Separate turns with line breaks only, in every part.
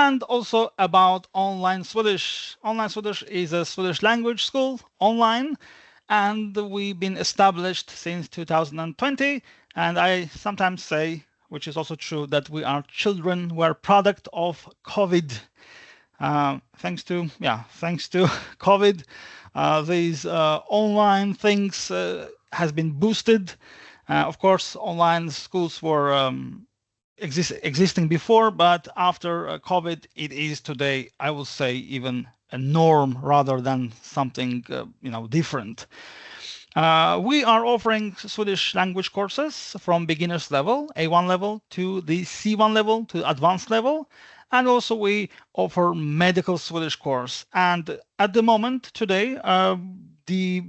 and also about online Swedish. Online Swedish is a Swedish language school online, and we've been established since 2020. And I sometimes say, which is also true, that we are children, we're product of COVID. Thanks to COVID, these online things has been boosted. Of course, online schools were existing before, but after COVID, it is today, I will say, even a norm rather than something different. We are offering Swedish language courses from beginners level, A1 level, to the C1 level, to advanced level. And also we offer medical Swedish course. And at the moment today, the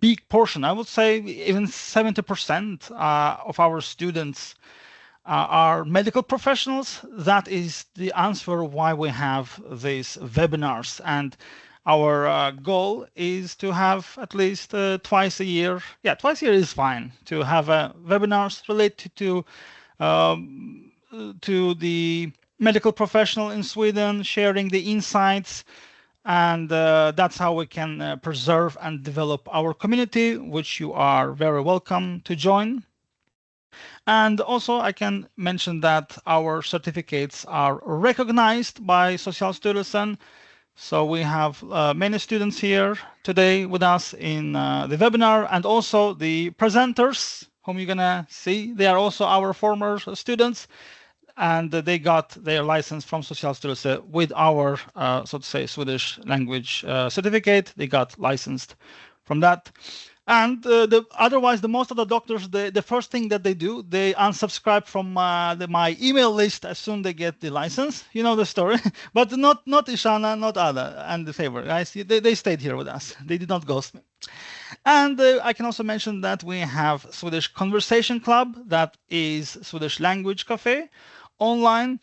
big portion, I would say even 70% of our students are medical professionals. That is the answer why we have these webinars. And our goal is to have at least twice a year. Yeah, twice a year is fine to have webinars related to the medical professional in Sweden, sharing the insights, and that's how we can preserve and develop our community, which you are very welcome to join. And also I can mention that our certificates are recognized by Socialstyrelsen. So we have many students here today with us in the webinar, and also the presenters whom you're gonna see. They are also our former students, and they got their license from Socialstyrelsen with our, so to say, Swedish language certificate. They got licensed from that. And otherwise, the most of the doctors, the first thing that they do, they unsubscribe from my email list as soon as they get the license. You know the story, but not Shana, not Ada, and the favor guys. They stayed here with us. They did not ghost me. And I can also mention that we have Swedish Conversation Club, that is Swedish Language Cafe online,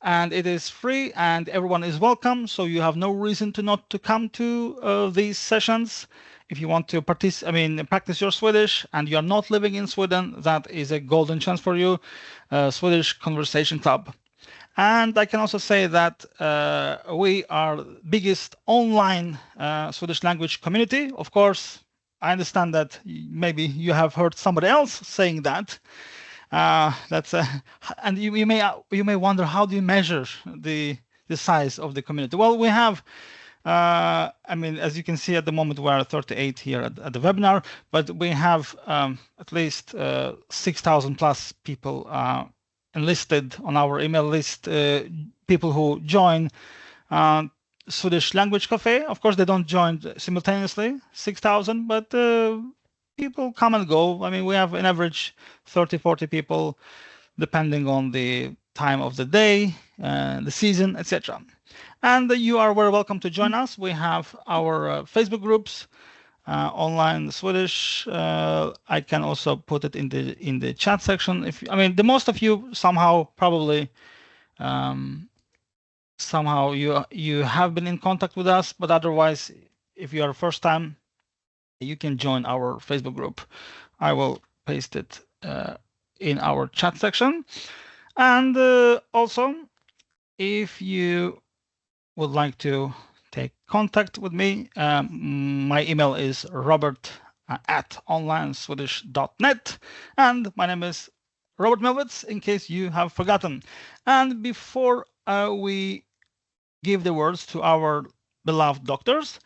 and it is free and everyone is welcome. So you have no reason to not to come to these sessions. If you want to practice your Swedish and you're not living in Sweden, that is a golden chance for you, Swedish Conversation Club. And I can also say that we are the biggest online Swedish language community. Of course, I understand that maybe you have heard somebody else saying that. And you may wonder, how do you measure the size of the community? Well, we have, as you can see at the moment, we are 38 here at the webinar, but we have at least 6,000 plus people enlisted on our email list, people who join Swedish Language Cafe. Of course, they don't join simultaneously, 6,000, but people come and go. We have an average 30, 40 people, depending on the time of the day, the season, etc. And you are very welcome to join us. We have our Facebook groups, online Swedish. I can also put it in the chat section. The most of you somehow probably somehow you have been in contact with us, but otherwise, if you are first time, you can join our Facebook group. I will paste it in our chat section. And also, if you would like to take contact with me, my email is robert@onlineswedish.net, and my name is Robert Melvitz, in case you have forgotten. And before we give the words to our beloved doctors,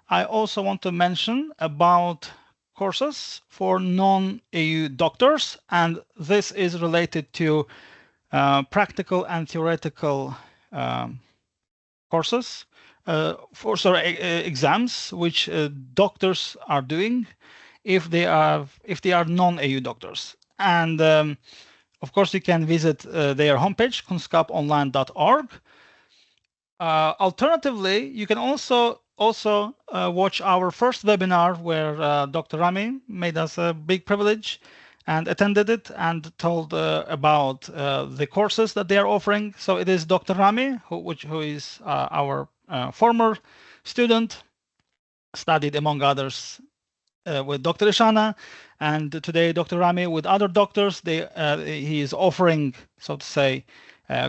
I also want to mention about courses for non-EU doctors, and this is related to practical and theoretical courses, exams, which doctors are doing if they are non-EU doctors. And of course, you can visit their homepage, kunskaponline.org. Alternatively, you can also watch our first webinar where Dr. Rami made us a big privilege and attended it and told about the courses that they are offering. So it is Dr. Rami, who is our former student, studied among others with Dr. Shana, and today Dr. Rami with other doctors. He is offering, so to say,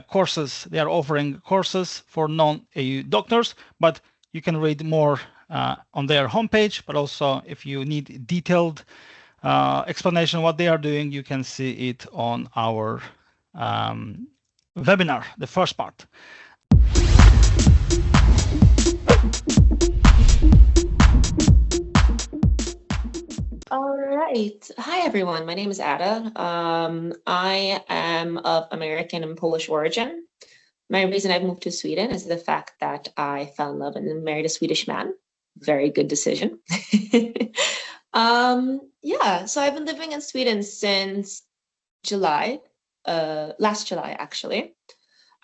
courses. They are offering courses for non-EU doctors, but you can read more on their homepage. But also, if you need detailed explanation of what they are doing, you can see it on our webinar, the first part.
All right. Hi, everyone. My name is Ada. I am of American and Polish origin. My reason I've moved to Sweden is the fact that I fell in love and married a Swedish man. Very good decision. Yeah, so I've been living in Sweden since July, last July, actually.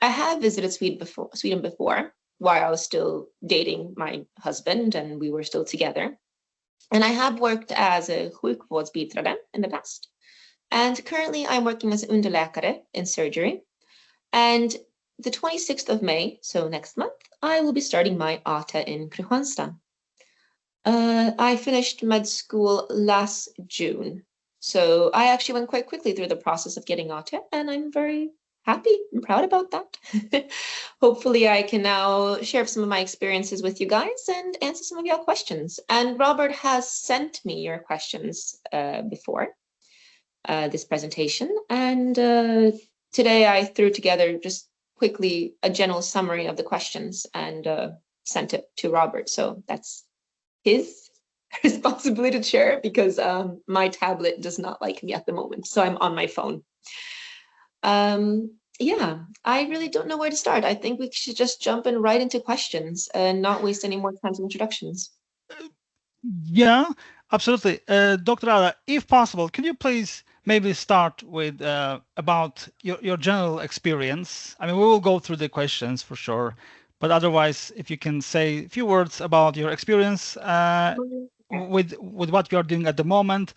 I have visited Sweden before, while I was still dating my husband and we were still together. And I have worked as a sjukvårdsbiträde in the past. And currently I'm working as Underläkare in surgery. And the 26th of May, so next month, I will be starting my ATA in Kristianstad. I finished med school last June. So I actually went quite quickly through the process of getting ATA, and I'm very happy and proud about that. Hopefully I can now share some of my experiences with you guys and answer some of your questions. And Robert has sent me your questions before this presentation. And today I threw together just quickly a general summary of the questions and sent it to Robert. So that's his responsibility to share because my tablet does not like me at the moment. So I'm on my phone. Yeah, I really don't know where to start. I think we should just jump in right into questions and not waste any more time with introductions.
Yeah, absolutely. Dr. Ada, if possible, can you please maybe start with about your general experience? I mean, we will go through the questions for sure, but otherwise, if you can say a few words about your experience with what you are doing at the moment,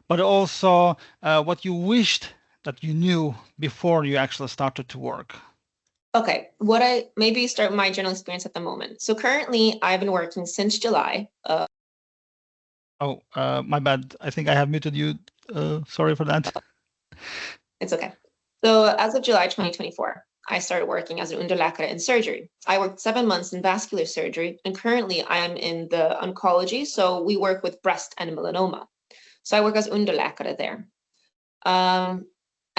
but also what you wished that you knew before you actually started to work.
Okay, maybe start my general experience at the moment. So currently I've been working since July.
My bad. I think I have muted you. Sorry for that.
It's okay. So as of July 2024, I started working as an Underläkare in surgery. I worked 7 months in vascular surgery, and currently I am in the oncology. So we work with breast and melanoma. So I work as Underläkare there.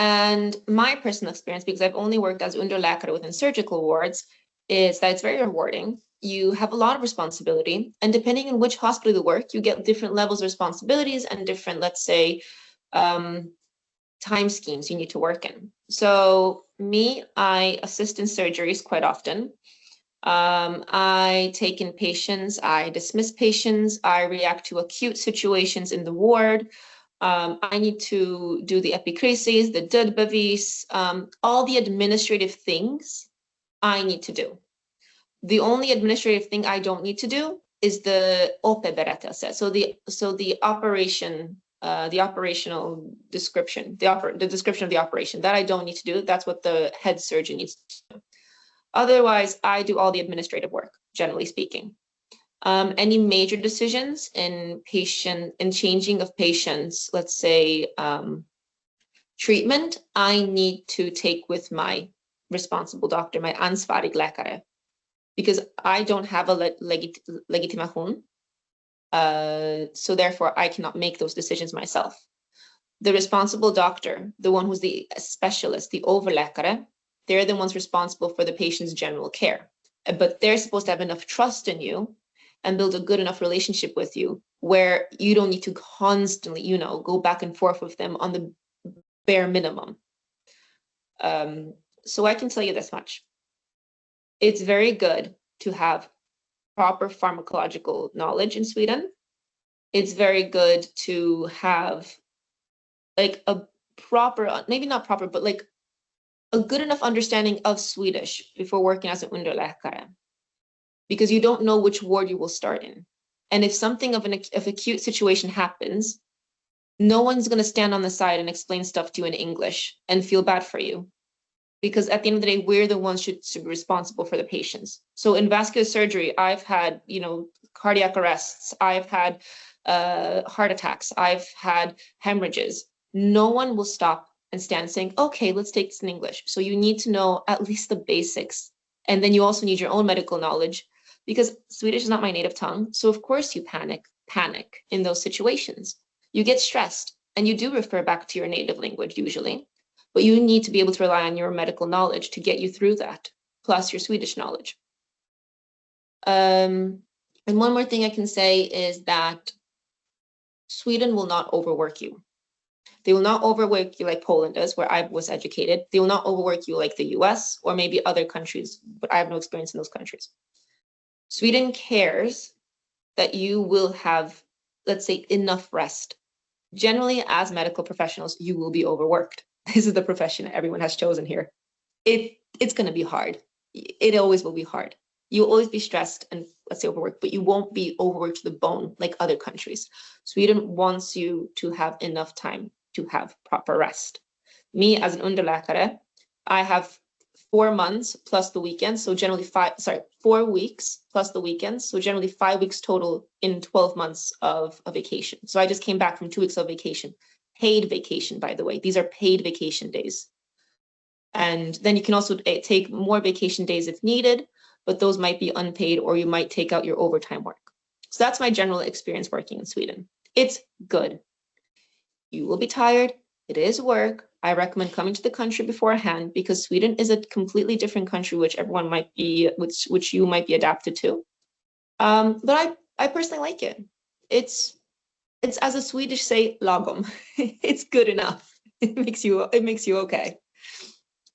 And my personal experience, because I've only worked as Underläkare within surgical wards, is that it's very rewarding. You have a lot of responsibility, and depending on which hospital you work, you get different levels of responsibilities and different, let's say, time schemes you need to work in. So me, I assist in surgeries quite often. I take in patients, I dismiss patients, I react to acute situations in the ward. I need to do the epicresis, the dödbevis, all the administrative things I need to do. The only administrative thing I don't need to do is the OP-berättelse, so the operation, the operational description, the description of the operation. That I don't need to do. That's what the head surgeon needs to do. Otherwise, I do all the administrative work, generally speaking. Any major decisions in changing of patients, let's say treatment, I need to take with my responsible doctor, my ansvarig läkare, because I don't have a legitimation. So therefore, I cannot make those decisions myself. The responsible doctor, the one who's the specialist, the overläkare, they're the ones responsible for the patient's general care. But they're supposed to have enough trust in you and build a good enough relationship with you where you don't need to constantly, go back and forth with them on the bare minimum. So I can tell you this much. It's very good to have proper pharmacological knowledge in Sweden. It's very good to have like a proper, maybe not proper, but like a good enough understanding of Swedish before working as an Underläkare, because you don't know which ward you will start in. And if something of acute situation happens, no one's going to stand on the side and explain stuff to you in English and feel bad for you. Because at the end of the day, we're the ones should be responsible for the patients. So in vascular surgery, I've had, cardiac arrests, I've had heart attacks, I've had hemorrhages. No one will stop and stand saying, okay, let's take this in English. So you need to know at least the basics. And then you also need your own medical knowledge because Swedish is not my native tongue. So of course you panic in those situations. You get stressed and you do refer back to your native language usually, but you need to be able to rely on your medical knowledge to get you through that, plus your Swedish knowledge. And one more thing I can say is that Sweden will not overwork you. They will not overwork you like Poland does, where I was educated. They will not overwork you like the US or maybe other countries, but I have no experience in those countries. Sweden cares that you will have, let's say, enough rest. Generally, as medical professionals, you will be overworked. This is the profession everyone has chosen here. It's going to be hard. It always will be hard. You'll always be stressed and, let's say, overworked, but you won't be overworked to the bone like other countries. Sweden wants you to have enough time to have proper rest. Me as an Underläkare, I have 4 months plus the weekends, so generally 4 weeks plus the weekends, so generally 5 weeks total in 12 months of a vacation. So I just came back from 2 weeks of vacation, paid vacation, by the way. These are paid vacation days. And then you can also take more vacation days if needed, but those might be unpaid or you might take out your overtime work. So that's my general experience working in Sweden. It's good. You will be tired. It is work. I recommend coming to the country beforehand because Sweden is a completely different country, which everyone might be, which you might be adapted to. But I personally like it. It's as a Swedish say, lagom. It's good enough. It makes you okay.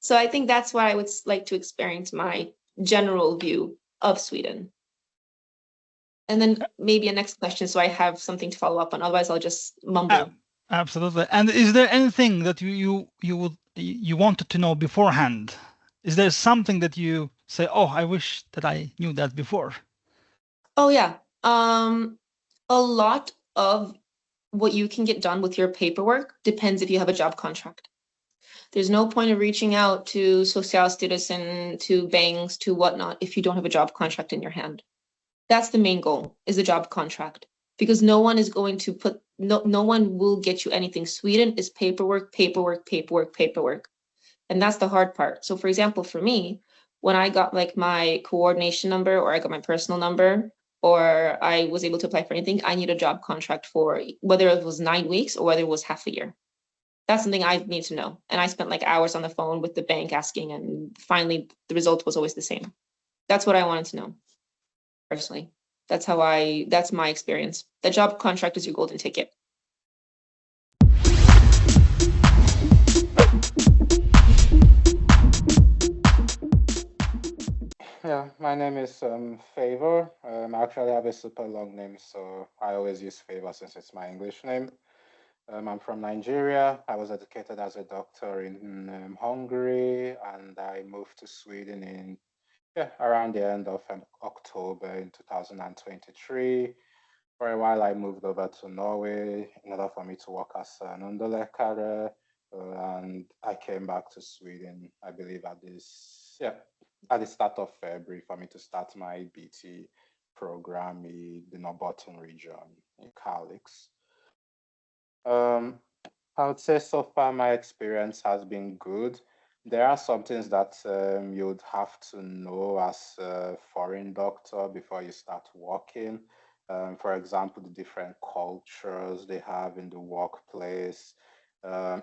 So I think that's why I would like to experience my general view of Sweden. And then maybe a next question, so I have something to follow up on. Otherwise, I'll just mumble.
Absolutely. And is there anything that you wanted to know beforehand? Is there something that you say, oh, I wish that I knew that before?
Oh yeah. A lot of what you can get done with your paperwork depends if you have a job contract. There's no point of reaching out to Socialstyrelsen, to banks, to whatnot, if you don't have a job contract in your hand. That's the main goal, is the job contract. Because no one is going to no one will get you anything. Sweden is paperwork, paperwork, paperwork, paperwork. And that's the hard part. So for example, for me, when I got like my coordination number or I got my personal number or I was able to apply for anything, I need a job contract for whether it was 9 weeks or whether it was half a year. That's something I need to know. And I spent like hours on the phone with the bank asking, and finally the result was always the same. That's what I wanted to know personally. That's my experience. The job contract is your golden ticket.
Yeah, my name is Favor. I actually have a super long name, so I always use Favor since it's my English name. I'm from Nigeria. I was educated as a doctor in Hungary, and I moved to Sweden in around the end of October in 2023. For a while, I moved over to Norway in order for me to work as an Underläkare, and I came back to Sweden, I believe, at the start of February for me to start my BT program in the Norrbotten region in Kalix. I would say so far my experience has been good. There are some things that you'd have to know as a foreign doctor before you start working. For example, the different cultures they have in the workplace. A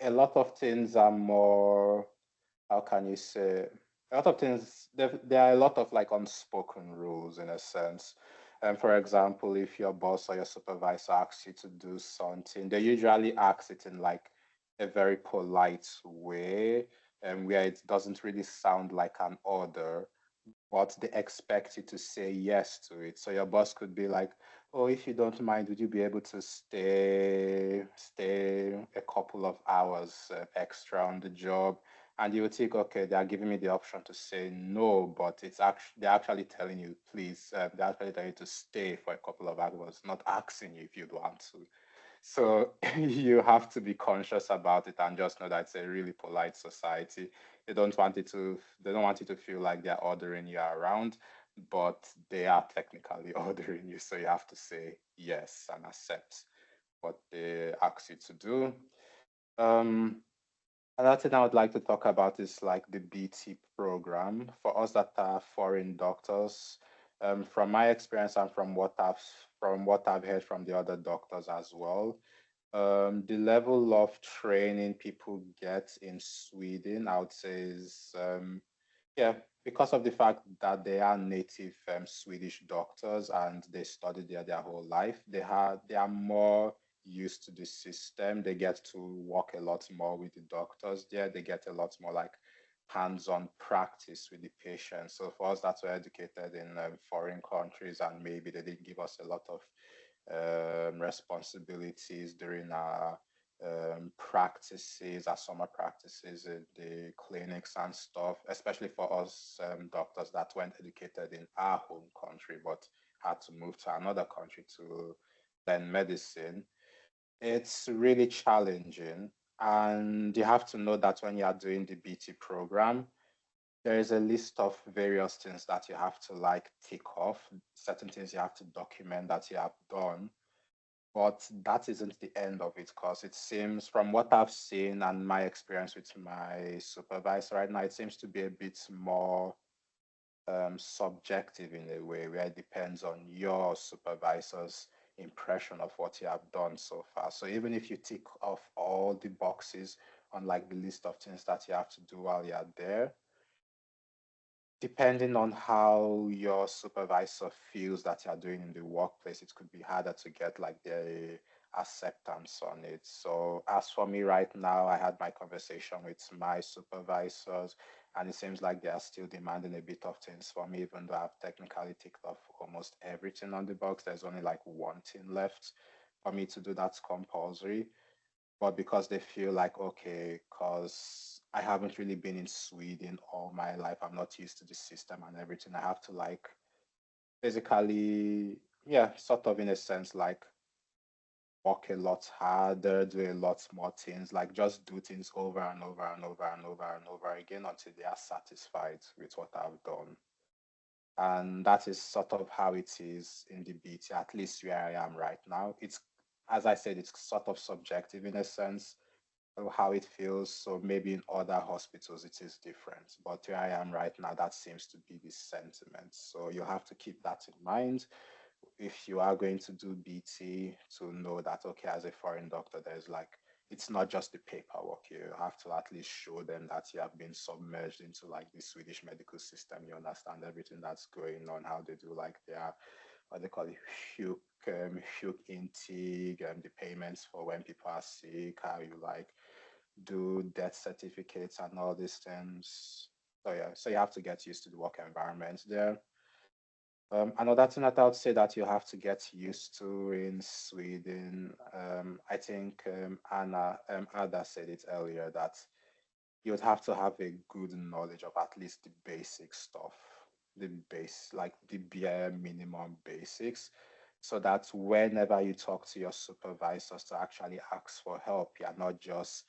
lot of things are more, how can you say, a lot of things, there are a lot of like unspoken rules in a sense. And for example, if your boss or your supervisor asks you to do something, they usually ask it in like a very polite way, and where it doesn't really sound like an order, but they expect you to say yes to it. So your boss could be like, "Oh, if you don't mind, would you be able to stay a couple of hours extra on the job?" And you would think, okay, they are giving me the option to say no, but they're actually telling you, please, they're actually telling you to stay for a couple of hours, not asking you if you'd want to. So you have to be conscious about it and just know that it's a really polite society. They don't want you to feel like they're ordering you around, but they are technically ordering you. So you have to say yes and accept what they ask you to do. Another thing I would like to talk about is like the BT program for us that are foreign doctors. From my experience and from what I've heard from the other doctors as well, the level of training people get in Sweden, I would say, is yeah, because of the fact that they are native Swedish doctors and they studied there their whole life, they are more used to the system. They get to work a lot more with the doctors there. They get a lot more like hands-on practice with the patients. So for us that were educated in foreign countries and maybe they didn't give us a lot of responsibilities during our practices, our summer practices in the clinics and stuff, especially for us doctors that weren't educated in our home country but had to move to another country to learn medicine. It's really challenging. And you have to know that when you are doing the BT program, there is a list of various things that you have to like tick off, certain things you have to document that you have done. But that isn't the end of it because it seems, from what I've seen and my experience with my supervisor right now, it seems to be a bit more subjective in a way where it depends on your supervisor's impression of what you have done so far. So even if you tick off all the boxes on like the list of things that you have to do while you're there, depending on how your supervisor feels that you're doing in the workplace, it could be harder to get like their acceptance on it. So as for me right now, I had my conversation with my supervisors and it seems like they are still demanding a bit of things for me, even though I've technically ticked off almost everything on the box. There's only like one thing left for me to do that's compulsory, but because they feel like, okay, because I haven't really been in Sweden all my life, I'm not used to the system and everything. I have to like basically, yeah, sort of in a sense, like work a lot harder, do a lot more things, like just do things over and over and over and over and over again until they are satisfied with what I've done. And that is sort of how it is in the BT, at least where I am right now. It's, as I said, it's sort of subjective in a sense how it feels. So maybe in other hospitals it is different. But where I am right now, that seems to be the sentiment. So you have to keep that in mind if you are going to do BT, to know that, okay, as a foreign doctor, there's like, it's not just the paperwork. You have to at least show them that you have been submerged into like the Swedish medical system. You understand everything that's going on, how they do like their, what they call it, HUC intake, the payments for when people are sick, how you like do death certificates and all these things. So yeah, so you have to get used to the work environment there. Another thing that I would say that you have to get used to in Sweden, I think Ada said it earlier, that you would have to have a good knowledge of at least the basic stuff, the base, like the bare minimum basics, so that whenever you talk to your supervisors to actually ask for help, you're not just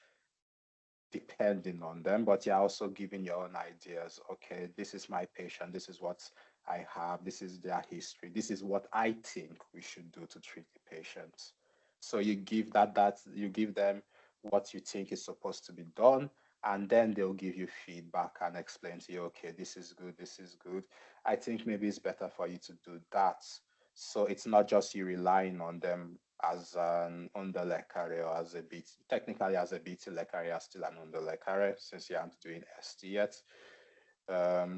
depending on them, but you're also giving your own ideas. Okay, this is my patient, this is what I have, this is their history, this is what I think we should do to treat the patient. So you give that you give them what you think is supposed to be done, and then they'll give you feedback and explain to you, okay, this is good, this is good. I think maybe it's better for you to do that. So it's not just you relying on them as an Underläkare or as a BT, technically as a BT Lekare, you're still an Underläkare since you aren't doing ST yet.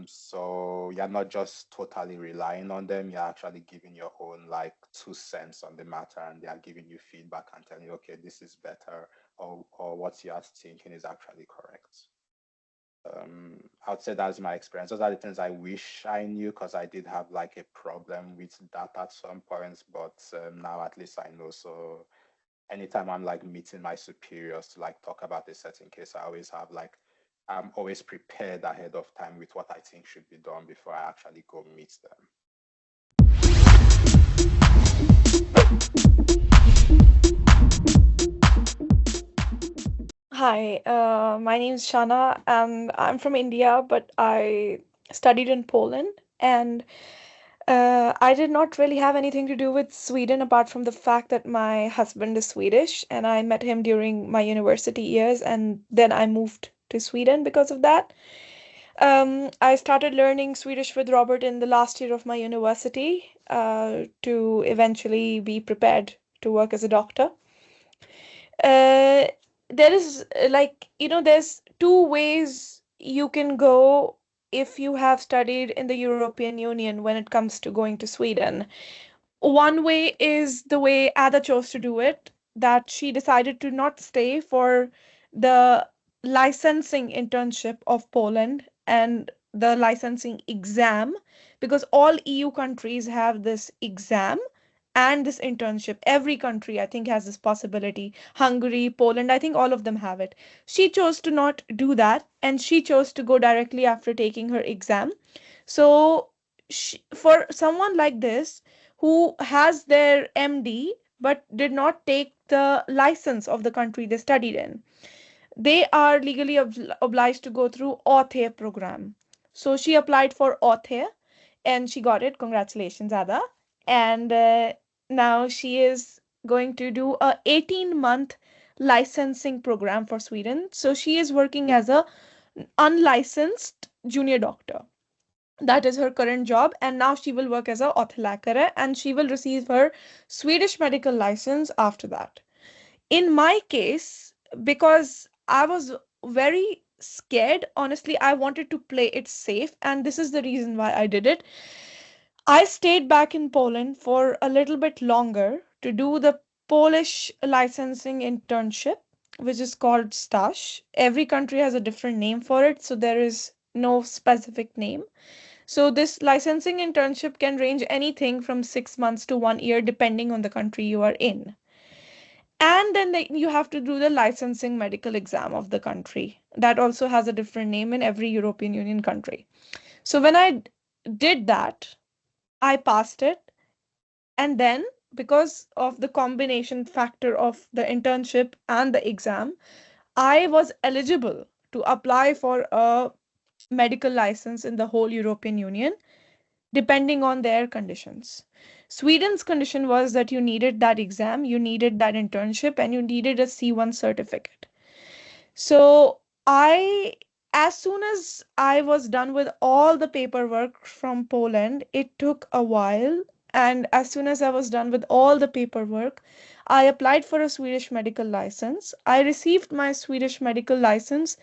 So you're not just totally relying on them, you're actually giving your own like 2 cents on the matter, and they are giving you feedback and telling you, okay, this is better, or what you are thinking is actually correct. I would say that's my experience. Those are the things I wish I knew, because I did have like a problem with that at some points, but now at least I know. So anytime I'm like meeting my superiors to like talk about a certain case, I always have like, I'm always prepared ahead of time with what I think should be done before I actually go meet them.
Hi, my name is Shana, and I'm from India, but I studied in Poland. And I did not really have anything to do with Sweden apart from the fact that my husband is Swedish and I met him during my university years and then I moved to Sweden because of that. I started learning Swedish with Robert in the last year of my university to eventually be prepared to work as a doctor. There is there's two ways you can go if you have studied in the European Union when it comes to going to Sweden. One way is the way Ada chose to do it, that she decided to not stay for the licensing internship of Poland and the licensing exam, because all EU countries have this exam and this internship. Every country, I think, has this possibility. Hungary, Poland, I think all of them have it. She chose to not do that, and she chose to go directly after taking her exam. So, for someone like this, who has their MD but did not take the license of the country they studied in, they are legally obliged to go through author program. So she applied for author and she got it. Congratulations, Ada. And now she is going to do a 18-month licensing program for Sweden. So she is working as a unlicensed junior doctor. That is her current job, and now she will work as a Allmäntjänstgöring and she will receive her Swedish medical license after that. In my case, because I was very scared, honestly, I wanted to play it safe, and this is the reason why I did it. I stayed back in Poland for a little bit longer to do the Polish licensing internship, which is called STAZ. Every country has a different name for it, so there is no specific name. So this licensing internship can range anything from 6 months to 1 year, depending on the country you are in. And then you have to do the licensing medical exam of the country. That also has a different name in every European Union country. So when I did that, I passed it. And then, because of the combination factor of the internship and the exam, I was eligible to apply for a medical license in the whole European Union, depending on their conditions. Sweden's condition was that you needed that exam, you needed that internship, and you needed a C1 certificate. So as soon as I was done with all the paperwork from Poland, it took a while. And as soon as I was done with all the paperwork, I applied for a Swedish medical license. I received my Swedish medical license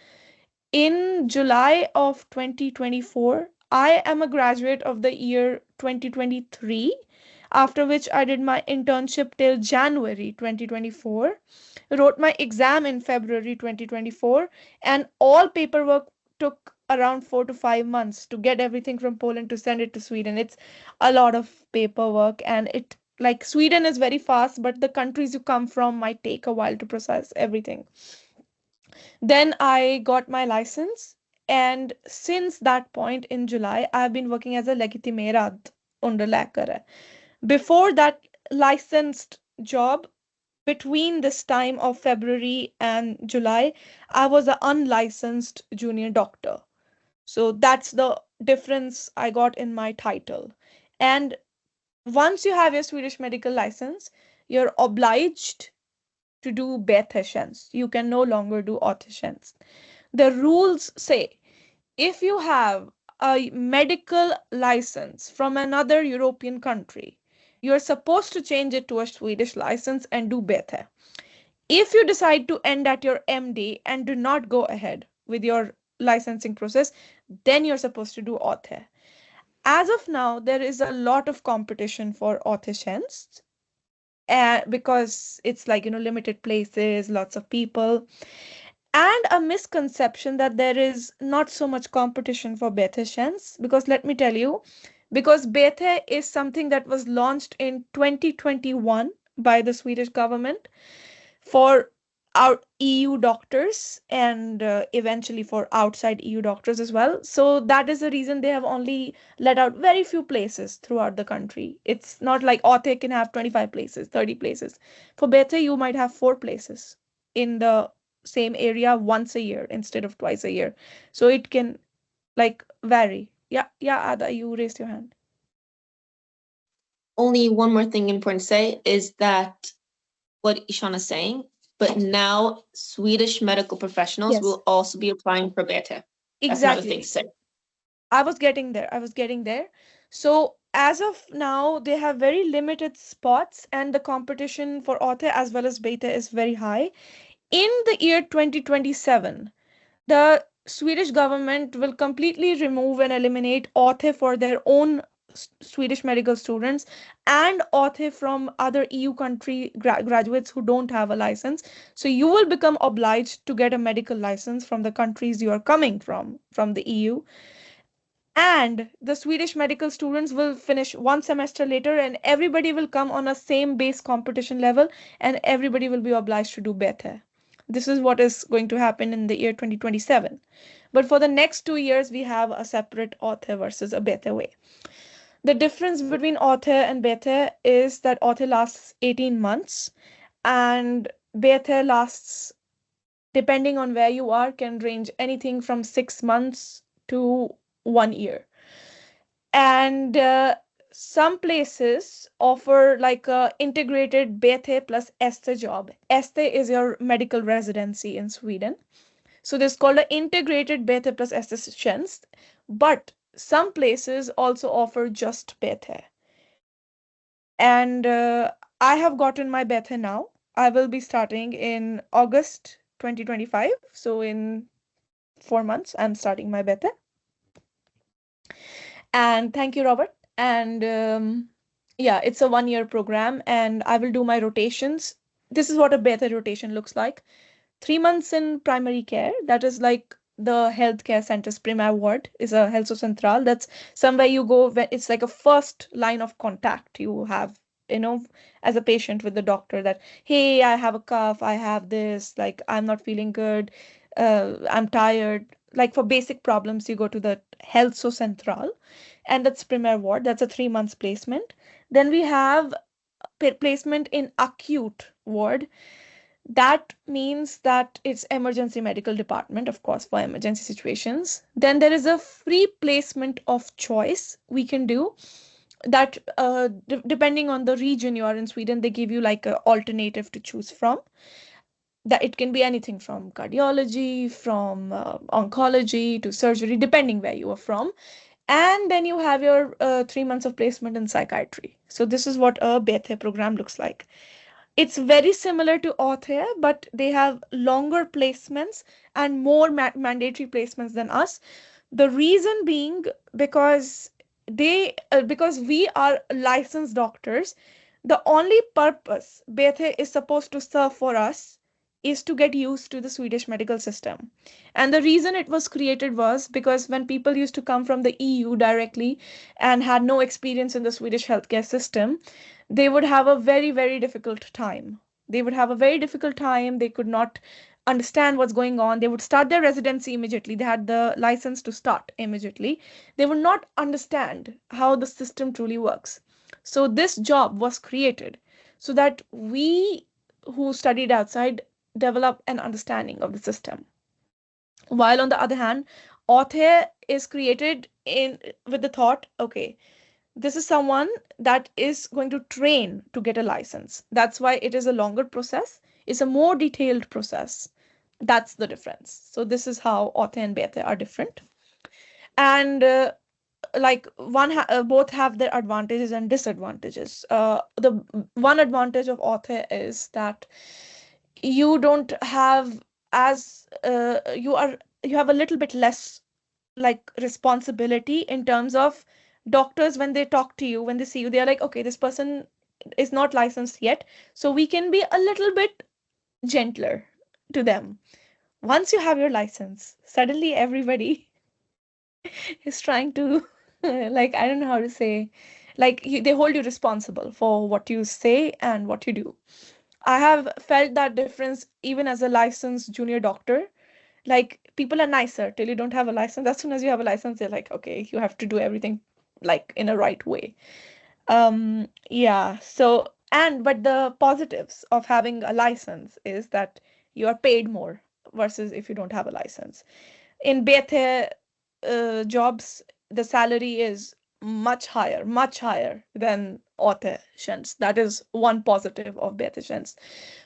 in July of 2024. I am a graduate of the year 2023, after which I did my internship till January 2024, wrote my exam in February 2024, and all paperwork took around 4 to 5 months to get everything from Poland to send it to Sweden. It's a lot of paperwork, and it like Sweden is very fast, but the countries you come from might take a while to process everything. Then I got my license, and since that point in July, I've been working as a legitimerad Underläkare. Before that licensed job, between this time of February and July, I was an unlicensed junior doctor. So that's the difference I got in my title. And once you have your Swedish medical license, you're obliged to do Bäthe. You can no longer do authorization. The rules say if you have a medical license from another European country, you're supposed to change it to a Swedish license and do Bäthe. If you decide to end at your MD and do not go ahead with your licensing process, then you're supposed to do author. As of now, there is a lot of competition for authorizations because it's like, limited places, lots of people, and a misconception that there is not so much competition for Bäthe, because let me tell you, because Bäthe is something that was launched in 2021 by the Swedish government for our EU doctors and eventually for outside EU doctors as well. So that is the reason they have only let out very few places throughout the country. It's not like Author can have 25 places, 30 places. For Bäthe, you might have 4 places in the same area once a year instead of twice a year. So it can like vary. Yeah, Ada, you raised your hand.
only one more thing important to say is that what Shana is saying, but now Swedish medical professionals
Yes.
will also be applying for Bäthe. That's another thing
Exactly.
to say.
I was getting there. So as of now, they have very limited spots, and the competition for author as well as Bäthe is very high. In the year 2027, the Swedish government will completely remove and eliminate author for their own Swedish medical students and author from other EU country graduates who don't have a license. So you will become obliged to get a medical license from the countries you are coming from the EU. And the Swedish medical students will finish one semester later, and everybody will come on a same base competition level, and everybody will be obliged to do better. This is what is going to happen in the year 2027. But for the next 2 years, we have a separate author versus a better way. The difference between author and better is that author lasts 18 months and better lasts, depending on where you are, can range anything from 6 months to 1 year. And some places offer like a integrated Bäthe plus STAZ job. STAZ is your medical residency in Sweden. So this is called an integrated Bäthe plus STAZ tjänst. But some places also offer just Bäthe. And I have gotten my Bäthe now. I will be starting in August 2025. So in 4 months, I'm starting my Bäthe. And thank you, Robert. And yeah, it's a 1 year program, and I will do my rotations. This is what a Bäthe rotation looks like. 3 months in primary care, that is like the healthcare centers. Primär ward is a hälsocentral. That's somewhere you go when it's like a first line of contact you have, as a patient with the doctor, that, hey, I have a cough, I have this, like, I'm not feeling good, I'm tired. Like for basic problems, you go to the hälsocentral, and that's primär ward. That's a 3 months placement. Then we have placement in acute ward. That means that it's emergency medical department, of course, for emergency situations. Then there is a free placement of choice we can do that, depending on the region you are in Sweden, they give you like an alternative to choose from. That it can be anything from cardiology, from oncology to surgery, depending where you are from. And then you have your 3 months of placement in psychiatry. So this is what a Bäthe program looks like. It's very similar to author, but they have longer placements and more mandatory placements than us. The reason being because because we are licensed doctors, the only purpose Bäthe is supposed to serve for us is to get used to the Swedish medical system. And the reason it was created was because when people used to come from the EU directly and had no experience in the Swedish healthcare system, they would have a very, very difficult time. They could not understand what's going on. They would start their residency immediately. They had the license to start immediately. They would not understand how the system truly works. So this job was created so that we who studied outside develop an understanding of the system. While on the other hand, author is created in with the thought, okay, this is someone that is going to train to get a license. That's why it is a longer process. It's a more detailed process. That's the difference. So this is how author and Bäthe are different. And like both have their advantages and disadvantages. The one advantage of author is that you don't have as you have a little bit less like responsibility in terms of doctors. When they talk to you, when they see you, they're like, okay, this person is not licensed yet, so we can be a little bit gentler to them. Once you have your license, suddenly everybody is trying to like, I don't know how to say, like they hold you responsible for what you say and what you do. I have felt that difference even as a licensed junior doctor. Like people are nicer till you don't have a license. As soon as you have a license, they're like, okay, you have to do everything like in a right way. Yeah. So, but the positives of having a license is that you are paid more versus if you don't have a license. In Bäthe jobs, the salary is much higher than authorization. That is one positive of Bäthe.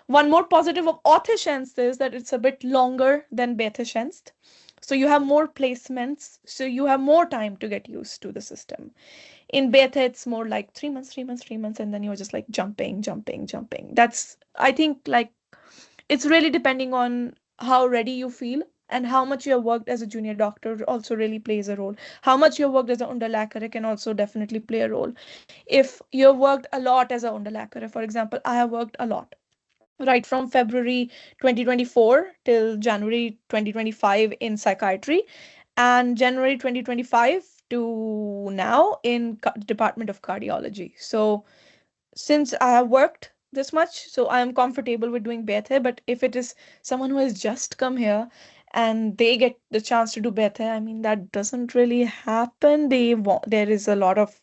One more positive of authorization is that it's a bit longer than Bäthe. So you have more placements, so you have more time to get used to the system. In Bäthe, it's more like 3 months, 3 months, 3 months, and then you're just like jumping, jumping, jumping. That's, I think, like, it's really depending on how ready you feel, and how much you have worked as a junior doctor also really plays a role. How much you have worked as an Underläkare can also definitely play a role. If you have worked a lot as an Underläkare, for example, I have worked a lot. Right from February 2024 till January 2025 in psychiatry, and January 2025 to now in Department of Cardiology. So since I have worked this much, so I am comfortable with doing Bäthe. But if it is someone who has just come here and they get the chance to do Bäthe, I mean, that doesn't really happen. There is a lot of,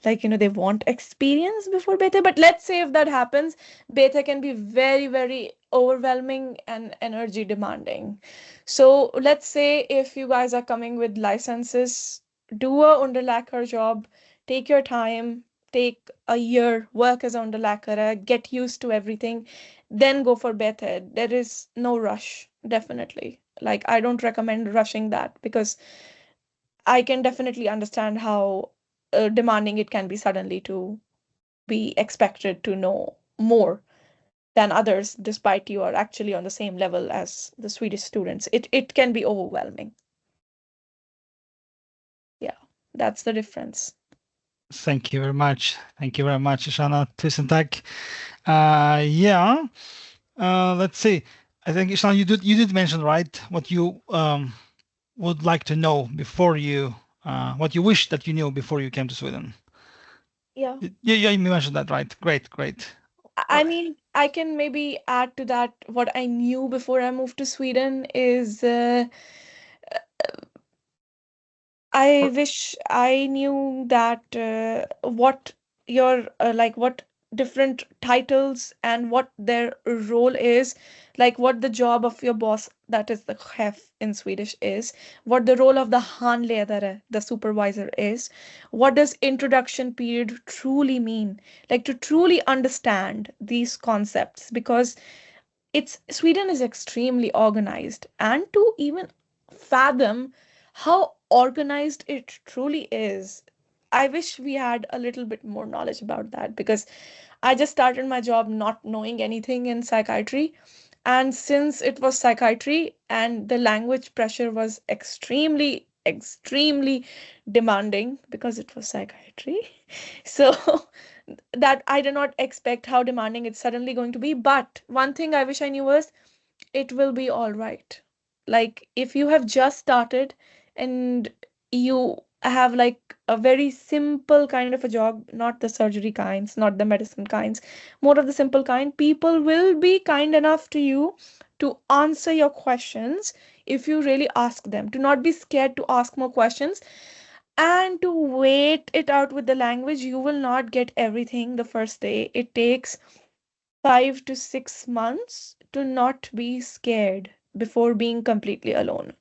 like, they want experience before Bäthe. But let's say if that happens, Bäthe can be very, very overwhelming and energy demanding. So let's say if you guys are coming with licenses, do a Underläkare job, take your time, take a year, work as an Underläkare, get used to everything, then go for Bäthe. There is no rush, definitely. Like, I don't recommend rushing that, because I can definitely understand how demanding it can be suddenly to be expected to know more than others, despite you are actually on the same level as the Swedish students. It can be overwhelming. Yeah, that's the difference.
Thank you very much. Thank you very much, Shana. Tusen tack. Let's see. I think, Shana, you did mention, right, what you would like to know before you, what you wish that you knew before you came to Sweden.
Yeah.
Yeah, you mentioned that, right? Great.
I mean, I can maybe add to that. What I knew before I moved to Sweden is I wish I knew that what your what different titles and what their role is, like what the job of your boss, that is the chef in Swedish, is, what the role of the handledare, the supervisor, is, what does introduction period truly mean, like to truly understand these concepts, because it's Sweden is extremely organized, and to even fathom how organized it truly is, I wish we had a little bit more knowledge about that, because I just started my job not knowing anything in psychiatry. And since it was psychiatry and the language pressure was extremely, extremely demanding because it was psychiatry. So that I did not expect how demanding it's suddenly going to be. But one thing I wish I knew was it will be all right. Like, if you have just started and you have like a very simple kind of a job, not the surgery kinds, not the medicine kinds, more of the simple kind, people will be kind enough to you to answer your questions if you really ask them, to not be scared to ask more questions, and to wait it out with the language. You will not get everything the first day. It takes 5 to 6 months to not be scared before being completely alone.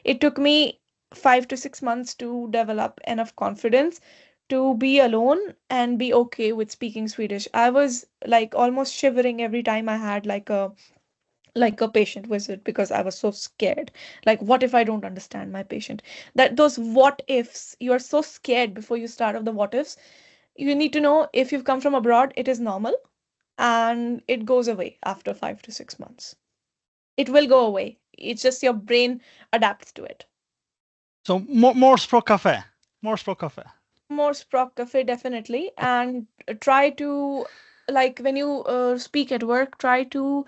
It took me 5 to 6 months to develop enough confidence to be alone and be okay with speaking Swedish. I was like almost shivering every time I had like a patient visit, because I was so scared. Like, what if I don't understand my patient? That those what ifs, you are so scared before you start off the what ifs. You need to know, if you've come from abroad, it is normal and it goes away after 5 to 6 months. It will go away. It's just your brain adapts to it.
So more språk cafe. More språk cafe.
More språk cafe, definitely. And try to, like, when you speak at work, try to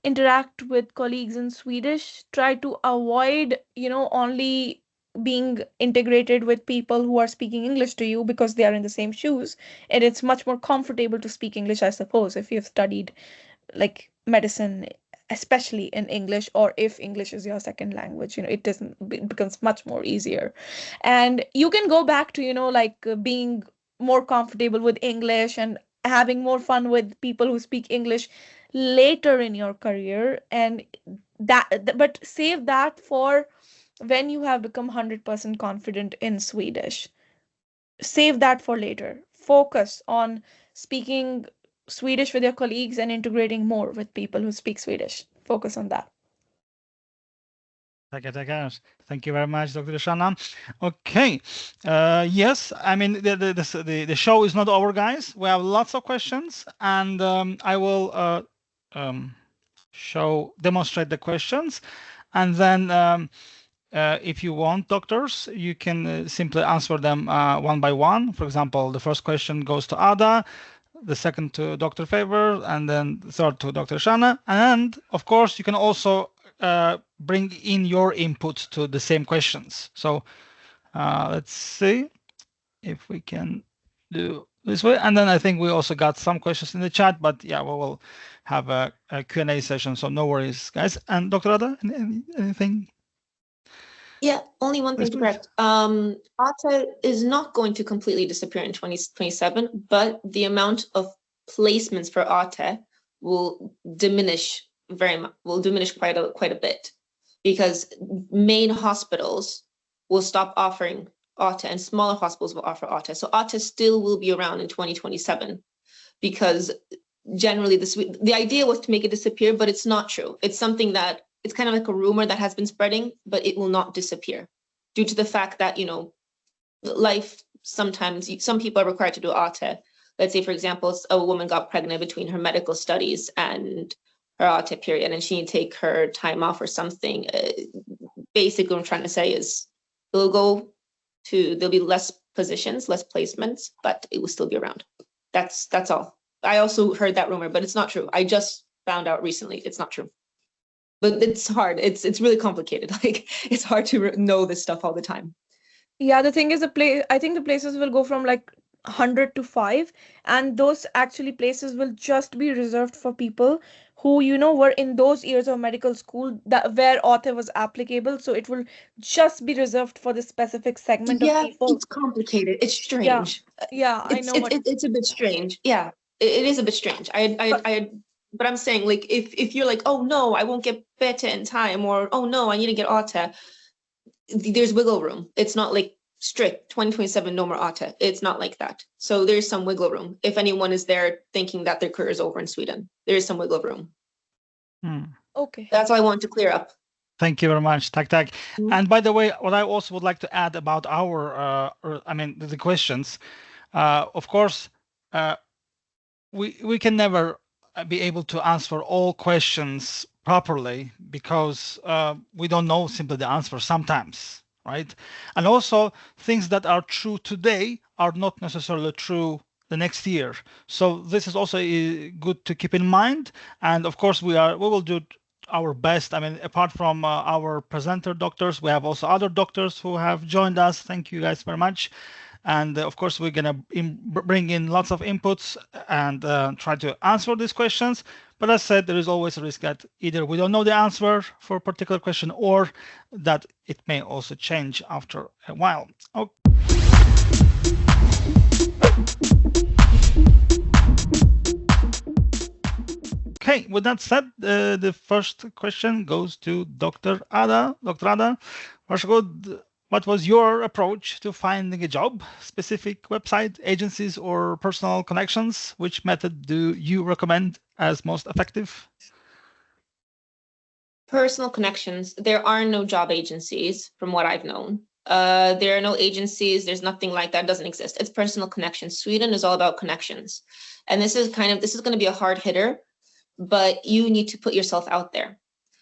interact with colleagues in Swedish. Try to avoid, only being integrated with people who are speaking English to you because they are in the same shoes. And it's much more comfortable to speak English, I suppose, if you've studied like medicine, especially in English, or if English is your second language, it becomes much more easier. And you can go back to, being more comfortable with English and having more fun with people who speak English later in your career. And but save that for when you have become 100% confident in Swedish. Save that for later. focus on speaking Swedish with your colleagues and integrating more with people who speak Swedish. Focus on that.
Thank you very much, Dr. Shana. Okay, yes, I mean the show is not over, guys. We have lots of questions, and I will demonstrate the questions, and then if you want, doctors, you can simply answer them one by one. For example, the first question goes to Ada, the second to Dr. Faber, and then the third to Dr. Shana. And of course, you can also bring in your input to the same questions. So let's see if we can do this way. And then I think we also got some questions in the chat, but yeah, we will have a Q&A session, so no worries, guys. And Dr. Ada, anything?
Yeah, only one thing to correct. ATA is not going to completely disappear in 2027, but the amount of placements for ATA will diminish quite a bit, because main hospitals will stop offering ATA and smaller hospitals will offer ATA. So ATA still will be around in 2027, because generally the idea was to make it disappear, but it's not true. It's something that it's kind of like a rumor that has been spreading, but it will not disappear due to the fact that, life, sometimes some people are required to do ATA. Let's say, for example, a woman got pregnant between her medical studies and her ATA period, and she need to take her time off or something. Basically, what I'm trying to say is there'll be less positions, less placements, but it will still be around. That's all. I also heard that rumor, but it's not true. I just found out recently it's not true. But it's hard. It's really complicated. Like, it's hard to know this stuff all the time.
Yeah, the thing is, I think the places will go from like 100 to 5, and those actually places will just be reserved for people who, were in those years of medical school where ATA was applicable. So it will just be reserved for the specific segment of people.
Yeah, it's complicated. It's strange.
Yeah, I know.
It's a bit strange. Yeah, it is a bit strange. But I'm saying, like, if you're like, oh no, I won't get Bäthe in time, or oh no, I need to get ATA, there's wiggle room. It's not like strict 2027, no more ATA. It's not like that. So there's some wiggle room. If anyone is there thinking that their career is over in Sweden, there is some wiggle room.
Okay.
That's all I want to clear up.
Thank you very much. Tak. And by the way, what I also would like to add about the questions, of course, we can never be able to answer all questions properly, because we don't know simply the answer sometimes, right? And also, things that are true today are not necessarily true the next year. So this is also good to keep in mind. And of course, we will do our best. I mean, apart from our presenter doctors, we have also other doctors who have joined us. Thank you guys very much. And of course, we're going to bring in lots of inputs and try to answer these questions. But as I said, there is always a risk that either we don't know the answer for a particular question, or that it may also change after a while. Okay, with that said, the first question goes to Dr. Ada. Dr. Ada, varsågod. What was your approach to finding a job? Specific website, agencies, or personal connections? Which method do you recommend as most effective?
Personal connections. There are no job agencies from what I've known. There are no agencies. There's nothing like that. It doesn't exist. It's personal connections. Sweden is all about connections. And this is going to be a hard hitter, but you need to put yourself out there.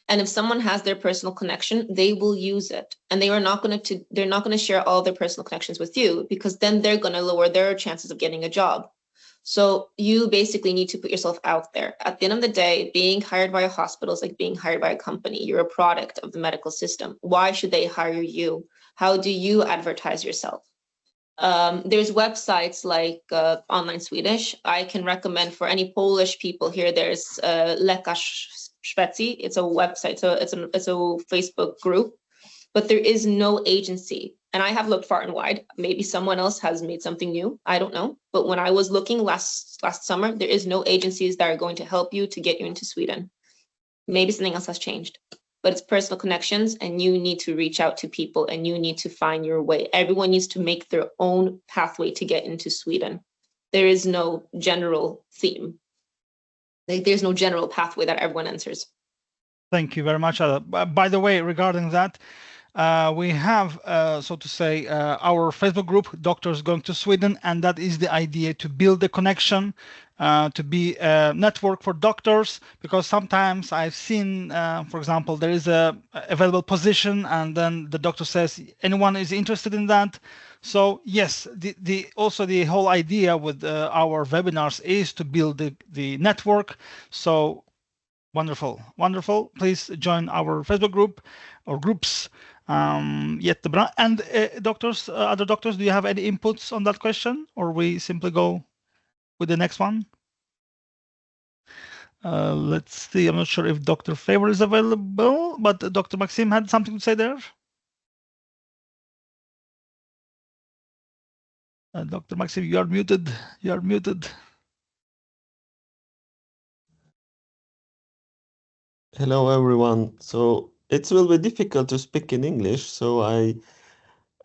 And if someone has their personal connection, they will use it. And they're not going to share all their personal connections with you, because then they're going to lower their chances of getting a job. So you basically need to put yourself out there. At the end of the day, being hired by a hospital is like being hired by a company. You're a product of the medical system. Why should they hire you? How do you advertise yourself? There's websites like Online Swedish. I can recommend for any Polish people here, there's Lekarz. It's a website, so it's a Facebook group, but there is no agency. And I have looked far and wide. Maybe someone else has made something new. I don't know. But when I was looking last summer, there is no agencies that are going to help you to get you into Sweden. Maybe something else has changed, but it's personal connections, and you need to reach out to people, and you need to find your way. Everyone needs to make their own pathway to get into Sweden. there is no general theme. Like there's no general pathway that everyone enters.
Thank you very much, Ada. By the way, regarding that, we have, so to say, our Facebook group, Doctors Going to Sweden, and that is the idea to build a connection, to be a network for doctors, because sometimes I've seen, for example, there is a available position, and then the doctor says, anyone is interested in that? So yes, also the whole idea with our webinars is to build the network. So wonderful, wonderful. Please join our Facebook group or groups. Jättebra. And doctors, other doctors, do you have any inputs on that question, or we simply go with the next one? Let's see. I'm not sure if Dr. Favor is available, but Dr. Maxim had something to say there. Dr. Maxim, you are muted. You are muted.
Hello, everyone. So it will be difficult to speak in English, so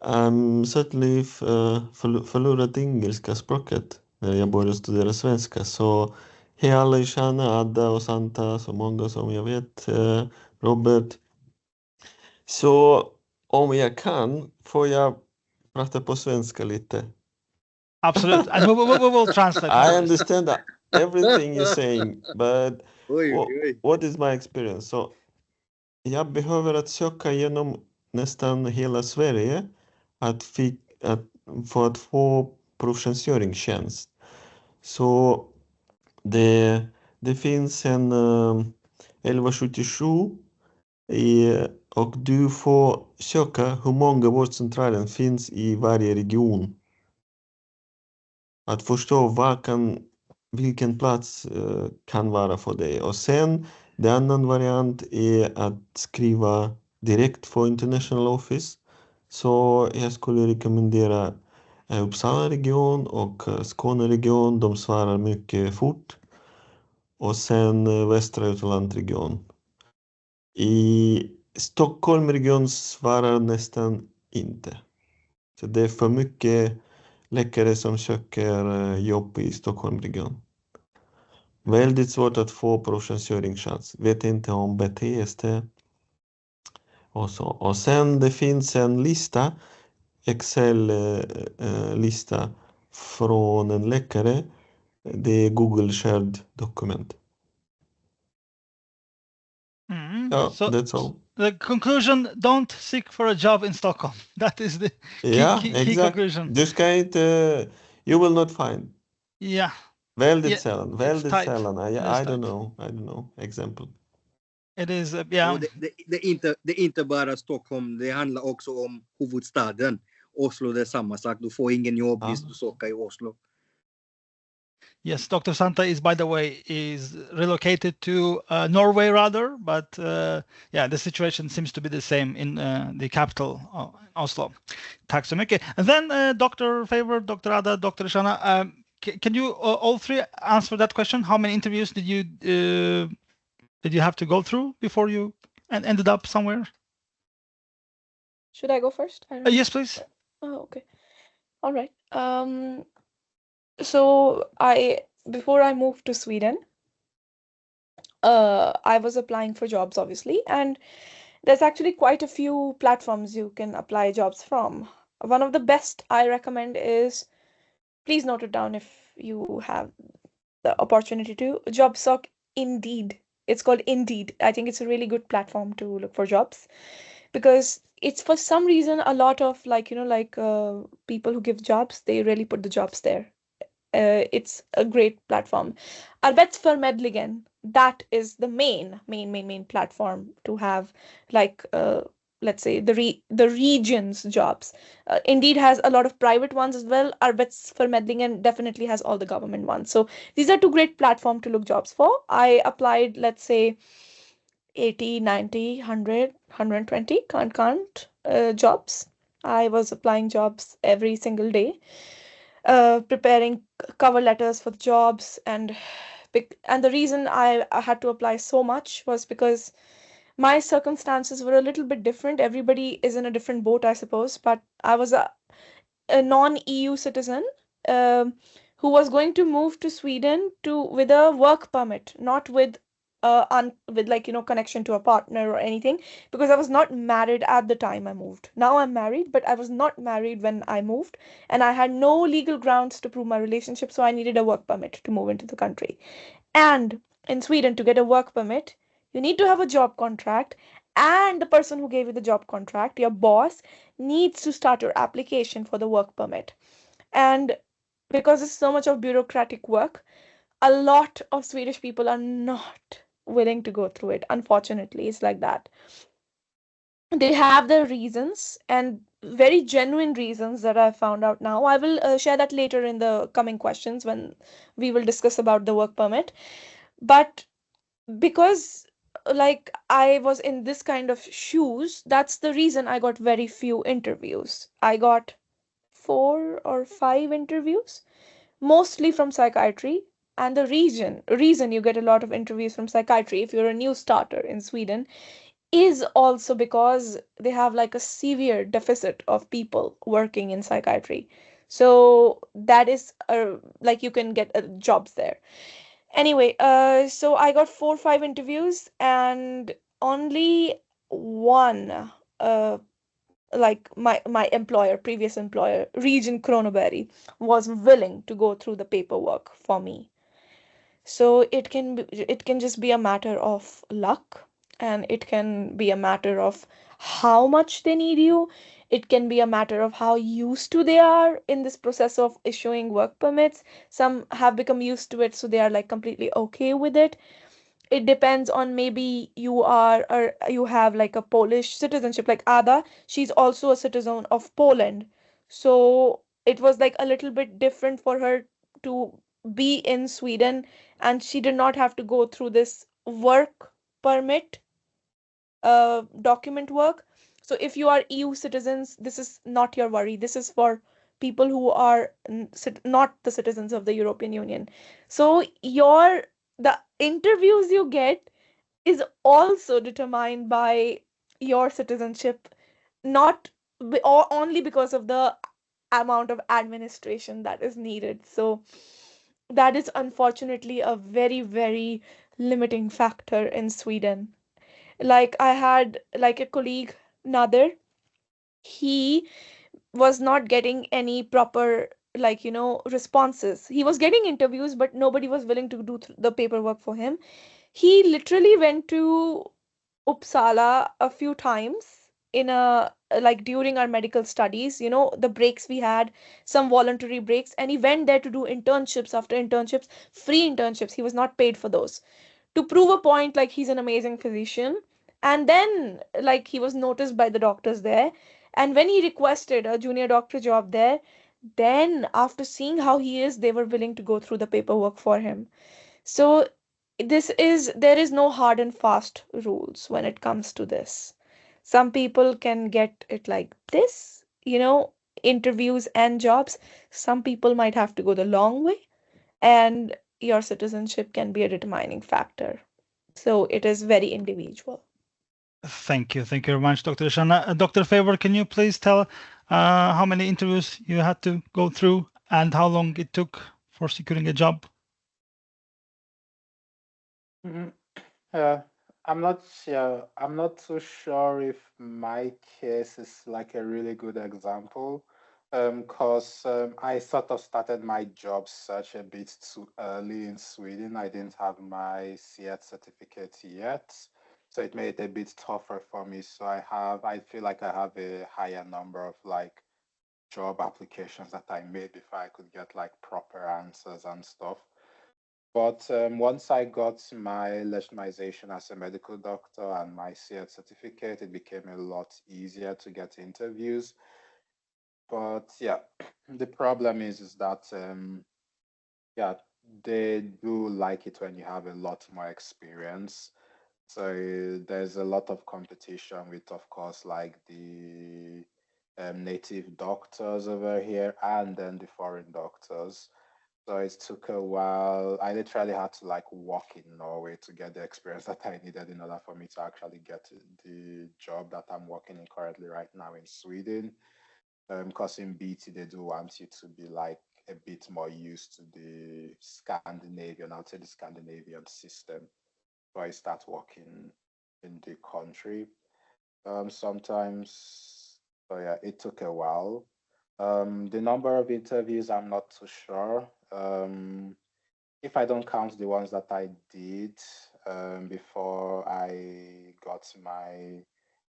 I'm certainly förlorat engelska språket när jag började studera svenska. Så hej alla i Shana, Adda och Santa, så många som jag vet, Robert. Så om jag kan, får jag prata på svenska lite?
Absolut. And we will translate.
I understand everything you're saying, but what is my experience? Så jag behöver att söka genom nästan hela Sverige för att få provtjänstgöringstjänst. Så det finns en 1177 och du får söka hur många vårdcentraler finns i varje region. Att förstå vilken plats kan vara för dig. Och sen, den andra variant är att skriva direkt för International Office. Så jag skulle rekommendera Uppsala region och Skåne region. De svarar mycket fort. Och sen Västra Götaland region. I Stockholm region svarar nästan inte. Så det är för mycket läkare som söker jobb i Stockholmsregion. Väldigt svårt att få provtjänstgöringschans. Vet inte om Bäthe ST. Och så. Och sen det finns en lista, Excel-lista från en läkare. Det är Google shared dokument. Ja,
So
that's all.
The conclusion, don't seek for a job in Stockholm. That is the key conclusion.
Du ska inte, you will not find.
Yeah.
Väldigt sällan. I don't know. Example.
It is, yeah.
Det är inte bara Stockholm, det handlar också om huvudstaden. Oslo, det är samma sak. Du får ingen jobb hvis du söker i Oslo.
Yes, Dr. Santa is, by the way, is relocated to Norway rather, but yeah, the situation seems to be the same in the capital, Oslo. Tack så mycket. And then Dr. Favor, Dr. Ada, Dr. Shana, can you all three answer that question? How many interviews did you have to go through before you ended up somewhere?
Should I go first?
Yes, please.
Oh, okay. All right. So before I moved to Sweden, I was applying for jobs, obviously, and there's actually quite a few platforms you can apply jobs from. One of the best I recommend is, please note it down if you have the opportunity to, JobSoc Indeed. It's called Indeed. I think it's a really good platform to look for jobs, because it's, for some reason, a lot of people who give jobs, they really put the jobs there. It's a great platform. Arbetsförmedlingen, that is the main platform to have, let's say, the region's jobs. Indeed has a lot of private ones as well. Arbetsförmedlingen definitely has all the government ones. So these are two great platforms to look jobs for. I applied, let's say, 80, 90, 100, 120, can't count jobs. I was applying jobs every single day, preparing cover letters for the jobs, and the reason I had to apply so much was because my circumstances were a little bit different. Everybody is in a different boat, I suppose, but I was a non-EU citizen who was going to move to Sweden with a work permit, not with with like connection to a partner or anything, because I was not married at the time I moved. Now I'm married, but I was not married when I moved, and I had no legal grounds to prove my relationship, so I needed a work permit to move into the country. And in Sweden, to get a work permit, you need to have a job contract, and the person who gave you the job contract, your boss, needs to start your application for the work permit. And because it's so much of bureaucratic work, a lot of Swedish people are not willing to go through it. Unfortunately, it's like that. They have their reasons, and very genuine reasons that I found out now. I will share that later in the coming questions when we will discuss about the work permit. But because like I was in this kind of shoes, that's the reason I got very few interviews. I got 4 or 5 interviews, mostly from psychiatry. And the reason you get a lot of interviews from psychiatry if you're a new starter in Sweden is also because they have like a severe deficit of people working in psychiatry. So that is like you can get jobs there. Anyway, so I got 4 or 5 interviews, and only one, like my employer, previous employer, Region Kronoberg, was willing to go through the paperwork for me. So it can just be a matter of luck, and it can be a matter of how much they need you. It can be a matter of how used to they are in this process of issuing work permits. Some have become used to it, so they are like completely okay with it. It depends on, maybe you are, or you have like a Polish citizenship, like Ada, she's also a citizen of Poland. So it was like a little bit different for her to be in Sweden, and she did not have to go through this work permit document work. So if you are EU citizens, this is not your worry. This is for people who are not the citizens of the European Union. So the interviews you get is also determined by your citizenship, not or only because of the amount of administration that is needed. So that is unfortunately a very, very limiting factor in Sweden. Like I had like a colleague, Nader, he was not getting any proper responses. He was getting interviews, but nobody was willing to do the paperwork for him. He literally went to Uppsala a few times in a like during our medical studies, the breaks we had, some voluntary breaks, and he went there to do internships after internships, free internships. He was not paid for those, to prove a point like he's an amazing physician. And then like he was noticed by the doctors there, and when he requested a junior doctor job there, then after seeing how he is, they were willing to go through the paperwork for him. So there is no hard and fast rules when it comes to this. Some people can get it like this, interviews and jobs. Some people might have to go the long way, and your citizenship can be a determining factor. So it is very individual.
Thank you. Thank you very much, Dr. Shana. Dr. Favor, can you please tell how many interviews you had to go through and how long it took for securing a job?
Mhm. I'm not too sure if my case is like a really good example, because I sort of started my job search a bit too early in Sweden. I didn't have my CET certificate yet, so it made it a bit tougher for me. So I feel like I have a higher number of like job applications that I made before I could get like proper answers and stuff. But once I got my legitimation as a medical doctor and my CET certificate, it became a lot easier to get interviews. But yeah, the problem is that yeah, they do like it when you have a lot more experience. So there's a lot of competition with, of course, like the native doctors over here and then the foreign doctors. So it took a while. I literally had to like walk in Norway to get the experience that I needed in order for me to actually get the job that I'm working in currently right now in Sweden. Because in BT they do want you to be like a bit more used to the Scandinavian, I'll say the Scandinavian system, before I start working in the country. Sometimes, so yeah, it took a while. The number of interviews, I'm not too sure. If I don't count the ones that I did before I got my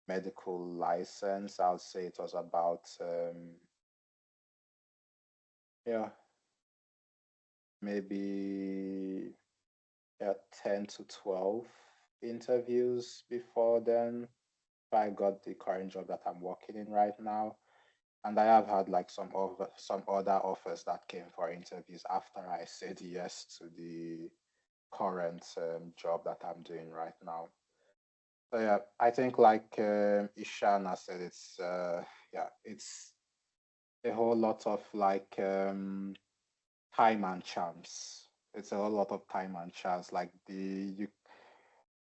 medical license, I'll say it was about, yeah, maybe 10 to 12 interviews before then. I got the current job that I'm working in right now. And I have had like some other offers that came for interviews after I said yes to the current job that I'm doing right now. So yeah, I think like Shana said, it's it's a whole lot of like time and chance. It's a whole lot of time and chance. Like you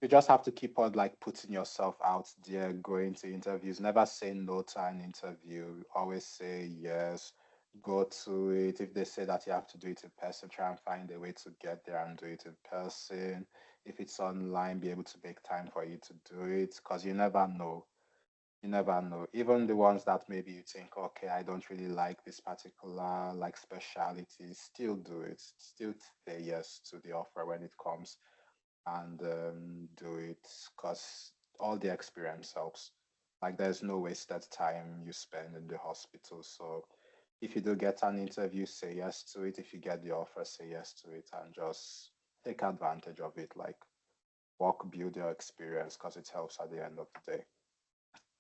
just have to keep on like putting yourself out there, going to interviews, never say no to an interview, always say yes, go to it. If they say that you have to do it in person, try and find a way to get there and do it in person. If it's online, be able to make time for you to do it, because you never know. You never know. Even the ones that maybe you think, okay, I don't really like this particular like specialty, still do it. Still say yes to the offer when it comes, and do it, because all the experience helps. Like there's no wasted time you spend in the hospital. So if you do get an interview, say yes to it. If you get the offer, say yes to it, and just take advantage of it. Like work, build your experience, because it helps at the end of the day.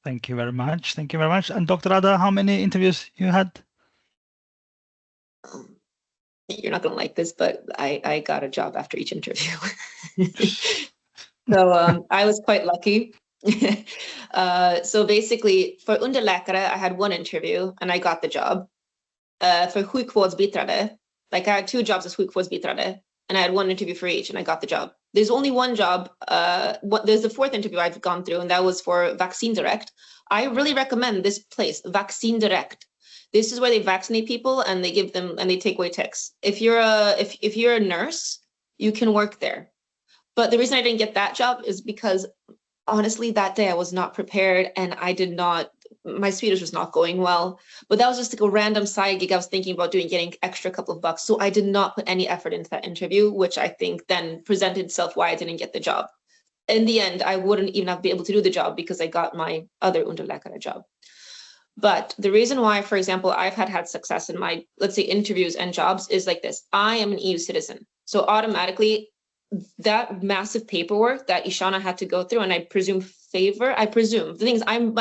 Thank you very much. Thank you very much. And Dr. Ada, how many interviews you had?
You're not gonna like this, but I got a job after each interview. So I was quite lucky. So basically for Underläkare, I had one interview and I got the job. For sjukvårdsbiträde, like I had 2 jobs as sjukvårdsbiträde and I had one interview for each and I got the job. There's only one job, there's the 4th interview I've gone through, and that was for Vaccine Direct. I really recommend this place, Vaccine Direct. This is where they vaccinate people and they give them, and they take away ticks. If you're a nurse, you can work there. But the reason I didn't get that job is because honestly, that day I was not prepared and my Swedish was not going well. But that was just like a random side gig I was thinking about doing, getting extra couple of bucks. So I did not put any effort into that interview, which I think then presented itself why I didn't get the job. In the end, I wouldn't even have been able to do the job because I got my other Underläkare job. But the reason why, for example, I've had success in my, let's say, interviews and jobs is like this. I am an EU citizen. So automatically, that massive paperwork that Shana had to go through, and I presume the thing is I'm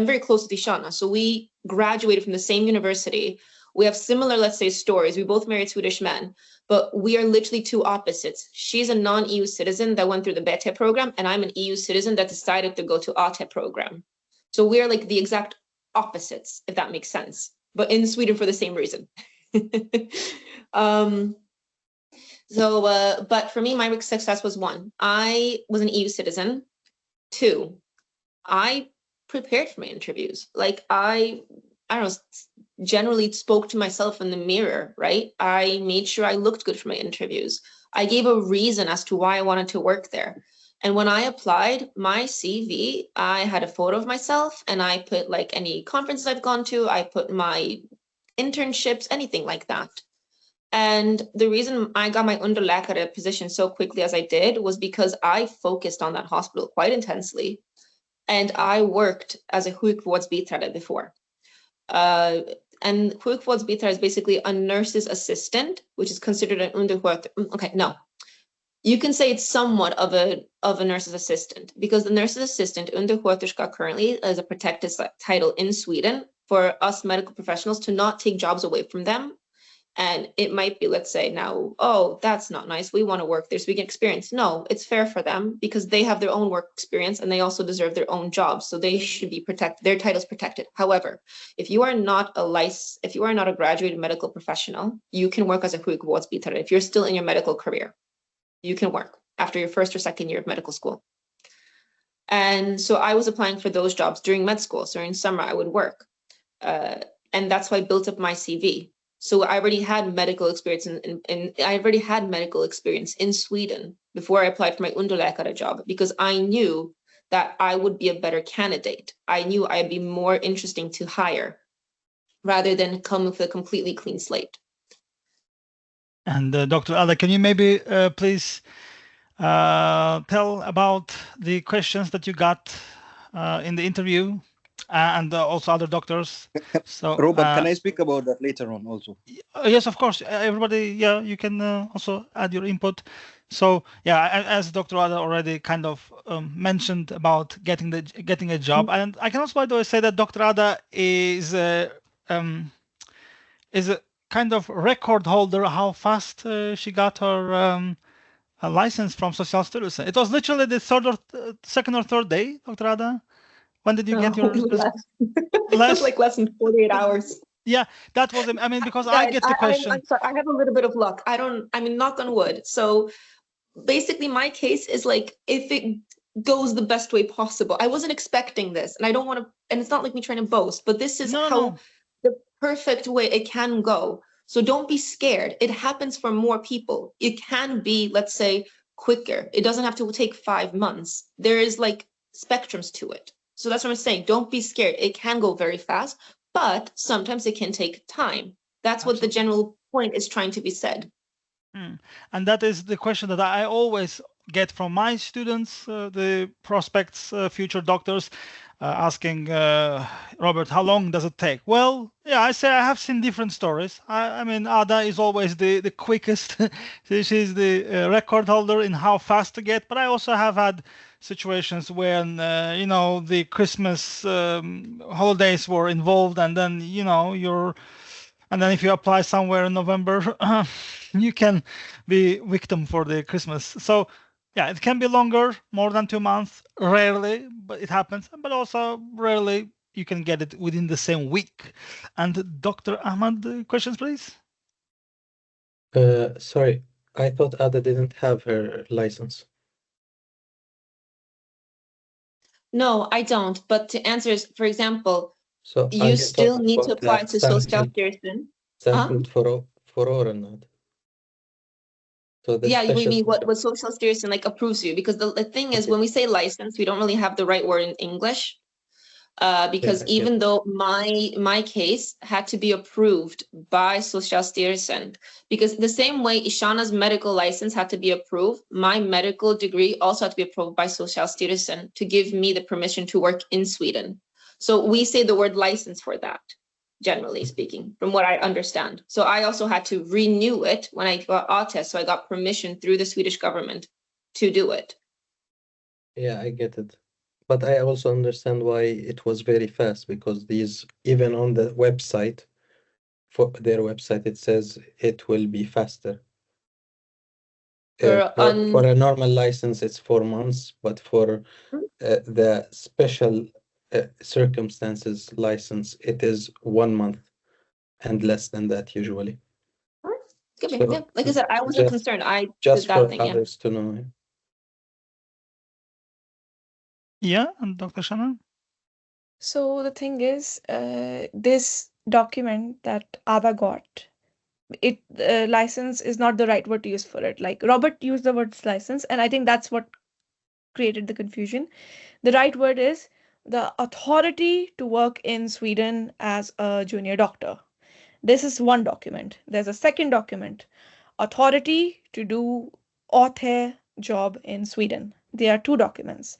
very close with Shana. So we graduated from the same university. We have similar, let's say, stories. We both married Swedish men, but we are literally 2 opposites. She's a non-EU citizen that went through the Bäthe program, and I'm an EU citizen that decided to go to ATE program. So we're like the exact opposites, if that makes sense, but in Sweden for the same reason. But for me, my success was 1, I was an EU citizen. 2, I prepared for my interviews. Like I don't know, generally spoke to myself in the mirror, right? I made sure I looked good for my interviews. I gave a reason as to why I wanted to work there. And when I applied my CV, I had a photo of myself and I put like any conferences I've gone to, I put my internships, anything like that. And the reason I got my Underläkare position so quickly as I did was because I focused on that hospital quite intensely. And I worked as a sjukvårdsbiträde before. And sjukvårdsbiträde is basically a nurse's assistant, which is considered an undersköterska. Okay, no. You can say it's somewhat of a nurse's assistant, because the nurse's assistant, undersköterska, currently is a protected title in Sweden for us medical professionals to not take jobs away from them. And it might be, let's say now, oh, that's not nice, we want to work there so we can experience. No, it's fair for them because they have their own work experience and they also deserve their own jobs. So they should be protected, their title's protected. However, if you are not a graduated medical professional, you can work as a sjukvårdsbiträde. If you're still in your medical career, you can work after your 1st or 2nd year of medical school. And so I was applying for those jobs during med school. So in summer I would work. And that's why I built up my CV. So I already had medical experience and I already had medical experience in Sweden before I applied for my Underläkare job, because I knew that I would be a better candidate. I knew I'd be more interesting to hire rather than come with a completely clean slate.
And Dr. Ada, can you maybe please tell about the questions that you got in the interview and also other doctors? So,
Robert, can I speak about that later on also?
yes, of course. Everybody, yeah, you can also add your input. So, yeah, as Dr. Ada already kind of mentioned about getting a job, and I can also, by the way, say that Dr. Ada is a kind of record holder how fast she got her a license from Socialstyrelsen. It was literally the second or third day, Dr. Ada. When did you get your
It was like less than 48 hours.
Yeah, that was, I mean, because
Guys,
I get the question.
I'm sorry, I have a little bit of luck. I mean, knock on wood. So basically my case is like, if it goes the best way possible. I wasn't expecting this, and I don't want to, and it's not like me trying to boast, but this is how the perfect way it can go. So don't be scared. It happens for more people. It can be, let's say, quicker. It doesn't have to take 5 months. There is like spectrums to it. So that's what I'm saying. Don't be scared. It can go very fast, but sometimes it can take time. That's what the general point is trying to be said.
And that is the question that I always get from my students, the prospects, future doctors, asking, Robert, how long does it take? Well, yeah, I say I have seen different stories. I mean, Ada is always the quickest. She's the record holder in how fast to get. But I also have had situations when, you know, the Christmas holidays were involved, and then, you know, and then if you apply somewhere in November, you can be victim for the Christmas. So yeah, it can be longer, more than 2 months, rarely, but it happens. But also rarely you can get it within the same week. And Dr. Ahmad, questions, please?
Sorry, I thought Ada didn't have her license.
No, I don't. But to answer is, for example,
So
you still need to apply to Socialstyrelsen.
Särskilt för åren. So
yeah, we mean what Socialstyrelsen like approves you, because the thing is, when we say license, we don't really have the right word in English. Because even though my case had to be approved by Socialstyrelsen, because the same way Shana's medical license had to be approved, my medical degree also had to be approved by Socialstyrelsen to give me the permission to work in Sweden. So we say the word license for that, generally speaking, from what I understand. So I also had to renew it when I got ATES, so I got permission through the Swedish government to do it.
Yeah, I get it. But I also understand why it was very fast, because these, even on the website, for their website, it says it will be faster. For a normal license, it's 4 months, but for the special circumstances license, it is 1 month and less than that usually.
Good. So, yeah. Like I said, I wasn't concerned. I just did that
for
thing,
others to know.
Yeah, and Dr. Shana?
So the thing is, this document that Ada got, it license is not the right word to use for it. Like Robert used the word license, and I think that's what created the confusion. The right word is the authority to work in Sweden as a junior doctor. This is one document. There's a second document, authority to do author job in Sweden. There are 2 documents.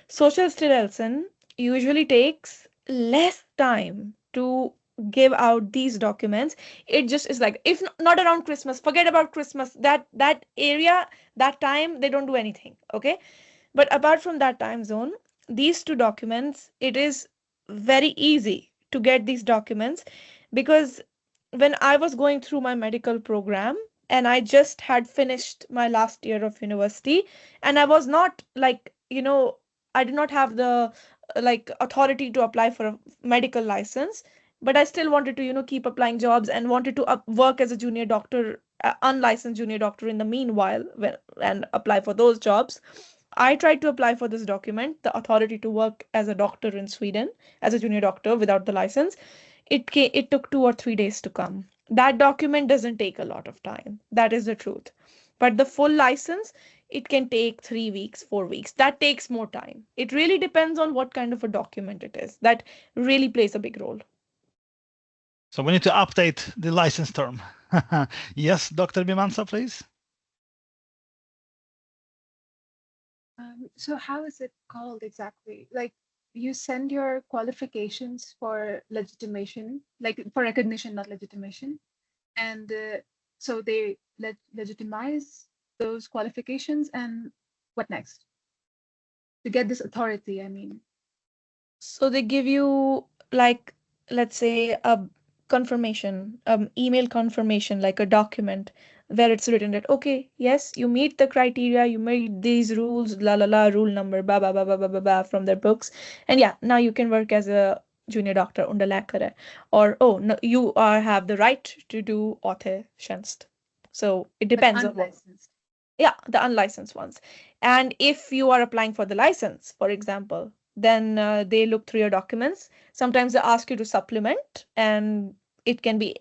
Socialstyrelsen usually takes less time to give out these documents. It just is like, if not around Christmas, forget about Christmas, that area, that time, they don't do anything. Okay. But apart from that time zone, these 2 documents, it is very easy to get these documents, because when I was going through my medical program and I just had finished my last year of university, and I was not like, you know, I did not have the like authority to apply for a medical license, but I still wanted to, you know, keep applying jobs and wanted to work as a junior doctor, unlicensed junior doctor in the meanwhile, and apply for those jobs. I tried to apply for this document, the authority to work as a doctor in Sweden, as a junior doctor without the license. It took 2 or 3 days to come. That document doesn't take a lot of time. That is the truth. But the full license, it can take 3 weeks, 4 weeks. That takes more time. It really depends on what kind of a document it is. That really plays a big role.
So we need to update the license term. Yes, Dr. Bimansa, please.
So how is it called exactly? Like you send your qualifications for legitimation, like for recognition, not legitimation. And so they legitimize those qualifications, and what next? To get this authority, I mean.
So they give you, like, let's say a confirmation, email confirmation, like a document where it's written that, okay, yes, you meet the criteria, you meet these rules, la la la, rule number, ba ba ba ba ba ba ba, from their books. And yeah, now you can work as a junior doctor, Underläkare. Or, oh, no, you have the right to do authorization. So it
But
depends on what.
unlicensed.
Yeah, the unlicensed ones. And if you are applying for the license, for example, then they look through your documents. Sometimes they ask you to supplement, and it can be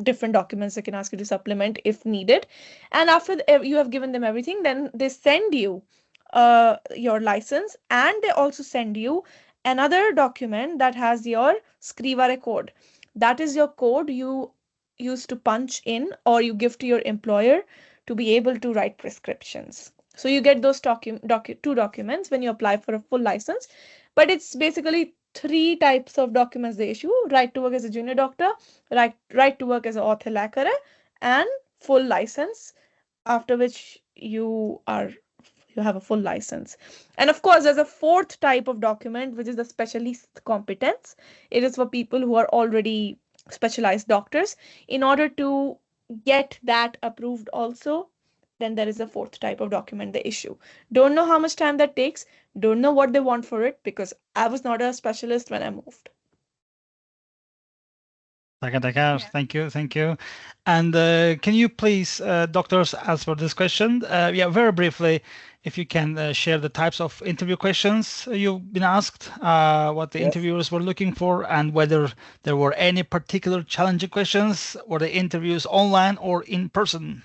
different documents they can ask you to supplement if needed. And after you have given them everything, then they send you your license, and they also send you another document that has your skrivare code. That is your code you use to punch in or you give to your employer to be able to write prescriptions. So you get those two documents when you apply for a full license. But it's basically three types of documents they issue: right to work as a junior doctor, right to work as an authorläkare, and full license, after which you have a full license. And of course, there's a fourth type of document, which is the specialist competence. It is for people who are already specialized doctors. In order to get that approved also, then there is a fourth type of document they issue. Don't know how much time that takes, don't know what they want for it, because I was not a specialist when I moved.
Yeah. Thank you. And can you please, doctors, answer this question? Yeah, very briefly, if you can share the types of interview questions you've been asked, what the interviewers were looking for, and whether there were any particular challenging questions. Were the interviews online or in person?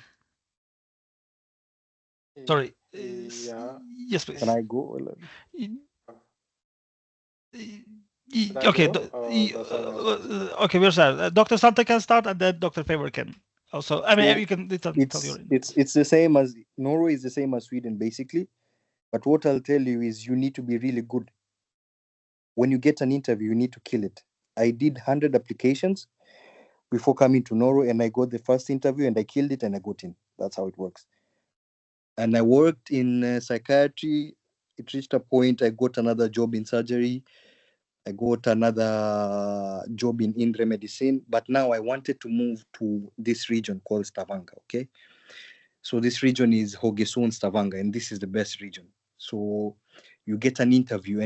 Sorry.
Yeah.
Yes, please.
Can I go?
Okay.
Okay,
we're sorry. Dr. Santa can start, and then Dr. Favor can also. I mean,
So
you can tell your.
it's the same as Norway is the same as Sweden basically, but what I'll tell you is you need to be really good. When you get an interview, you need to kill it. I did 100 applications before coming to Norway, and I got the first interview and I killed it and I got in. That's how it works. And I worked in psychiatry. It reached a point I got another job in surgery. I got another job in injury medicine, but now I wanted to move to this region called Stavanger, okay? So this region is Haugesund, Stavanger, and this is the best region. So you get an interview,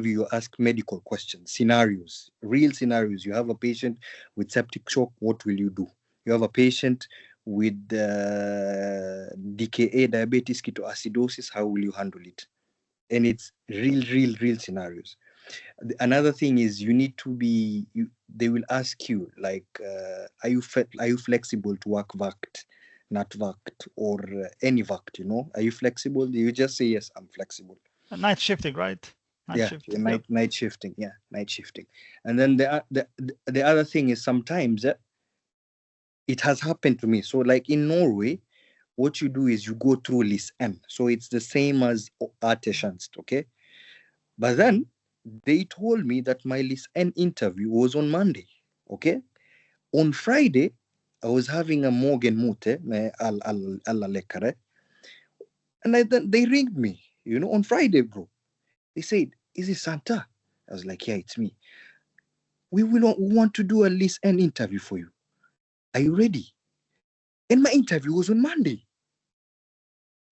you ask medical questions, scenarios, real scenarios. You have a patient with septic shock, what will you do? You have a patient with DKA, diabetes ketoacidosis, how will you handle it? And it's real scenarios. Another thing is you need to be, they will ask you like, are you flexible to work VACT, not VACT, or any VACT, you know? Are you flexible? You just say, yes, I'm flexible.
Night shifting, right?
Night shifting. Yeah, night shifting. And then the other thing is sometimes it has happened to me. So like in Norway, what you do is you go through list M. So it's the same as artisans, okay? But then they told me that my list N interview was on Monday, okay? On Friday, I was having a Morgan Mute, Allmäntjänstgöring, and then they ringed me, you know, on Friday, bro. They said, is it Santa? I was like, yeah, it's me. We want to do a list N interview for you. Are you ready? And my interview was on Monday.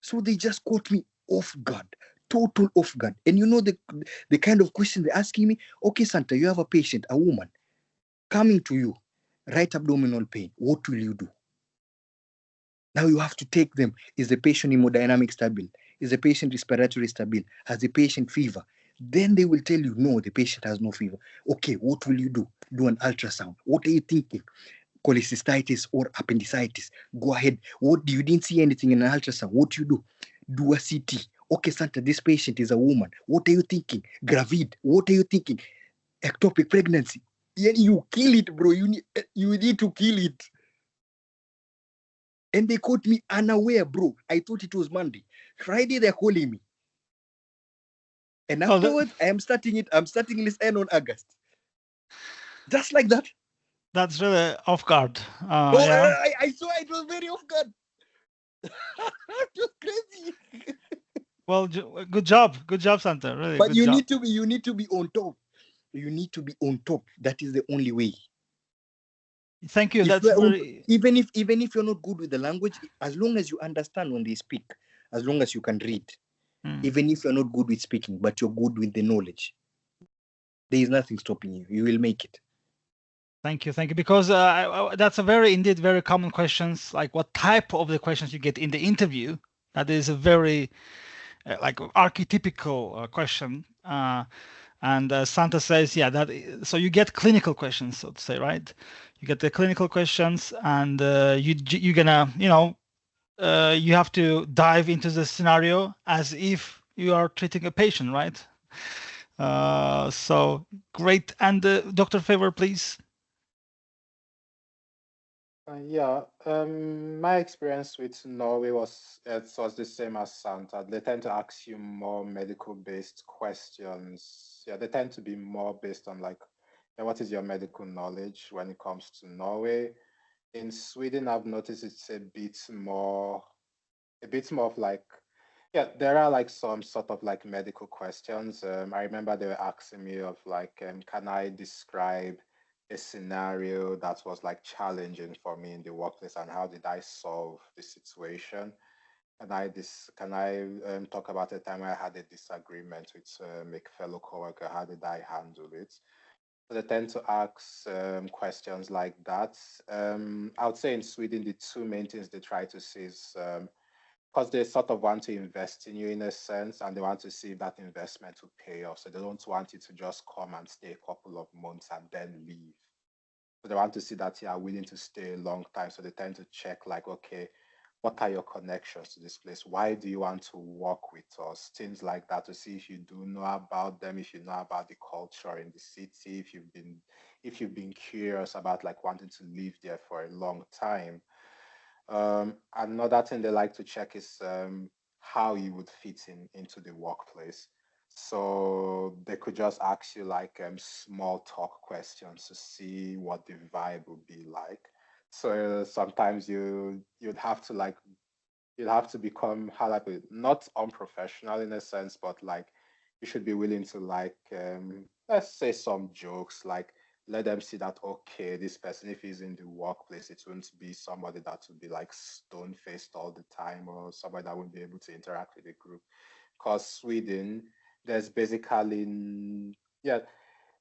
So they just caught me off guard, total off guard. And you know the kind of question they're asking me? Okay, Santa, you have a patient, a woman, coming to you, right abdominal pain. What will you do? Now you have to take them. Is the patient hemodynamic stable? Is the patient respiratory stable? Has the patient fever? Then they will tell you, no, the patient has no fever. Okay, what will you do? Do an ultrasound. What are you thinking?
cholecystitis or appendicitis. Go ahead. What you didn't see anything in an ultrasound? What you do? Do a CT. Okay, Santa, this patient is a woman. What are you thinking? Gravid. What are you thinking? Ectopic pregnancy. Yeah, you kill it, bro. You need to kill it. And they caught me unaware, bro. I thought it was Monday. Friday, they're calling me. And afterwards, I'm starting this end on August. Just like that.
That's really off guard.
Yeah. I saw it was very off guard. It was crazy.
Well, good job, Santa. Really,
but
good
you
job.
need to be on top. You need to be on top. That is the only way.
Thank you. That's
even if you're not good with the language, as long as you understand when they speak, as long as you can read, even if you're not good with speaking, but you're good with the knowledge, there is nothing stopping you. You will make it.
Thank you. Because that's a very common questions, like what type of the questions you get in the interview. That is a very like archetypical question. And Santa says, yeah, so you get clinical questions, so to say, right? You get the clinical questions, and you're gonna, you have to dive into the scenario as if you are treating a patient, right? So great. And Dr. Favor, please.
My experience with Norway was the same as Santa. They tend to ask you more medical-based questions. Yeah, they tend to be more based on like, what is your medical knowledge when it comes to Norway? In Sweden, I've noticed it's a bit more of like, yeah, there are like some sort of like medical questions. I remember they were asking me of like, can I describe a scenario that was like challenging for me in the workplace, and how did I solve the situation? Can I talk about a time I had a disagreement with a fellow coworker? How did I handle it? So they tend to ask questions like that. I would say in Sweden, the two main things they try to see is because they sort of want to invest in you in a sense, and they want to see if that investment will pay off. So they don't want you to just come and stay a couple of months and then leave. So they want to see that you are willing to stay a long time. So they tend to check like, okay, what are your connections to this place? Why do you want to work with us? Things like that, to see if you do know about them, if you know about the culture in the city, if you've been curious about like wanting to live there for a long time. Another thing they like to check is how you would fit into the workplace. So they could just ask you like small talk questions to see what the vibe would be like. So sometimes you'd have to become, how like, not unprofessional in a sense, but like you should be willing to like let's say some jokes, like let them see that, okay, this person, if he's in the workplace, it won't be somebody that would be like stone-faced all the time, or somebody that won't be able to interact with the group. Because Sweden, there's basically, yeah,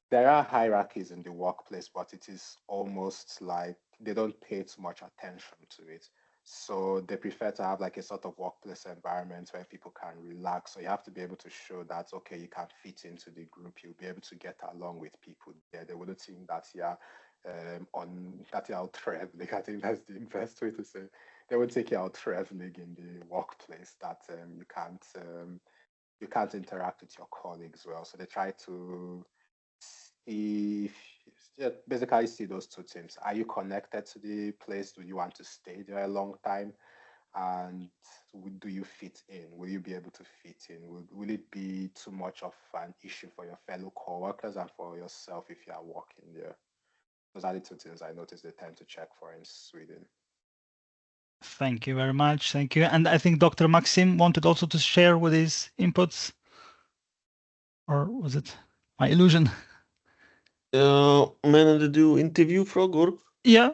there are hierarchies in the workplace, but it is almost like they don't pay too much attention to it. So they prefer to have like a sort of workplace environment where people can relax. So you have to be able to show that, okay, you can fit into the group, you'll be able to get along with people there. They wouldn't think that you're out traveling. I think that's the best way to say it. They would take you out traveling in the workplace, that you can't interact with your colleagues well. So they try to basically see those two things. Are you connected to the place? Do you want to stay there a long time? And do you fit in? Will you be able to fit in? Will it be too much of an issue for your fellow coworkers and for yourself if you are working there? Those are the two things I noticed they tend to check for in Sweden.
Thank you very much. Thank you. And I think Dr. Maxim wanted also to share with his inputs. Or was it my illusion?
Menade du intervjufrågor?
Ja.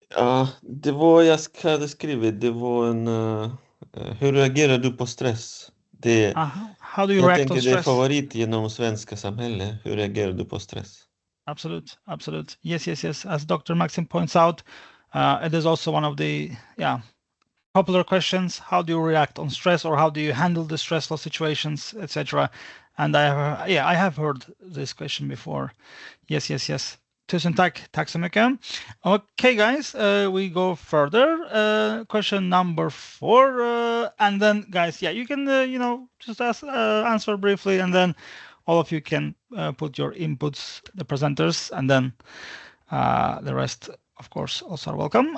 Ja, det var jag hade skrivit. Det var hur reagerar du på stress?
How do you react on stress?
Det är favorit genom svenska samhället. Hur reagerar du på stress?
Absolute. Yes. As Dr. Maxim points out, it is also one of the popular questions. How do you react on stress, or how do you handle the stressful situations, etc.? And I have heard this question before. Yes. Tusen tack. Tack så mycket. Okay, guys, we go further. Question number 4. And then, guys, yeah, you can, just answer briefly, and then all of you can put your inputs, the presenters, and then the rest, of course, also are welcome.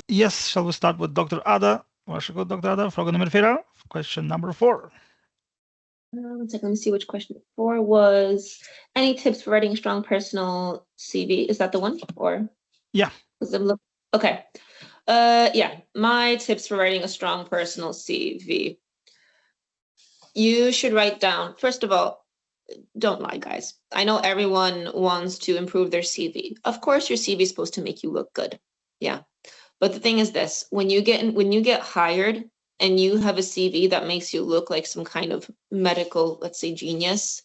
Yes, shall we start with Dr. Ada? Varsågod, Dr. Ada. Fråga nummer 4. Question number 4.
One second, let me see which question. 4 was any tips for writing a strong personal CV? Is that the one? Or
yeah.
Okay. Yeah, my tips for writing a strong personal CV. You should write down, first of all, don't lie, guys. I know everyone wants to improve their CV. Of course, your CV is supposed to make you look good. Yeah. But the thing is this, when you get hired and you have a CV that makes you look like some kind of medical, let's say, genius,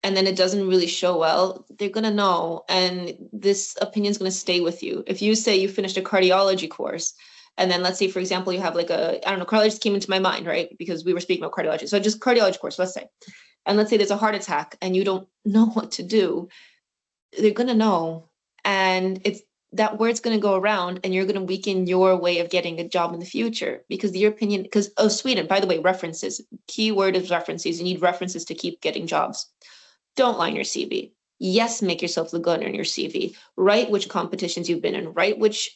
and then it doesn't really show well, they're going to know, and this opinion is going to stay with you. If you say you finished a cardiology course, and then let's say, for example, you have like cardiology just came into my mind, right? Because we were speaking about cardiology. So just cardiology course, let's say. And let's say there's a heart attack and you don't know what to do. They're going to know. And it's that word's going to go around, and you're going to weaken your way of getting a job in the future, because your opinion, because Sweden, by the way, references, key word is references. You need references to keep getting jobs. Don't line your CV. Yes, make yourself look good on your CV. Write which competitions you've been in, write which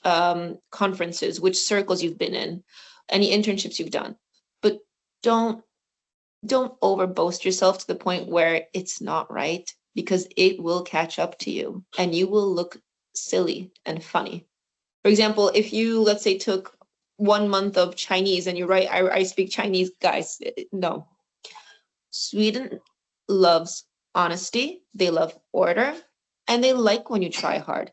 conferences, which circles you've been in, any internships you've done. But don't overboast yourself to the point where it's not right, because it will catch up to you and you will look silly and funny. For example, if you, let's say, took 1 month of Chinese and you write, I speak Chinese, guys, no. Sweden loves honesty, they love order, and they like when you try hard,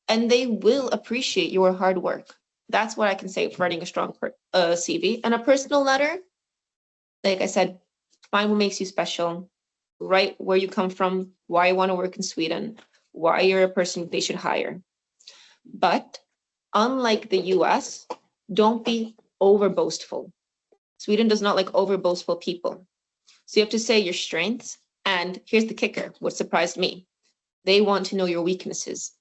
and they will appreciate your hard work. That's what I can say for writing a strong CV. And a personal letter, like I said, find what makes you special, write where you come from, why you want to work in Sweden, why you're a person they should hire. But unlike the US, don't be over boastful. Sweden does not like over boastful people. So you have to say your strengths. And here's the kicker, what surprised me. They want to know your weaknesses.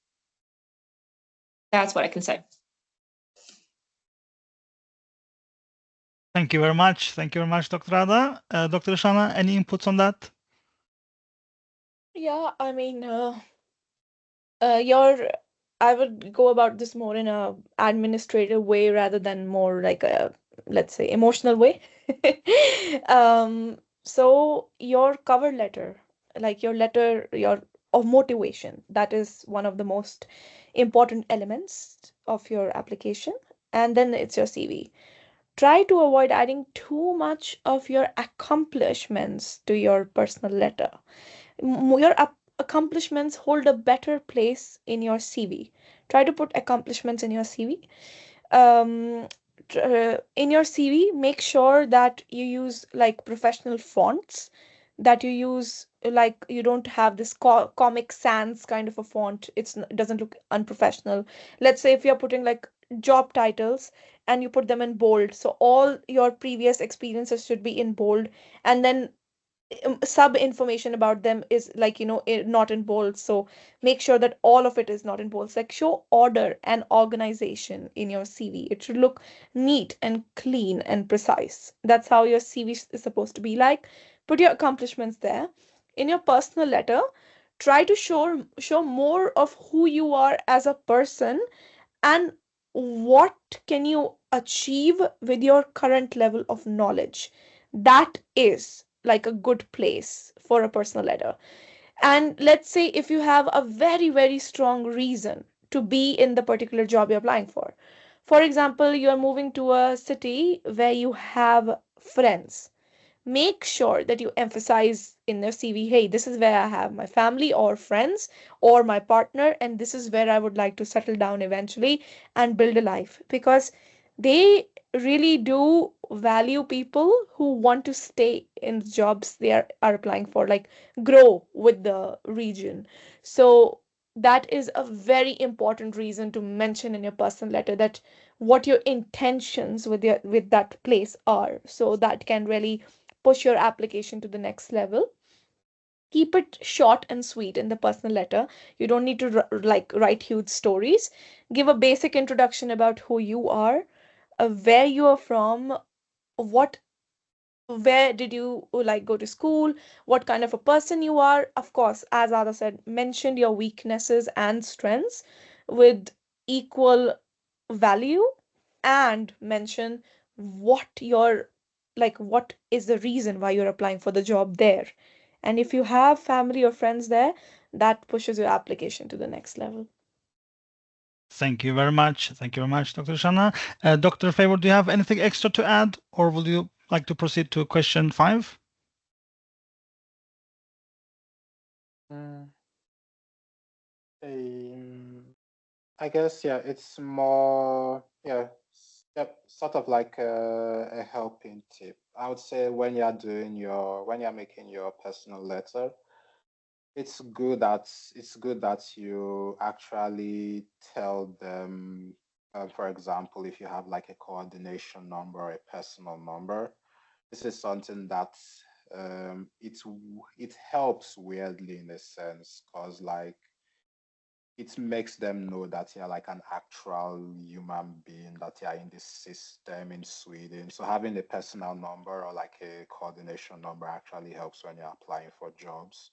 That's what I can say.
Thank you very much. Thank you very much, Dr. Ada. Dr. Shana, any inputs on that?
Yeah, I mean, I would go about this more in a administrative way rather than more like a, let's say, emotional way. So your cover letter, like your letter, of motivation, that is one of the most important elements of your application. And then it's your CV. Try to avoid adding too much of your accomplishments to your personal letter. Your accomplishments hold a better place in your CV. Try to put accomplishments in your CV. In your CV, make sure that you use like professional fonts, that you use like you don't have this Comic Sans kind of a font. It doesn't look unprofessional. Let's say if you're putting like job titles and you put them in bold, so all your previous experiences should be in bold, and then sub information about them is like not in bold. So make sure that all of it is not in bold. Like show order and organization in your CV. It should look neat and clean and precise. That's how your CV is supposed to be like. Put your accomplishments there. In your personal letter, try to show more of who you are as a person and what can you achieve with your current level of knowledge. That is like a good place for a personal letter. And let's say if you have a very, very strong reason to be in the particular job you're applying for. For example, you're moving to a city where you have friends. Make sure that you emphasize in their CV, hey, this is where I have my family or friends or my partner, and this is where I would like to settle down eventually and build a life. Because they really do value people who want to stay in jobs they are applying for, like grow with the region. So that is a very important reason to mention in your personal letter, that what your intentions with that place are. So that can really push your application to the next level. Keep it short and sweet in the personal letter. You don't need to like write huge stories. Give a basic introduction about who you are, where you are from, what where did you like go to school, what kind of a person you are. Of course, as Ada said, mention your weaknesses and strengths with equal value, and mention what your what is the reason why you're applying for the job there. And if you have family or friends there, that pushes your application to the next level.
Thank you very much. Thank you very much, Dr. Shana. Dr. Favor, do you have anything extra to add, or would you like to proceed to question 5?
I guess, yeah, it's more, yeah, sort of like a helping tip. I would say when you're making your personal letter, it's good that you actually tell them, for example, if you have like a coordination number or a personal number, this is something that it helps weirdly in a sense, because like it makes them know that you're like an actual human being, that you're in this system in Sweden. So having a personal number or like a coordination number actually helps when you're applying for jobs,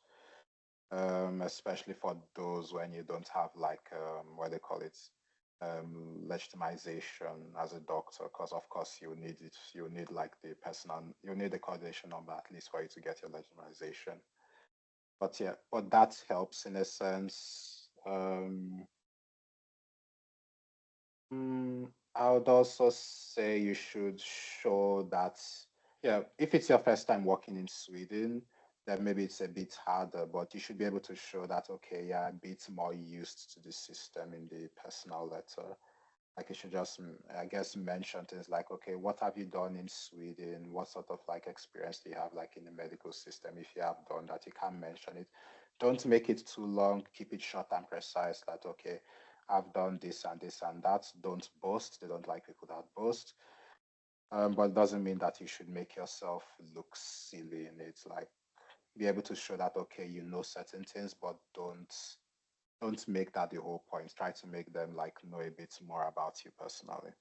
especially for those when you don't have like what they call it, legitimation as a doctor, because of course you need it. You need like you need the coordination number at least for you to get your legitimation. But yeah, but that helps in a sense. I would also say you should show that, yeah, if it's your first time working in Sweden, then maybe it's a bit harder, but you should be able to show that, okay, yeah, a bit more used to the system in the personal letter. Like you should just, I guess, mention things like, okay, what have you done in Sweden? What sort of like experience do you have like in the medical system? If you have done that, you can mention it. Don't make it too long. Keep it short and precise. That, okay, I've done this and this and that. Don't boast. They don't like people that boast. But it doesn't mean that you should make yourself look silly in it. Like, be able to show that, okay, you know certain things, but don't make that the whole point. Try to make them like know a bit more about you personally.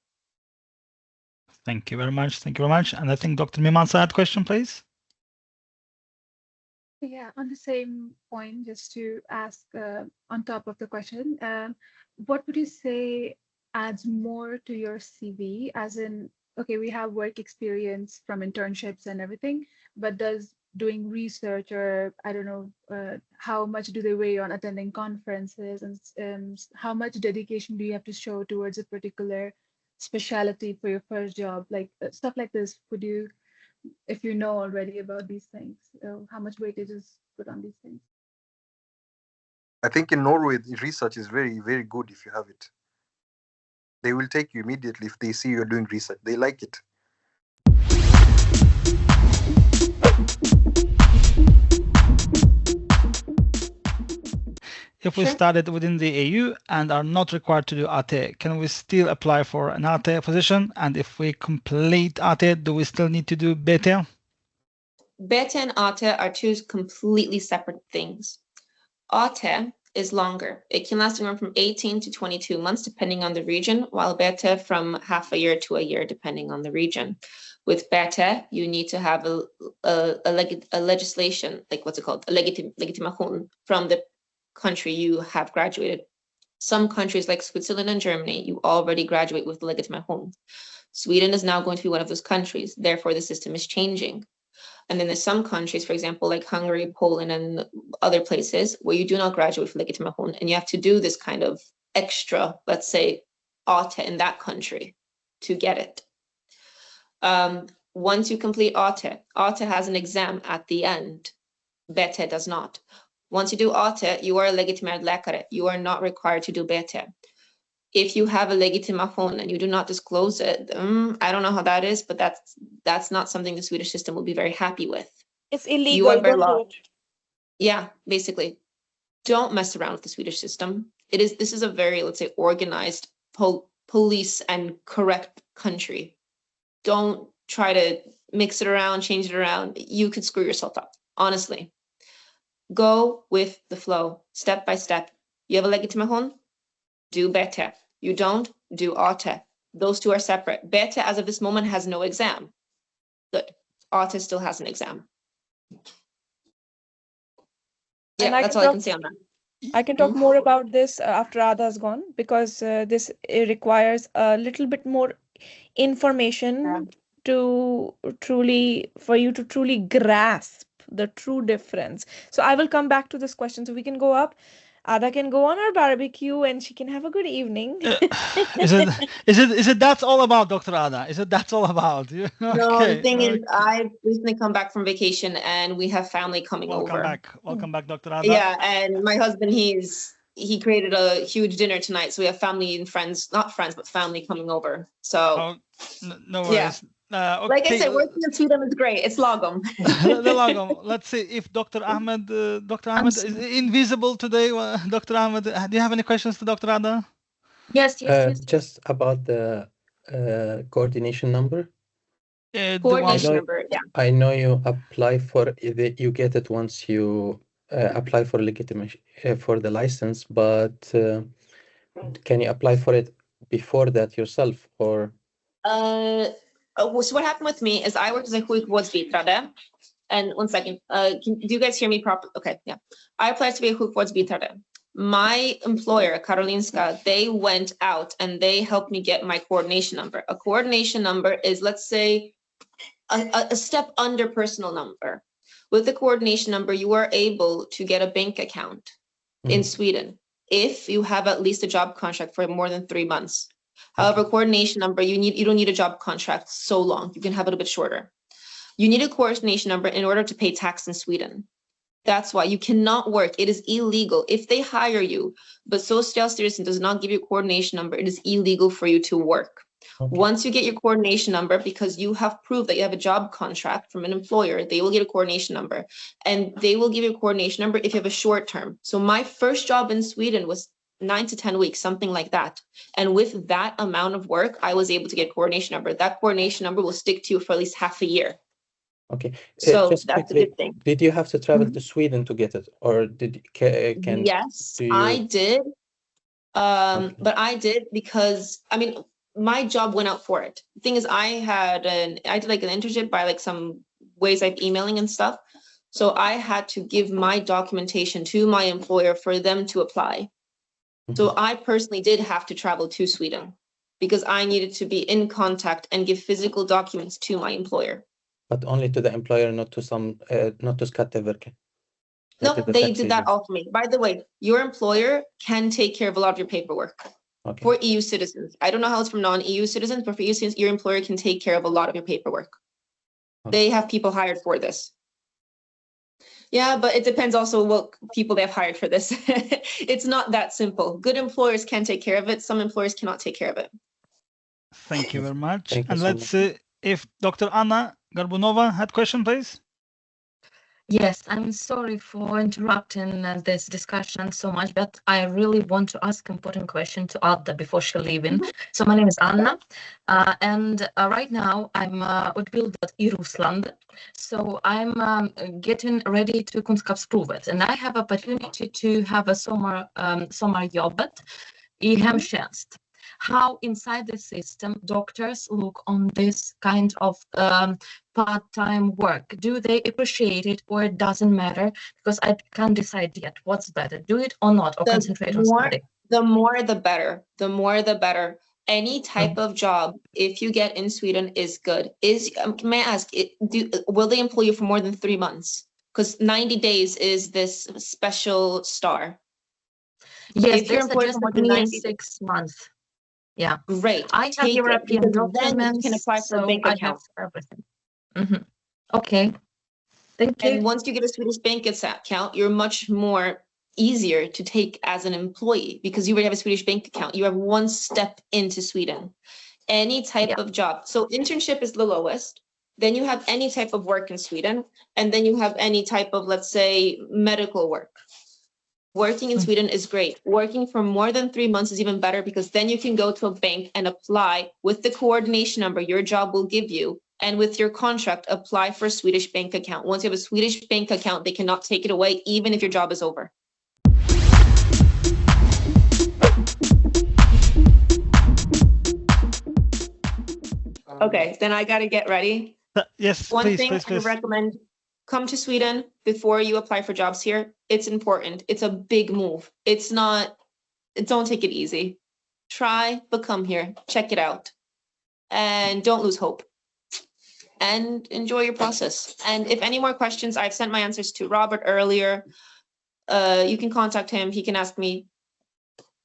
Thank you very much. Thank you very much. And I think Dr. Mimansa had a question, please.
Yeah, on the same point, just to ask on top of the question, what would you say adds more to your CV? As in, okay, we have work experience from internships and everything, but does doing research, or I don't know, how much do they weigh on attending conferences, and how much dedication do you have to show towards a particular specialty for your first job? Like stuff like this, would you, if you know already about these things, how much weightage is put on these things?
I think in Norway, the research is very, very good if you have it. They will take you immediately if they see you're doing research. They like it.
If we started within the EU and are not required to do AT, can we still apply for an AT position? And if we complete AT, do we still need to do Bäthe?
Bäthe and AT are two completely separate things. AT is longer. It can last anywhere from 18 to 22 months, depending on the region, while Bäthe from half a year to a year, depending on the region. With Bäthe, you need to have a legislation, like what's it called? A legitimation from the country you have graduated. Some countries like Switzerland and Germany, you already graduate with the legitimation. Sweden is now going to be one of those countries. Therefore, the system is changing. And then there's some countries, for example, like Hungary, Poland, and other places where you do not graduate for legitimation, and you have to do this kind of extra, let's say, AT in that country to get it. Once you complete AT has an exam at the end. Bäthe does not. Once you do AT, you are a legitimerad läkare. You are not required to do Bäthe. If you have a legitimation and you do not disclose it, I don't know how that is, but that's not something the Swedish system will be very happy with.
It's illegal.
You are by
Don't
law.
do it.
Yeah, basically, don't mess around with the Swedish system. This is a very, let's say, organized police and correct country. Don't try to mix it around, change it around. You could screw yourself up, honestly. Go with the flow, step by step. You have a legitimation? Do Bäthe. You don't? Do authorization. Those two are separate. Bäthe, as of this moment, has no exam. Good. Authorization still has an exam. Yeah, that's all I can say on that.
I can talk more about this after Radha's gone, because this requires a little bit more information for you to truly grasp the true difference. So I will come back to this question. So we can go up. Ada can go on her barbecue and she can have a good evening.
Is it that's all about, Dr. Ada? Is it that's all about?
No, the thing is, I recently come back from vacation and we have family coming over.
Welcome back, Dr. Ada.
Yeah, and my husband, he created a huge dinner tonight, so we have family and friends, not friends, but family coming over. So
no worries.
Yeah.
Okay.
Like I said, working in Sweden is great. It's lagom.
The lagom. Let's see if Dr. Ahmed is invisible today. Dr. Ahmed, do you have any questions to Dr. Ada?
Yes. Just about the coordination number.
Coordination number, yeah.
I know you apply for it, you get it once you apply for legitimation for the license, but can you apply for it before that yourself, or?
So what happened with me is I worked as a sjukvårdsbiträde, and one second, do you guys hear me properly? Okay, yeah. I applied to be a sjukvårdsbiträde. My employer, Karolinska, they went out and they helped me get my coordination number. A coordination number is, let's say, a step under personal number. With the coordination number, you are able to get a bank account in Sweden if you have at least a job contract for more than 3 months. However, coordination number, you don't need a job contract so long. You can have it a bit shorter. You need a coordination number in order to pay tax in Sweden. That's why you cannot work. It is illegal. If they hire you, but Socialstyrelsen does not give you a coordination number, it is illegal for you to work. Okay. Once you get your coordination number, because you have proved that you have a job contract from an employer, they will get a coordination number, and they will give you a coordination number if you have a short term. So my first job in Sweden was 9 to 10 weeks, something like that. And with that amount of work, I was able to get a coordination number. That coordination number will stick to you for at least half a year.
Okay.
So that's quickly, a good thing.
Did you have to travel to Sweden to get it, or did
Yes, I did. Okay. But I did because, I mean, my job went out for it. The thing is, I did like an internship by like some ways like emailing and stuff. So I had to give my documentation to my employer for them to apply. So I personally did have to travel to Sweden because I needed to be in contact and give physical documents to my employer.
But only to the employer, not to Skatteverket.
No, they did that all for me. By the way, your employer can take care of a lot of your paperwork. Okay. For EU citizens. I don't know how it's from non-EU citizens, but for EU citizens, your employer can take care of a lot of your paperwork. Okay. They have people hired for this. Yeah, but it depends also what people they have hired for this. It's not that simple. Good employers can take care of it. Some employers cannot take care of it.
Thank you very much. And let's see if Dr. Anna Garbunova had a question, please.
Yes, I'm sorry for interrupting this discussion so much, but I really want to ask an important question to Ada before she leaving. So my name is Anna, and right now I'm utbildad I Rusland. So I'm getting ready to Kunskapsprovet, and I have opportunity to have a sommarjobbet I hemtjänst. How inside the system doctors look on this kind of part-time work? Do they appreciate it, or it doesn't matter? Because I can't decide yet what's better, do it or not, or concentrate on study.
The more the better. The more the better. Any type of job, if you get in Sweden, is good. May I ask, will they employ you for more than 3 months? Because 90 days is this special star.
Yes, they suggested me 6 months. Yeah,
great.
I have European documents,
can apply for a bank account.
Everything. Okay, thank you.
And once you get a Swedish bank account, you're much more easier to take as an employee because you already have a Swedish bank account. You have one step into Sweden. Any type of job. So internship is the lowest. Then you have any type of work in Sweden, and then you have any type of, let's say, medical work. Working in Sweden is great. Working for more than 3 months is even better because then you can go to a bank and apply with the coordination number your job will give you. And with your contract, apply for a Swedish bank account. Once you have a Swedish bank account, they cannot take it away, even if your job is over. Okay, then I got to get ready.
Yes,
One
please,
thing
please,
I
please.
recommend, come to Sweden before you apply for jobs here. It's important. It's a big move. Don't take it easy. Try, but come here, check it out. And don't lose hope. And enjoy your process. And if any more questions, I've sent my answers to Robert earlier. You can contact him. He can ask me.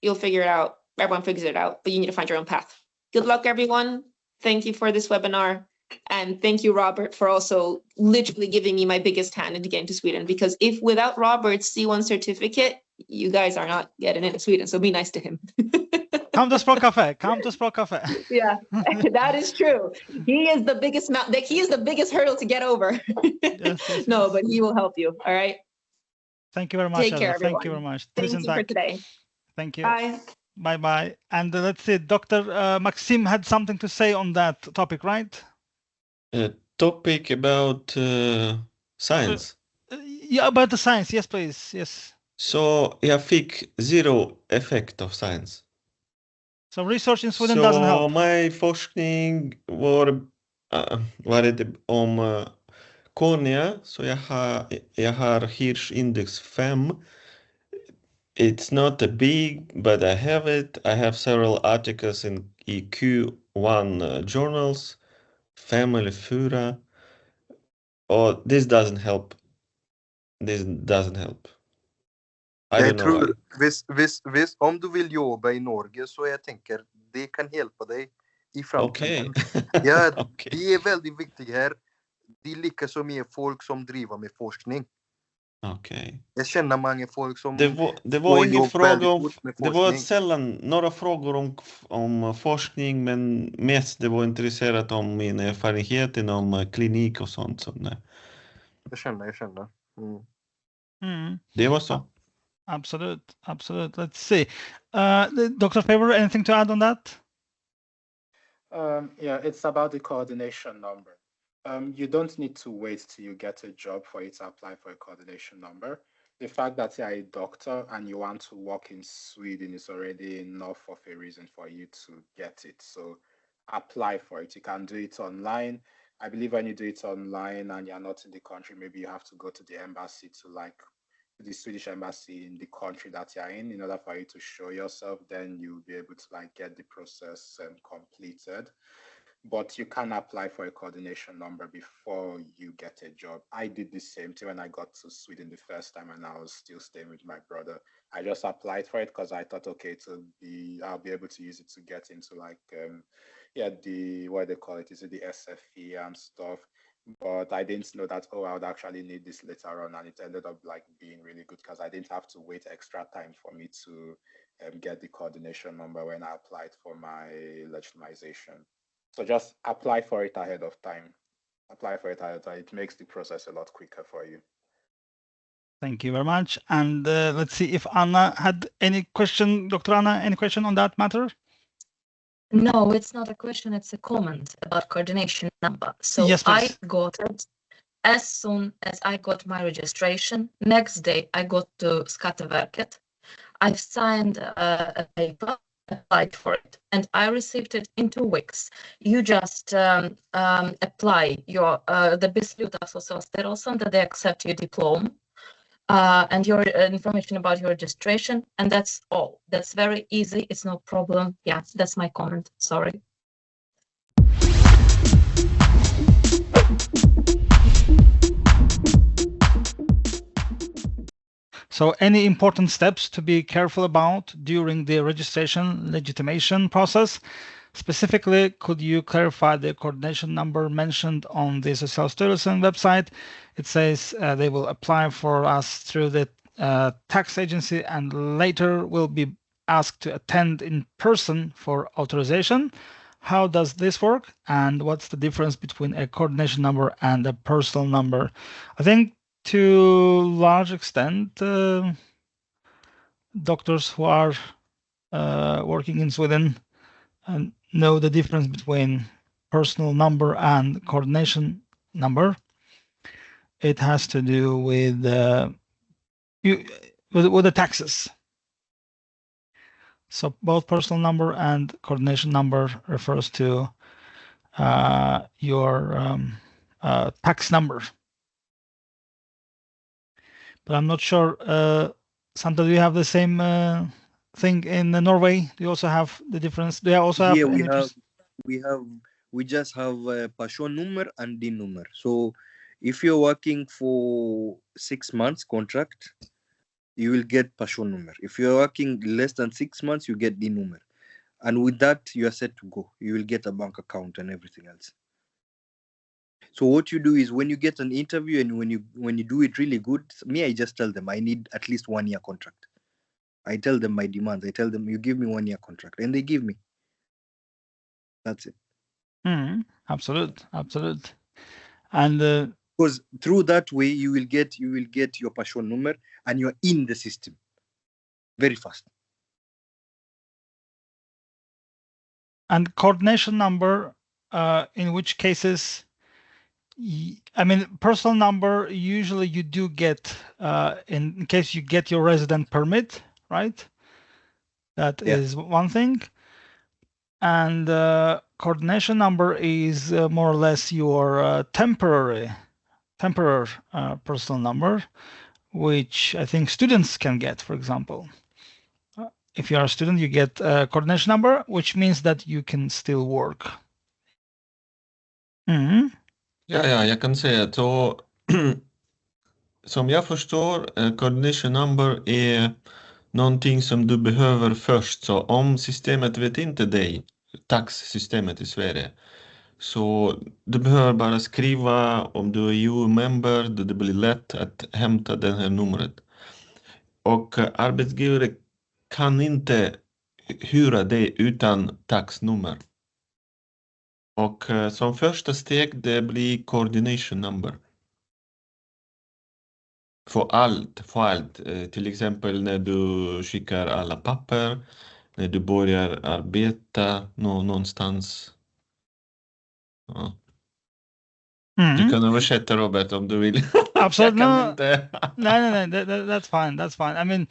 You'll figure it out. Everyone figures it out, but you need to find your own path. Good luck, everyone. Thank you for this webinar. And thank you, Robert, for also literally giving me my biggest hand into getting to Sweden. Because if without Robert's C1 certificate, you guys are not getting into Sweden. So be nice to him.
Come to Språk Cafe. Come to Språk Cafe.
Yeah, that is true. He is the biggest he is the biggest hurdle to get over.
Yes.
No, but he will help you. All right.
Thank you very much.
Take care,
Ella. Thank you
everyone.
very much.
Thank
Tusen
you for
tack.
today.
Thank you.
Bye.
Bye bye. And let's see, Dr. Maxim had something to say on that topic, right?
Topic about science.
Yeah, about the science. Yes, please. Yes.
Så jag fick zero effect of science.
So research in Sweden doesn't help.
Så min forskning var om kornea. Så jag har Hirsch-index 5. It's not a big, but I have it. I have several articles in Q1 journals, Family 4. Oh, this doesn't help. This doesn't help. I don't know.
tror, hvis, om du vill jobba i Norge så jag tänker det kan hjälpa dig i framtiden. Ja,
Okay.
det är väldigt viktigt här. Det är lika som med folk som driver med forskning.
Okej.
Jag känner många folk som
Det var
får
ingen
jobb
fråga
väldigt
om,
fort med
det var
forskning.
sällan några frågor om forskning, men mest det var intresserat om min erfarenhet inom klinik och sånt. Så, nej.
Jag känner.
Det var så.
Absolute. Let's see. Dr. Favor, anything to add on that?
Yeah, it's about the coordination number. You don't need to wait till you get a job for you to apply for a coordination number. The fact that you're a doctor and you want to work in Sweden is already enough of a reason for you to get it. So apply for it. You can do it online. I believe when you do it online and you're not in the country, maybe you have to go to the embassy to the Swedish embassy in the country that you're in order for you to show yourself. Then you'll be able to get the process completed. But you can apply for a coordination number before you get a job. I did the same thing when I got to Sweden the first time and I was still staying with my brother. I just applied for it because I thought, okay, I'll be able to use it to get into what they call it, is it the SFE and stuff. But I didn't know that, I would actually need this later on. And it ended up being really good because I didn't have to wait extra time for me to get the coordination number when I applied for my legitimation. So just apply for it ahead of time. It makes the process a lot quicker for you.
Thank you very much. And let's see if Anna had any question. Dr. Anna, any question on that matter?
No, it's not a question, it's a comment about coordination number. So
yes,
I got it as soon as I got my registration. Next day, I got to Skatteverket. I've signed a paper, applied for it, and I received it in 2 weeks. You just apply your the beslut av Socialstyrelsen that they accept your diploma. And your information about your registration, and that's all. That's very easy. It's no problem. Yeah, that's my comment. Sorry.
So any important steps to be careful about during the registration legitimation process? Specifically, could you clarify the coordination number mentioned on the Socialstyrelsen website? It says they will apply for us through the tax agency and later will be asked to attend in person for authorization. How does this work? And what's the difference between a coordination number and a personal number? I think to a large extent, doctors who are working in Sweden and know the difference between personal number and coordination number. It has to do with the taxes. So both personal number and coordination number refers to your tax number. But I'm not sure, Santa, do you have the same thing in Norway? Do you also have the difference? Do you also have?
Yeah, we just have Personnummer and Nummer. So if you're working for 6 months contract, you will get Personnummer. If you're working less than 6 months, you get Nummer. And with that, you are set to go. You will get a bank account and everything else. So what you do is when you get an interview and when you do it really good, me, I just tell them I need at least 1 year contract. I tell them my demands. I tell them you give me 1 year contract, and they give me. That's it.
Absolute. And
because through that way you will get your Personnummer and you're in the system very fast.
And coordination number, in which cases, I mean, personal number, usually you do get, in case you get your resident permit, right? That is one thing. And coordination number is more or less your temporary personal number, which I think students can get, for example. If you are a student, you get a coordination number, which means that you can still work.
Ja, jag kan säga att så, som jag förstår, coordination number är någonting som du behöver först. Så om systemet vet inte dig, taxsystemet i Sverige, så du behöver bara skriva om du är EU-member, det blir lätt att hämta det här numret. Och arbetsgivare kan inte hyra det utan taxnummer. Och som första steg det blir coordination number. För allt. Till exempel när du skickar alla papper, när du börjar arbeta någonstans. Ja. Du kan översätta, Robert, om du vill.
Absolutely. No, that's fine. I mean,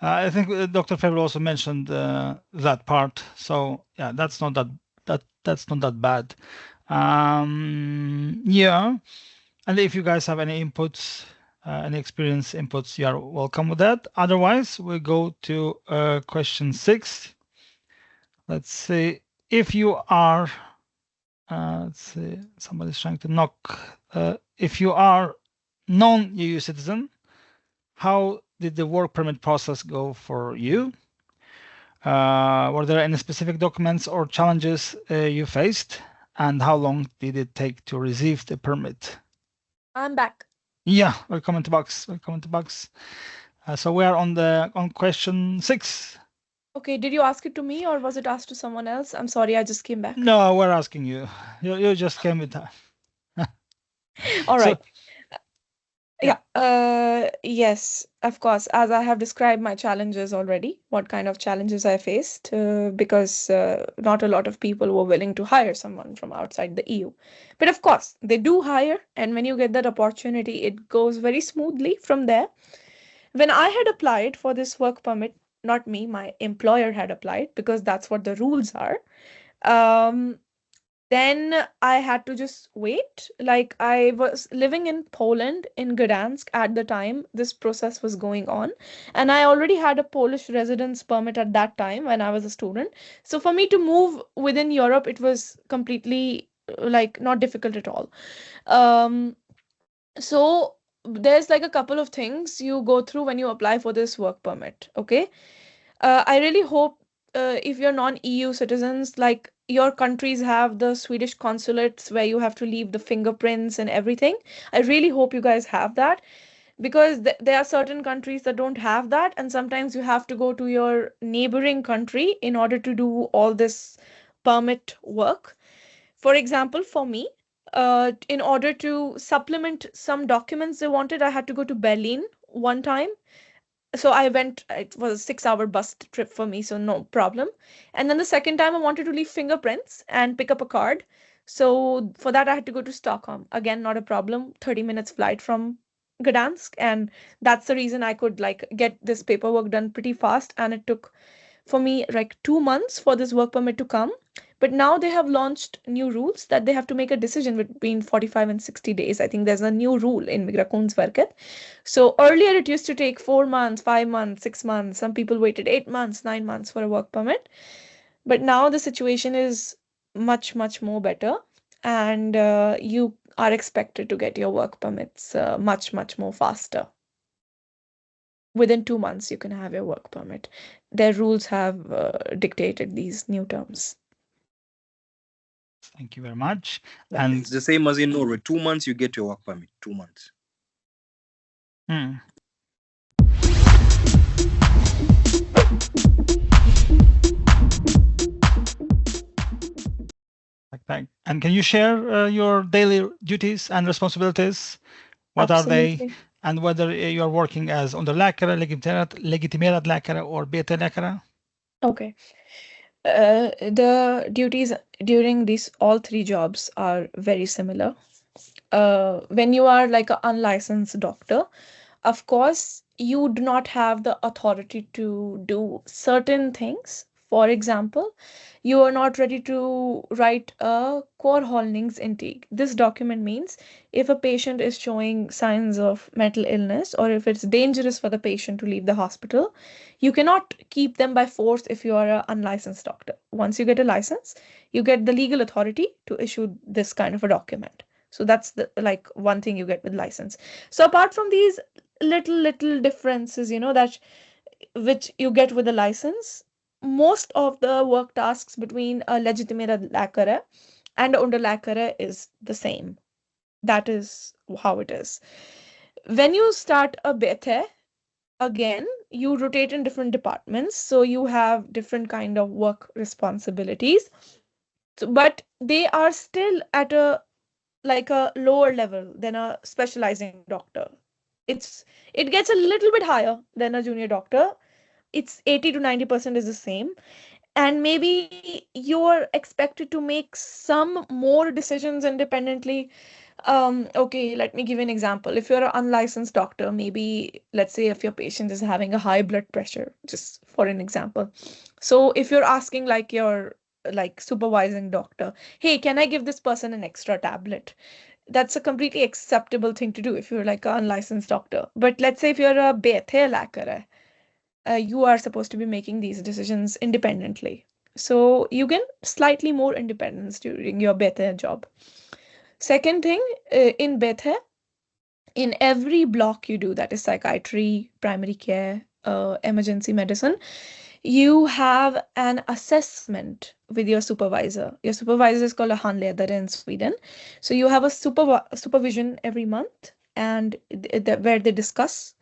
I think Dr. Feber also mentioned that part. So yeah, that's not that bad. Yeah, and if you guys have any inputs, any experience inputs, you are welcome with that. Otherwise, we go to question 6. Let's see. If you are, let's see, somebody's trying to knock. If you are non-EU citizen, how did the work permit process go for you? Were there any specific documents or challenges you faced? And how long did it take to receive the permit?
I'm back.
Yeah, welcome to Box. So we are on question 6.
Okay, did you ask it to me or was it asked to someone else? I'm sorry, I just came back.
No, we're asking you. You just came with that.
All right. Yes, of course. As I have described my challenges already, what kind of challenges I faced, because not a lot of people were willing to hire someone from outside the EU. But of course, they do hire. And when you get that opportunity, it goes very smoothly from there. When I had applied for this work permit, not me, my employer had applied because that's what the rules are. Then I had to just wait. Like I was living in Poland, in Gdansk at the time this process was going on. And I already had a Polish residence permit at that time when I was a student. So for me to move within Europe, it was completely like not difficult at all. So there's like a couple of things you go through when you apply for this work permit. Okay. I really hope if you're non-EU citizens, like your countries have the Swedish consulates where you have to leave the fingerprints and everything. I really hope you guys have that because there are certain countries that don't have that. And sometimes you have to go to your neighboring country in order to do all this permit work. For example, for me, in order to supplement some documents they wanted, I had to go to Berlin one time. So I went, it was a 6-hour bus trip for me, so no problem. And then the second time I wanted to leave fingerprints and pick up a card. So for that I had to go to Stockholm. Again, not a problem. 30 minutes flight from Gdansk. And that's the reason I could like get this paperwork done pretty fast. And it took for me like 2 months for this work permit to come. But now they have launched new rules that they have to make a decision between 45 and 60 days. I think there's a new rule in Migrationsverket. So earlier it used to take 4 months, 5 months, 6 months. Some people waited 8 months, 9 months for a work permit. But now the situation is much, much more better. And you are expected to get your work permits much, much more faster. Within 2 months, you can have your work permit. Their rules have dictated these new terms.
Thank you very much.
Yeah,
And
it's the same as in Norway. 2 months you get your work permit. 2 months.
And can you share your daily duties and responsibilities? What are they?
Absolutely.
And whether you are working as Underläkare, legitimerad läkare, or Bäthe läkare?
Okay. The duties during these all three jobs are very similar. When you are like an unlicensed doctor, of course, you do not have the authority to do certain things. For example, you are not ready to write a kårhållningsintyg. This document means if a patient is showing signs of mental illness or if it's dangerous for the patient to leave the hospital, you cannot keep them by force if you are an unlicensed doctor. Once you get a license, you get the legal authority to issue this kind of a document. So that's the like one thing you get with license. So apart from these little differences, that which you get with a license, most of the work tasks between a legitimerad läkare and a underläkare is the same. That is how it is. When you start a Bäthe, again, you rotate in different departments, so you have different kind of work responsibilities. But they are still at a lower level than a specializing doctor. It gets a little bit higher than a junior doctor. It's 80 to 90% is the same. And maybe you're expected to make some more decisions independently. Okay, let me give you an example. If you're an unlicensed doctor, maybe let's say if your patient is having a high blood pressure, just for an example. So if you're asking like your supervising doctor, hey, can I give this person an extra tablet? That's a completely acceptable thing to do if you're like an unlicensed doctor. But let's say if you're a Bäthe läkare, you are supposed to be making these decisions independently. So you get slightly more independence during your Bäthe job. Second thing, in Bäthe, in every block you do, that is psychiatry, primary care, emergency medicine, you have an assessment with your supervisor. Your supervisor is called a handledare in Sweden. So you have a supervision every month, and where they discuss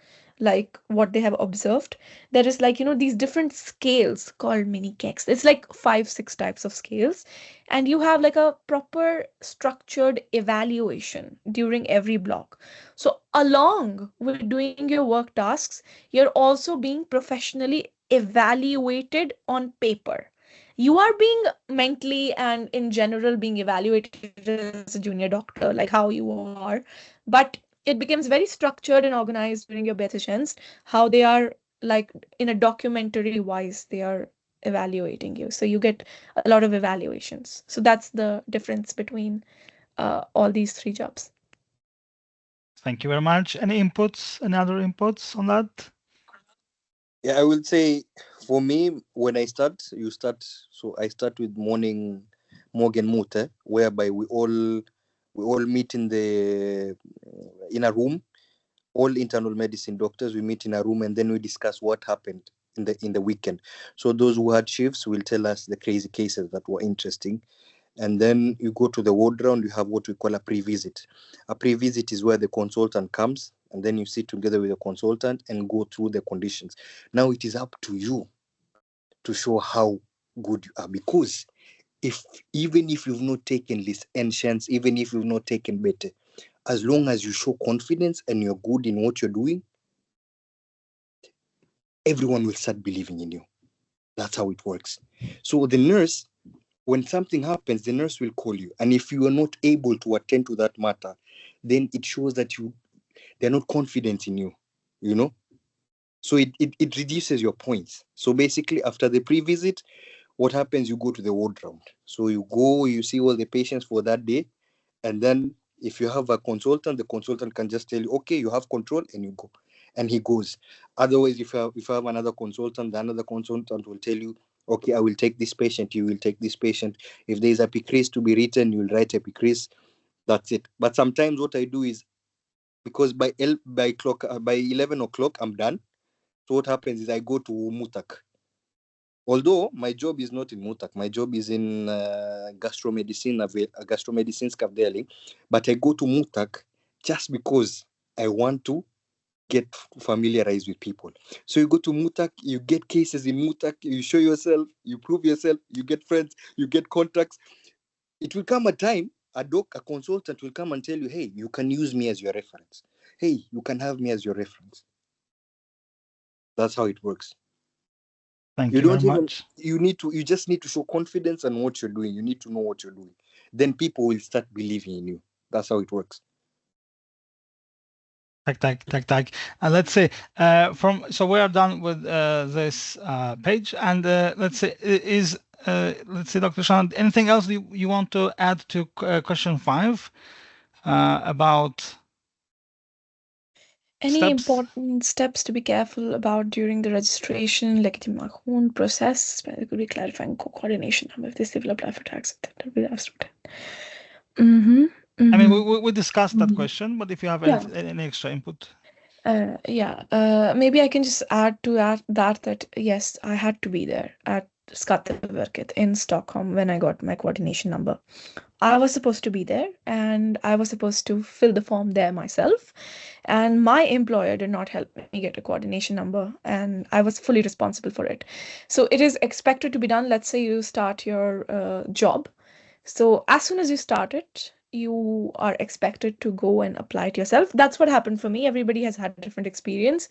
like what they have observed. There is these different scales called mini keks. It's like 5-6 types of scales, and you have like a proper structured evaluation during every block. So along with doing your work tasks, you're also being professionally evaluated on paper. You are being mentally and in general being evaluated as a junior doctor, like how you are, but it becomes very structured and organized during your Bäthe, how they are like in a documentary wise, they are evaluating you. So you get a lot of evaluations. So that's the difference between all these three jobs.
Thank you very much. Any other inputs on that?
Yeah, I will say for me, when I start, so I start with morning Morgenmutter, whereby we all meet in a room. All internal medicine doctors, we meet in a room and then we discuss what happened in the weekend. So those who had shifts will tell us the crazy cases that were interesting. And then you go to the ward round, you have what we call a pre-visit. A pre-visit is where the consultant comes and then you sit together with the consultant and go through the conditions. Now it is up to you to show how good you are, because even if you've not taken licence, even if you've not taken Bäthe, as long as you show confidence and you're good in what you're doing,
everyone will start believing in you. That's how it works. So the nurse, when something happens, the nurse will call you. And if you are not able to attend to that matter, then it shows that they're not confident in you, you know? So it reduces your points. So basically, after the pre-visit, what happens? You go to the ward round. So you go, you see all the patients for that day. And then if you have a consultant, the consultant can just tell you, okay, you have control, and you go. And he goes. Otherwise, if you have another consultant, the another consultant will tell you, okay, I will take this patient, you will take this patient. If there is a epicris to be written, you will write epicris. That's it. But sometimes what I do is, because by 11 o'clock, I'm done. So what happens is I go to Mutak. Although my job is not in Mutak, my job is in gastromedicine avdelning, but I go to Mutak just because I want to get familiarized with people. So you go to Mutak, you get cases in Mutak, you show yourself, you prove yourself, you get friends, you get contacts. It will come a time, a consultant will come and tell you, hey, you can use me as your reference. Hey, you can have me as your reference. That's how it works.
Thank you very much.
You just need to show confidence in what you're doing. You need to know what you're doing. Then people will start believing in you. That's how it works.
Tack. And let's say so we are done with this page, and let's say Dr. Shana, anything else you want to add to question 5 about
any
steps?
important steps to be careful about during the registration, legitimation process? Could be clarifying coordination if they will apply for tax, etc.
I mean, we discussed that question, but if you have any extra input.
Maybe I can just add to that yes, I had to be there at Skatteverket in Stockholm when I got my coordination number. I was supposed to be there, and I was supposed to fill the form there myself, and my employer did not help me get a coordination number, and I was fully responsible for it. So it is expected to be done. Let's say you start your job. So as soon as you start it, you are expected to go and apply it yourself. That's what happened for me. Everybody has had a different experience.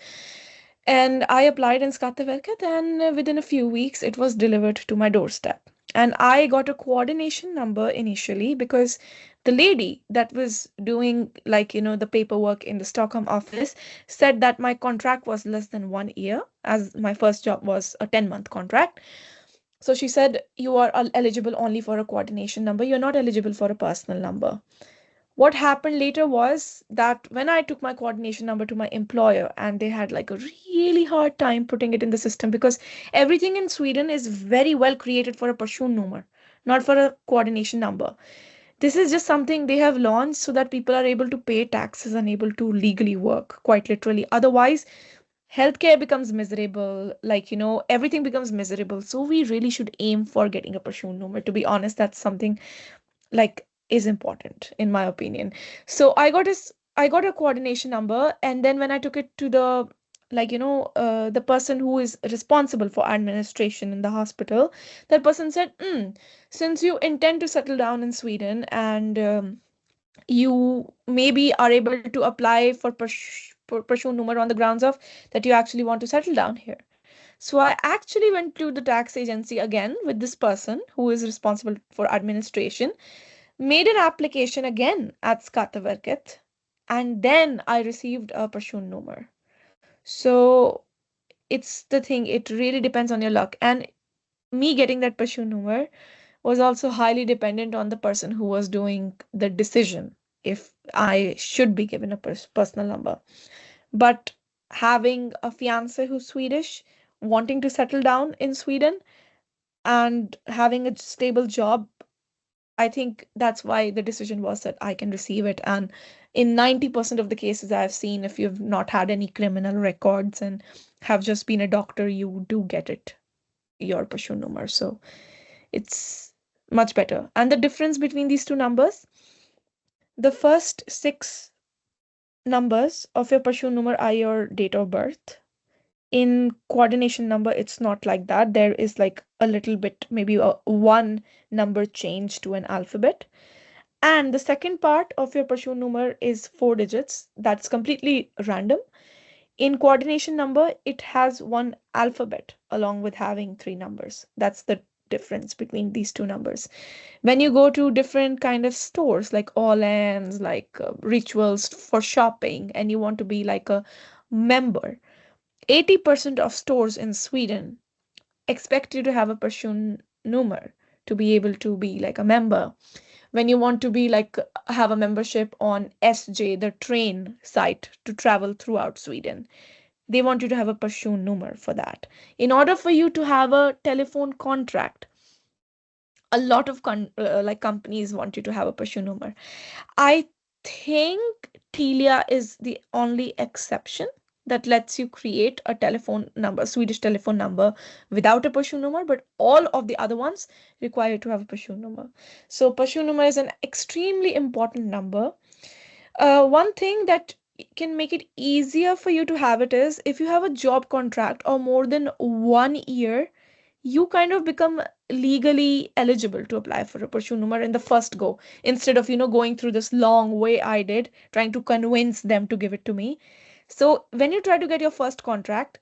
And I applied in Skatteverket, and within a few weeks, it was delivered to my doorstep. And I got a coordination number initially because the lady that was doing the paperwork in the Stockholm office said that my contract was less than 1 year, as my first job was a 10-month contract. So she said, you are eligible only for a coordination number. You're not eligible for a personal number. What happened later was that when I took my coordination number to my employer, and they had a really hard time putting it in the system, because everything in Sweden is very well created for a personnummer, not for a coordination number. This is just something they have launched so that people are able to pay taxes and able to legally work, quite literally. Otherwise, healthcare becomes miserable, everything becomes miserable. So we really should aim for getting a personnummer. To be honest, that's something is important in my opinion. So I got a coordination number, and then when I took it to the the person who is responsible for administration in the hospital, that person said, since you intend to settle down in Sweden, and you maybe are able to apply for personnummer on the grounds of that you actually want to settle down here. So I actually went to the tax agency again with this person who is responsible for administration, made an application again at Skatteverket, and then I received a personnummer. So it's the thing, it really depends on your luck. And me getting that personnummer was also highly dependent on the person who was doing the decision if I should be given a personal number. But having a fiance who's Swedish, wanting to settle down in Sweden, and having a stable job, I think that's why the decision was that I can receive it. And in 90% of the cases I've seen, if you've not had any criminal records and have just been a doctor, you do get it, your personnummer. So it's much better. And the difference between these two numbers, the first 6 numbers of your personnummer are your date of birth. In coordination number, it's not like that. There is a little bit, maybe a 1 number change to an alphabet. And the second part of your personnummer is 4 digits. That's completely random. In coordination number, it has one alphabet along with having 3 numbers. That's the difference between these two numbers. When you go to different kind of stores like Allens, like Rituals for shopping, and you want to be like a member, 80% of stores in Sweden expect you to have a Personnummer to be able to be like a member. When you want to be like have a membership on SJ, the train site to travel throughout Sweden, they want you to have a Personnummer for that. In order for you to have a telephone contract, a lot of like companies want you to have a Personnummer. I think Telia is the only exception that lets you create a telephone number, Swedish telephone number, without a Personnummer, but all of the other ones require you to have a Personnummer. So Personnummer is an extremely important number. One thing that can make it easier for you to have it is if you have a job contract or more than 1 year, you kind of become legally eligible to apply for a Personnummer in the first go, instead of going through this long way I did trying to convince them to give it to me. So when you try to get your first contract,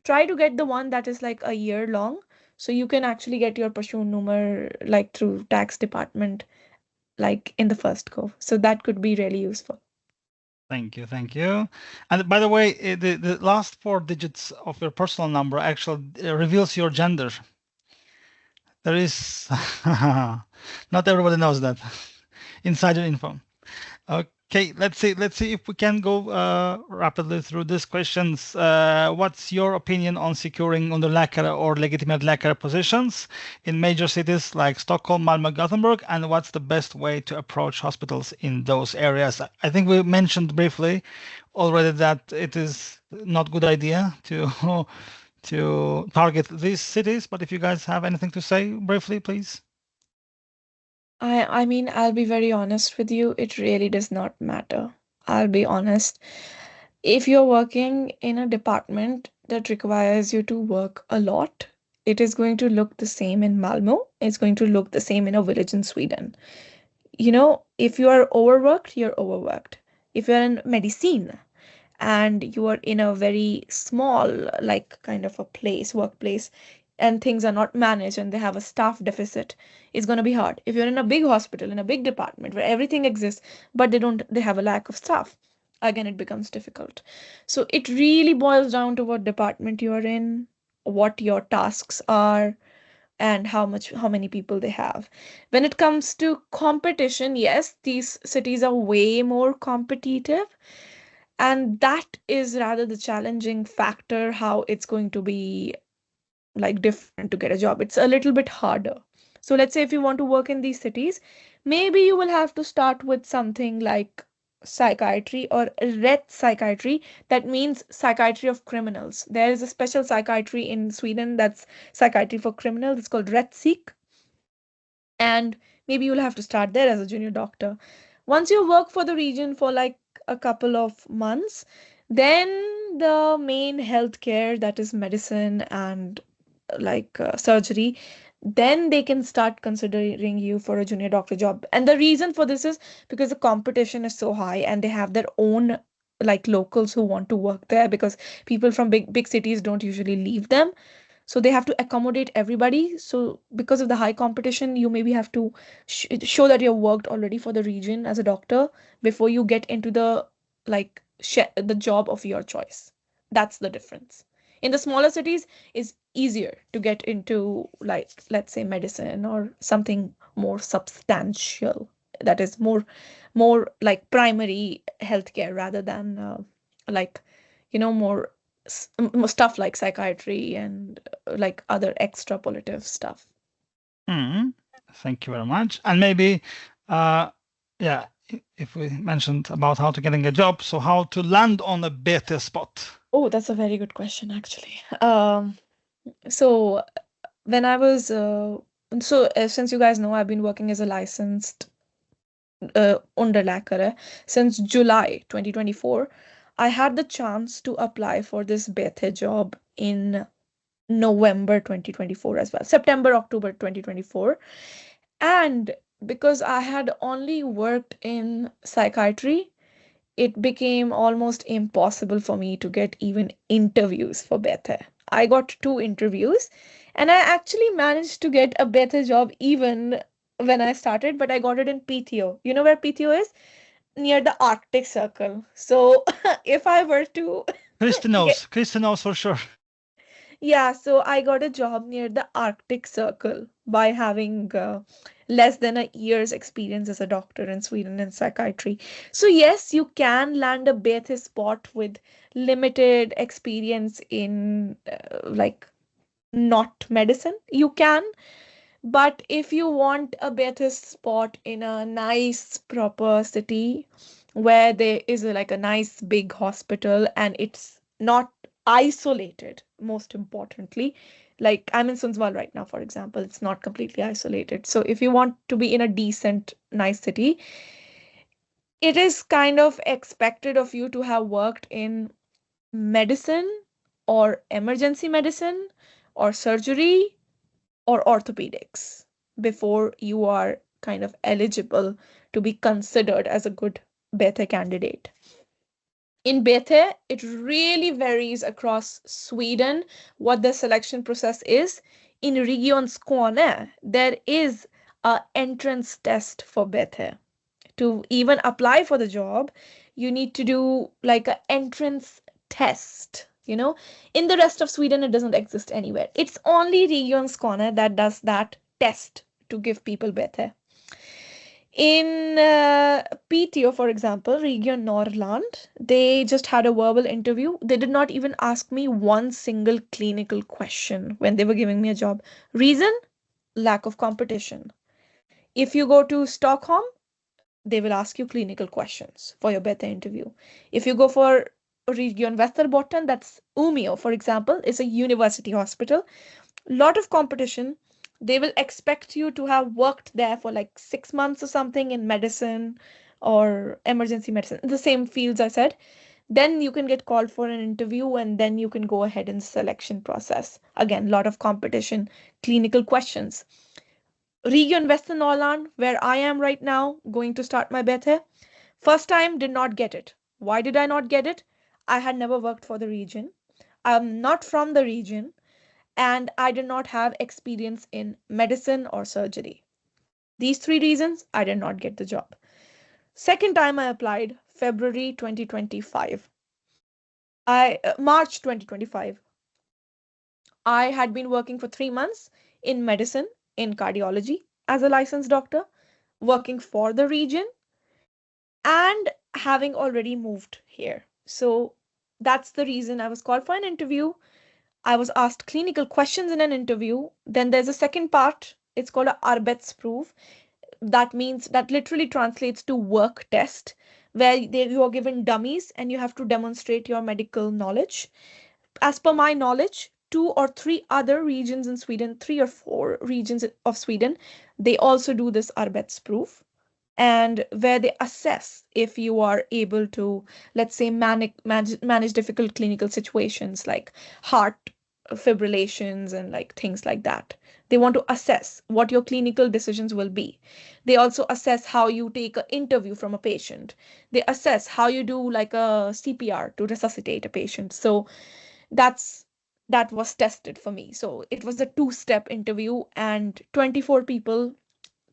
try to get the one that is like a year long, so you can actually get your Personnummer like through tax department like in the first go. So that could be really useful.
Thank you, thank you. And by the way, the last 4 digits of your personal number actually reveals your gender. There is not everybody knows that. Insider info. Okay, let's see if we can go rapidly through these questions. What's your opinion on securing Underläkare or legitimate läkare positions in major cities like Stockholm, Malmö, Gothenburg, and what's the best way to approach hospitals in those areas? I think we mentioned briefly already that it is not a good idea to target these cities, but if you guys have anything to say briefly, please.
I mean, I'll be very honest with you. It really does not matter. I'll be honest. If you're working in a department that requires you to work a lot, it is going to look the same in Malmö. It's going to look the same in a village in Sweden. If you are overworked, you're overworked. If you're in medicine and you are in a very small, like kind of a workplace, and things are not managed and they have a staff deficit, it's going to be hard. If you're in a big hospital, in a big department where everything exists, but they have a lack of staff, again, it becomes difficult. So it really boils down to what department you are in, what your tasks are, and how many people they have. When it comes to competition, yes, these cities are way more competitive, and that is rather the challenging factor, how it's going to be like different to get a job. It's a little bit harder. So let's say if you want to work in these cities, maybe you will have to start with something like psychiatry or rätt psychiatry. That means psychiatry of criminals. There is a special psychiatry in Sweden that's psychiatry for criminals. It's called rättspsyk. And maybe you'll have to start there as a junior doctor. Once you work for the region for like a couple of months, then the main healthcare, that is medicine and like surgery, then they can start considering you for a junior doctor job. And the reason for this is because the competition is so high and they have their own like locals who want to work there, because people from big cities don't usually leave them, so they have to accommodate everybody. So because of the high competition, you maybe have to show that you've worked already for the region as a doctor before you get into the like the job of your choice. That's the difference. In the smaller cities, it's easier to get into, like, let's say medicine or something more substantial, that is more like primary healthcare, rather than like more stuff like psychiatry and like other extrapolative stuff.
Thank you very much. And maybe yeah, if we mentioned about how to getting a job, so how to land on a Bäthe spot?
Oh, that's a very good question, actually. So when I was since you guys know, I've been working as a licensed Underläkare since July 2024. I had the chance to apply for this Bäthe job in November 2024 as well, September, October 2024. And because I had only worked in psychiatry, it became almost impossible for me to get even interviews for Bäthe. I got 2 interviews, and I actually managed to get a Bäthe job even when I started, but I got it in PTO. You know where PTO is? Near the Arctic Circle. So if I were to
Kristen knows. Kristen knows for sure.
yeah, so I got a job near the Arctic Circle by having less than a year's experience as a doctor in Sweden in psychiatry. So yes, you can land a Bäthe spot with limited experience in like not medicine. You can, but if you want a Bäthe spot in a nice proper city where there is like a nice big hospital and it's not isolated, most importantly, like I'm in Sundsvall right now, for example, it's not completely isolated. So if you want to be in a decent, nice city, it is kind of expected of you to have worked in medicine or emergency medicine or surgery or orthopedics before you are kind of eligible to be considered as a good Bäthe candidate. In Bäthe, it really varies across Sweden what the selection process is. In Region Skåne, there is a entrance test for Bäthe. To even apply for the job, you need to do like an entrance test. In the rest of Sweden, it doesn't exist anywhere. It's only Region Skåne that does that test to give people Bäthe. In PTO, for example, Region Norrland, they just had a verbal interview. They did not even ask me one single clinical question when they were giving me a job. Reason? Lack of competition. If you go to Stockholm, they will ask you clinical questions for your Bäthe interview. If you go for Region Västerbotten, that's Umeå, for example, is a university hospital. Lot of competition. They will expect you to have worked there for like 6 months or something in medicine or emergency medicine, the same fields I said. Then you can get called for an interview and then you can go ahead in the selection process. Again, lot of competition, clinical questions. Region Västernorrland, where I am right now, going to start my Bäthe. First time, did not get it. Why did I not get it? I had never worked for the region. I'm not from the region. And I did not have experience in medicine or surgery. These 3 reasons, I did not get the job. Second time I applied, February 2025. March 2025. I had been working for 3 months in medicine, in cardiology, as a licensed doctor, working for the region, and having already moved here. So that's the reason I was called for an interview. I was asked clinical questions in an interview. Then there's a second part. It's called a Arbetsprov. That means that literally translates to work test, where you are given dummies and you have to demonstrate your medical knowledge. As per my knowledge, 2 or 3 other regions in Sweden, 3 or 4 regions of Sweden, they also do this Arbetsprov, and where they assess if you are able to, let's say, manage difficult clinical situations like heart fibrillations and like things like that. They want to assess what your clinical decisions will be. They also assess how you take an interview from a patient. They assess how you do like a CPR to resuscitate a patient. So that was tested for me. So it was a 2-step interview and 24 people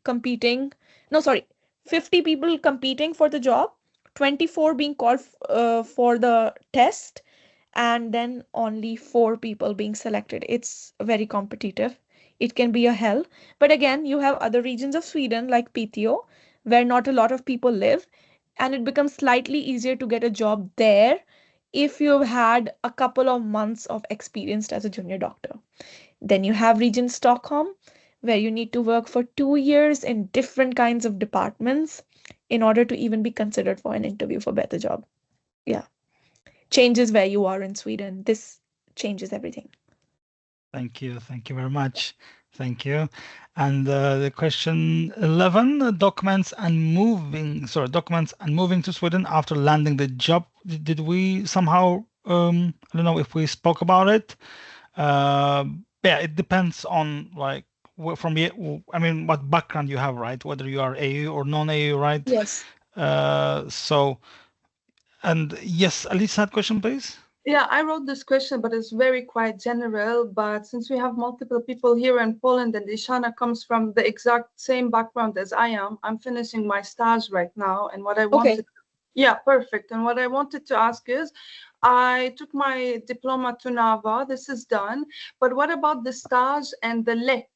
competing. No, sorry, 50 people competing for the job, 24 being called for the test, and then only 4 people being selected. It's very competitive. It can be a hell. But again, you have other regions of Sweden like PTO, where not a lot of people live, and it becomes slightly easier to get a job there if you've had a couple of months of experience as a junior doctor. Then you have Region Stockholm, where you need to work for 2 years in different kinds of departments in order to even be considered for an interview for Bäthe job. Yeah. Changes where you are in Sweden. This changes everything.
Thank you. Thank you very much. Thank you. And the question 11, documents and moving to Sweden after landing the job. Did we somehow, I don't know if we spoke about it. Yeah, it depends on like what background you have, right? Whether you are AU or non-AU, right?
Yes.
So And yes, Alisa had question, please.
Yeah, I wrote this question, but it's very quite general. But since we have multiple people here in Poland and Shana comes from the exact same background as I am, I'm finishing my STAZ right now. And what I wanted, yeah, perfect. And what I wanted to ask is, I took my diploma to NAVA. This is done. But what about the STAZ and the LEK?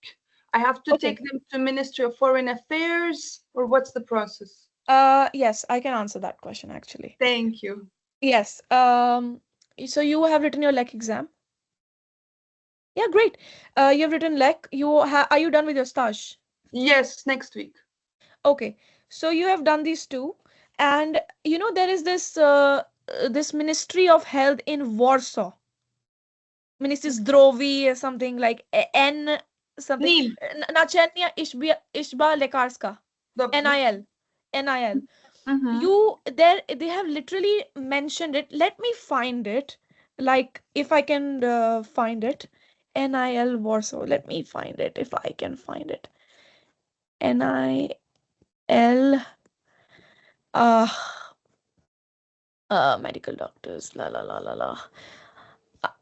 I have to take them to Ministry of Foreign Affairs, or what's the process?
Yes, I can answer that question actually.
Thank you.
Yes. So you have written your LEK exam? Yeah, great. You have written LEK. Are you done with your STAZ?
Yes, next week.
Okay. So you have done these two, and you know there is this this Ministry of Health in Warsaw. Ministry Zdrowi or something like N something. Naczelnia Izba Lekarska. NIL. NIL. They have literally mentioned it. Let me find it. Like if I can find it. NIL Warsaw. Let me find it if I can find it. NIL medical doctors. La la la la la.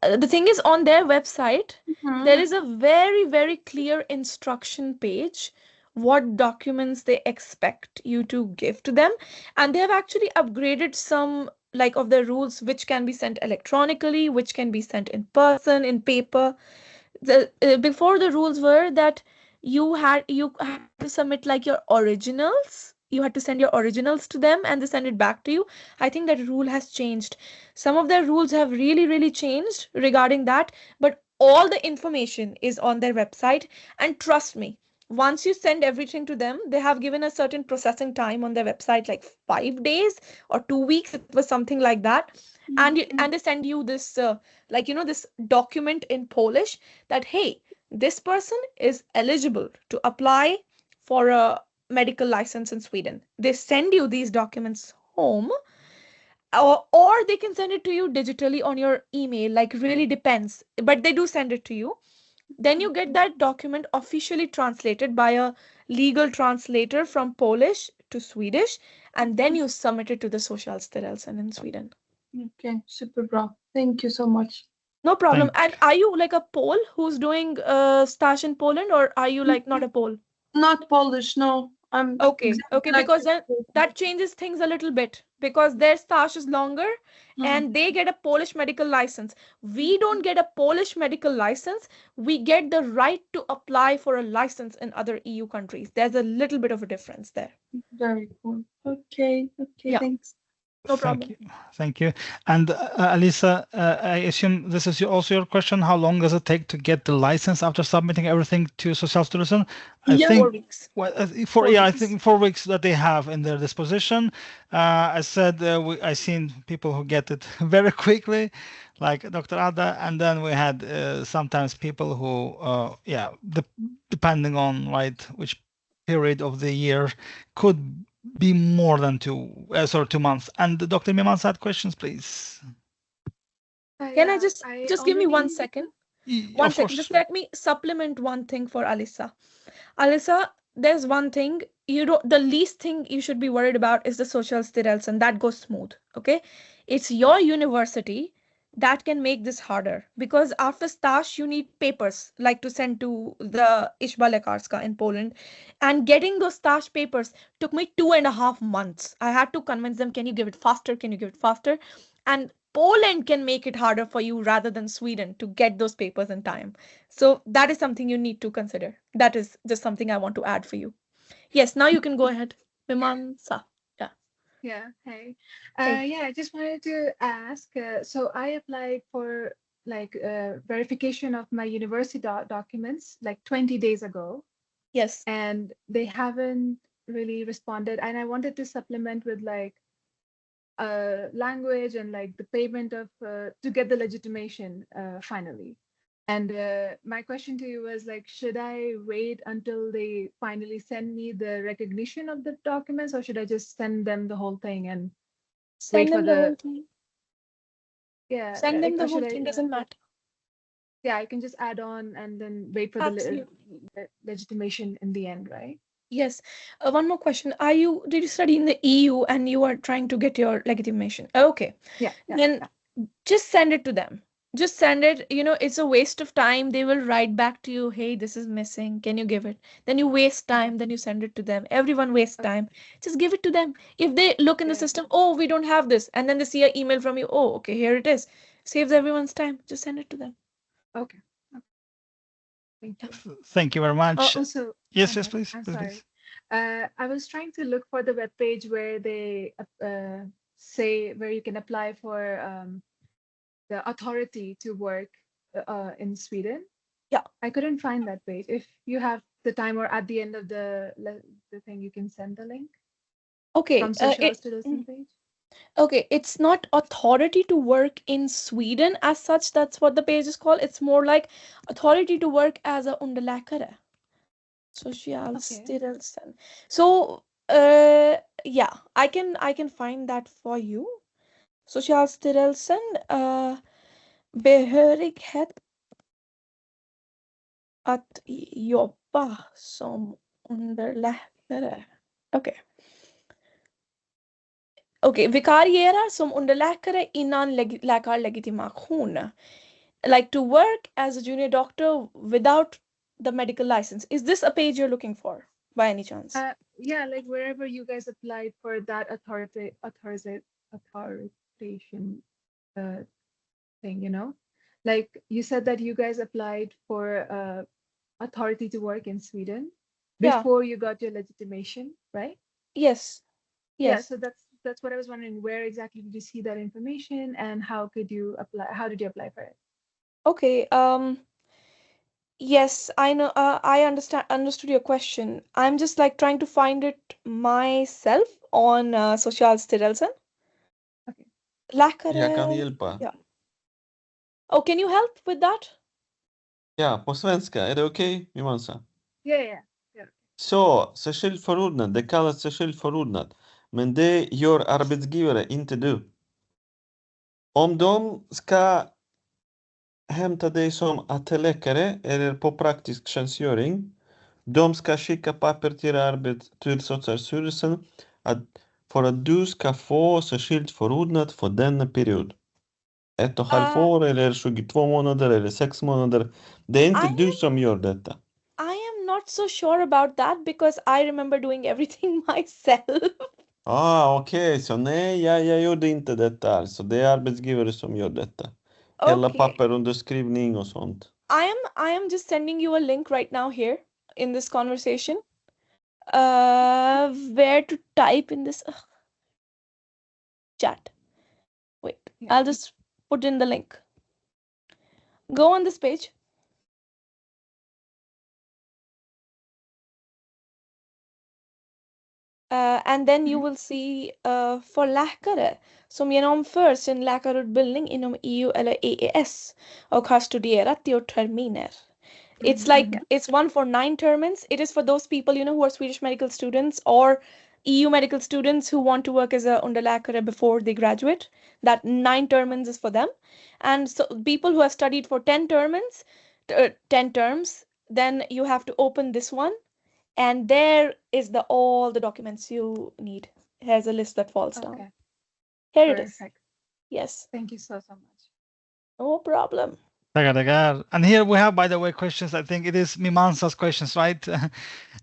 The thing is, on their website, there is a very, very clear instruction page what documents they expect you to give to them, and they have actually upgraded some like of the rules which can be sent electronically, which can be sent in person, in paper. Before the rules were that you had to submit like your originals. You had to send your originals to them and they send it back to you. I think that rule has changed. Some of their rules have really, really changed regarding that, but all the information is on their website. And trust me, once you send everything to them, they have given a certain processing time on their website, like 5 days or 2 weeks. It was something like that. And they send you this like this document in Polish that hey, this person is eligible to apply for a medical license in Sweden. They send you these documents home, or they can send it to you digitally on your email, like really depends, but they do send it to you. Then you get that document officially translated by a legal translator from Polish to Swedish, and then you submit it to the Socialstyrelsen in Sweden.
Okay, super bra. Thank you so much.
No problem. And are you like a Pole who's doing STAZ in Poland, or are you like not a Pole?
Not Polish, no. I'm
okay, because then that changes things a little bit, because their STAZ is longer and they get a Polish medical license. We don't get a Polish medical license. We get the right to apply for a license in other EU countries. There's a little bit of a difference there.
Very cool. Okay, yeah. Thanks.
No problem.
Thank you. And Alisa, I assume this is also your question. How long does it take to get the license after submitting everything to Socialstyrelsen? I think
4 weeks.
Well, I think 4 weeks that they have in their disposition. I said I seen people who get it very quickly, like Dr. Ada, and then we had sometimes people who, depending on which period of the year, could be more than 2 months. And Dr. Mimans had questions, please.
Can I just give me 1 second? 1 second. Just let me supplement one thing for Alisa. Alisa, there's one thing the least thing you should be worried about is the Socialstyrelsen. That goes smooth. Okay, it's your university that can make this harder, because after STAZ you need papers like to send to the Izba Lekarska in Poland, and getting those STAZ papers took me 2.5 months. I had to convince them, can you give it faster? Can you give it faster? And Poland can make it harder for you rather than Sweden to get those papers in time. So that is something you need to consider. That is just something I want to add for you. Yes, now you can go ahead. Mimansa.
Yeah, hey. I just wanted to ask, so I applied for verification of my university documents like 20 days ago.
Yes.
And they haven't really responded. And I wanted to supplement with language and like the payment of to get the legitimation finally. And my question to you was like, should I wait until they finally send me the recognition of the documents, or should I just send them the whole thing and wait for the
whole thing?
Yeah,
send them the whole thing. Doesn't matter.
Yeah, I can just add on and then wait for the legitimation in the end, right?
Yes. One more question. Did you study in the EU and you are trying to get your legitimation? Okay.
Yeah.
Then just send it to them. Just send it. It's a waste of time. They will write back to you, hey, this is missing. Can you give it? Then you waste time. Then you send it to them. Everyone wastes time. Just give it to them. If they look in the system, oh, we don't have this. And then they see an email from you. Oh, okay, here it is. Saves everyone's time. Just send it to them.
Okay. Thank you.
Thank you very much.
Also,
yes, please.
I'm
please,
sorry.
please.
I was trying to look for the web page where they say where you can apply for the authority to work in Sweden.
Yeah.
I couldn't find that page. If you have the time or at the end of the thing, you can send the link.
Okay.
From Socialstyrelsen page.
Okay, it's not authority to work in Sweden as such. That's what the page is called. It's more like authority to work as a Underläkare. Socialstyrelsen. So, yeah, I can find that for you. Socialstyrelsen, behörighet att jobba som underläkare. Okay. Okej, vikariera som underläkare innan läkarlegitimation. Like to work as a junior doctor without the medical license. Is this a page you're looking for by any chance?
Yeah, like wherever you guys applied for that authorization thing, like you said that you guys applied for authority to work in Sweden before you got your legitimation, right?
Yes.
Yeah, so that's what I was wondering. Where exactly did you see that information, and how did you apply for it?
Okay. Yes, I know. I understood your question. I'm just like trying to find it myself on Socialstyrelsen.
Okay.
Läkare.
Jag kan hjälpa.
Ja. Oh, can you help with that?
Ja, på svenska. Är det okej, Mimansa?
Yeah.
Så, särskilt förordnad. Det kallas särskilt förordnad. Men det gör arbetsgivare, inte du. Om de ska hämta dig som AT-läkare eller på praktisk tjänstgöring, de ska skicka papper till Socialstyrelsen för att du ska få särskilt förordnad för denna period. 1,5 år eller 22 månader eller 6 månader. Det är inte du som gör detta.
I am not so sure about that because I remember doing everything myself.
Okej. Så nej, jag gjorde inte detta. Alltså, det är arbetsgivare som gör detta. Hela papperunderskrivning och sånt.
I am just sending you a link right now here in this conversation. Where to type in this chat. Wait, I'll just put in the link. Go on this page. And then you will see för läkare som genomför sin läkarutbildning inom EU eller EES och har studerat i terminer. It's like, it's one for 9 termins. It is for those people, who are Swedish medical students or EU medical students who want to work as a underläkare before they graduate. That 9 termins is for them. And so people who have studied for 10 terms, then you have to open this one. And there is all the documents you need. Here's a list that falls down. Here it is. Yes.
Thank you so much.
No problem.
And here we have, by the way, questions. I think it is Mimansa's questions, right?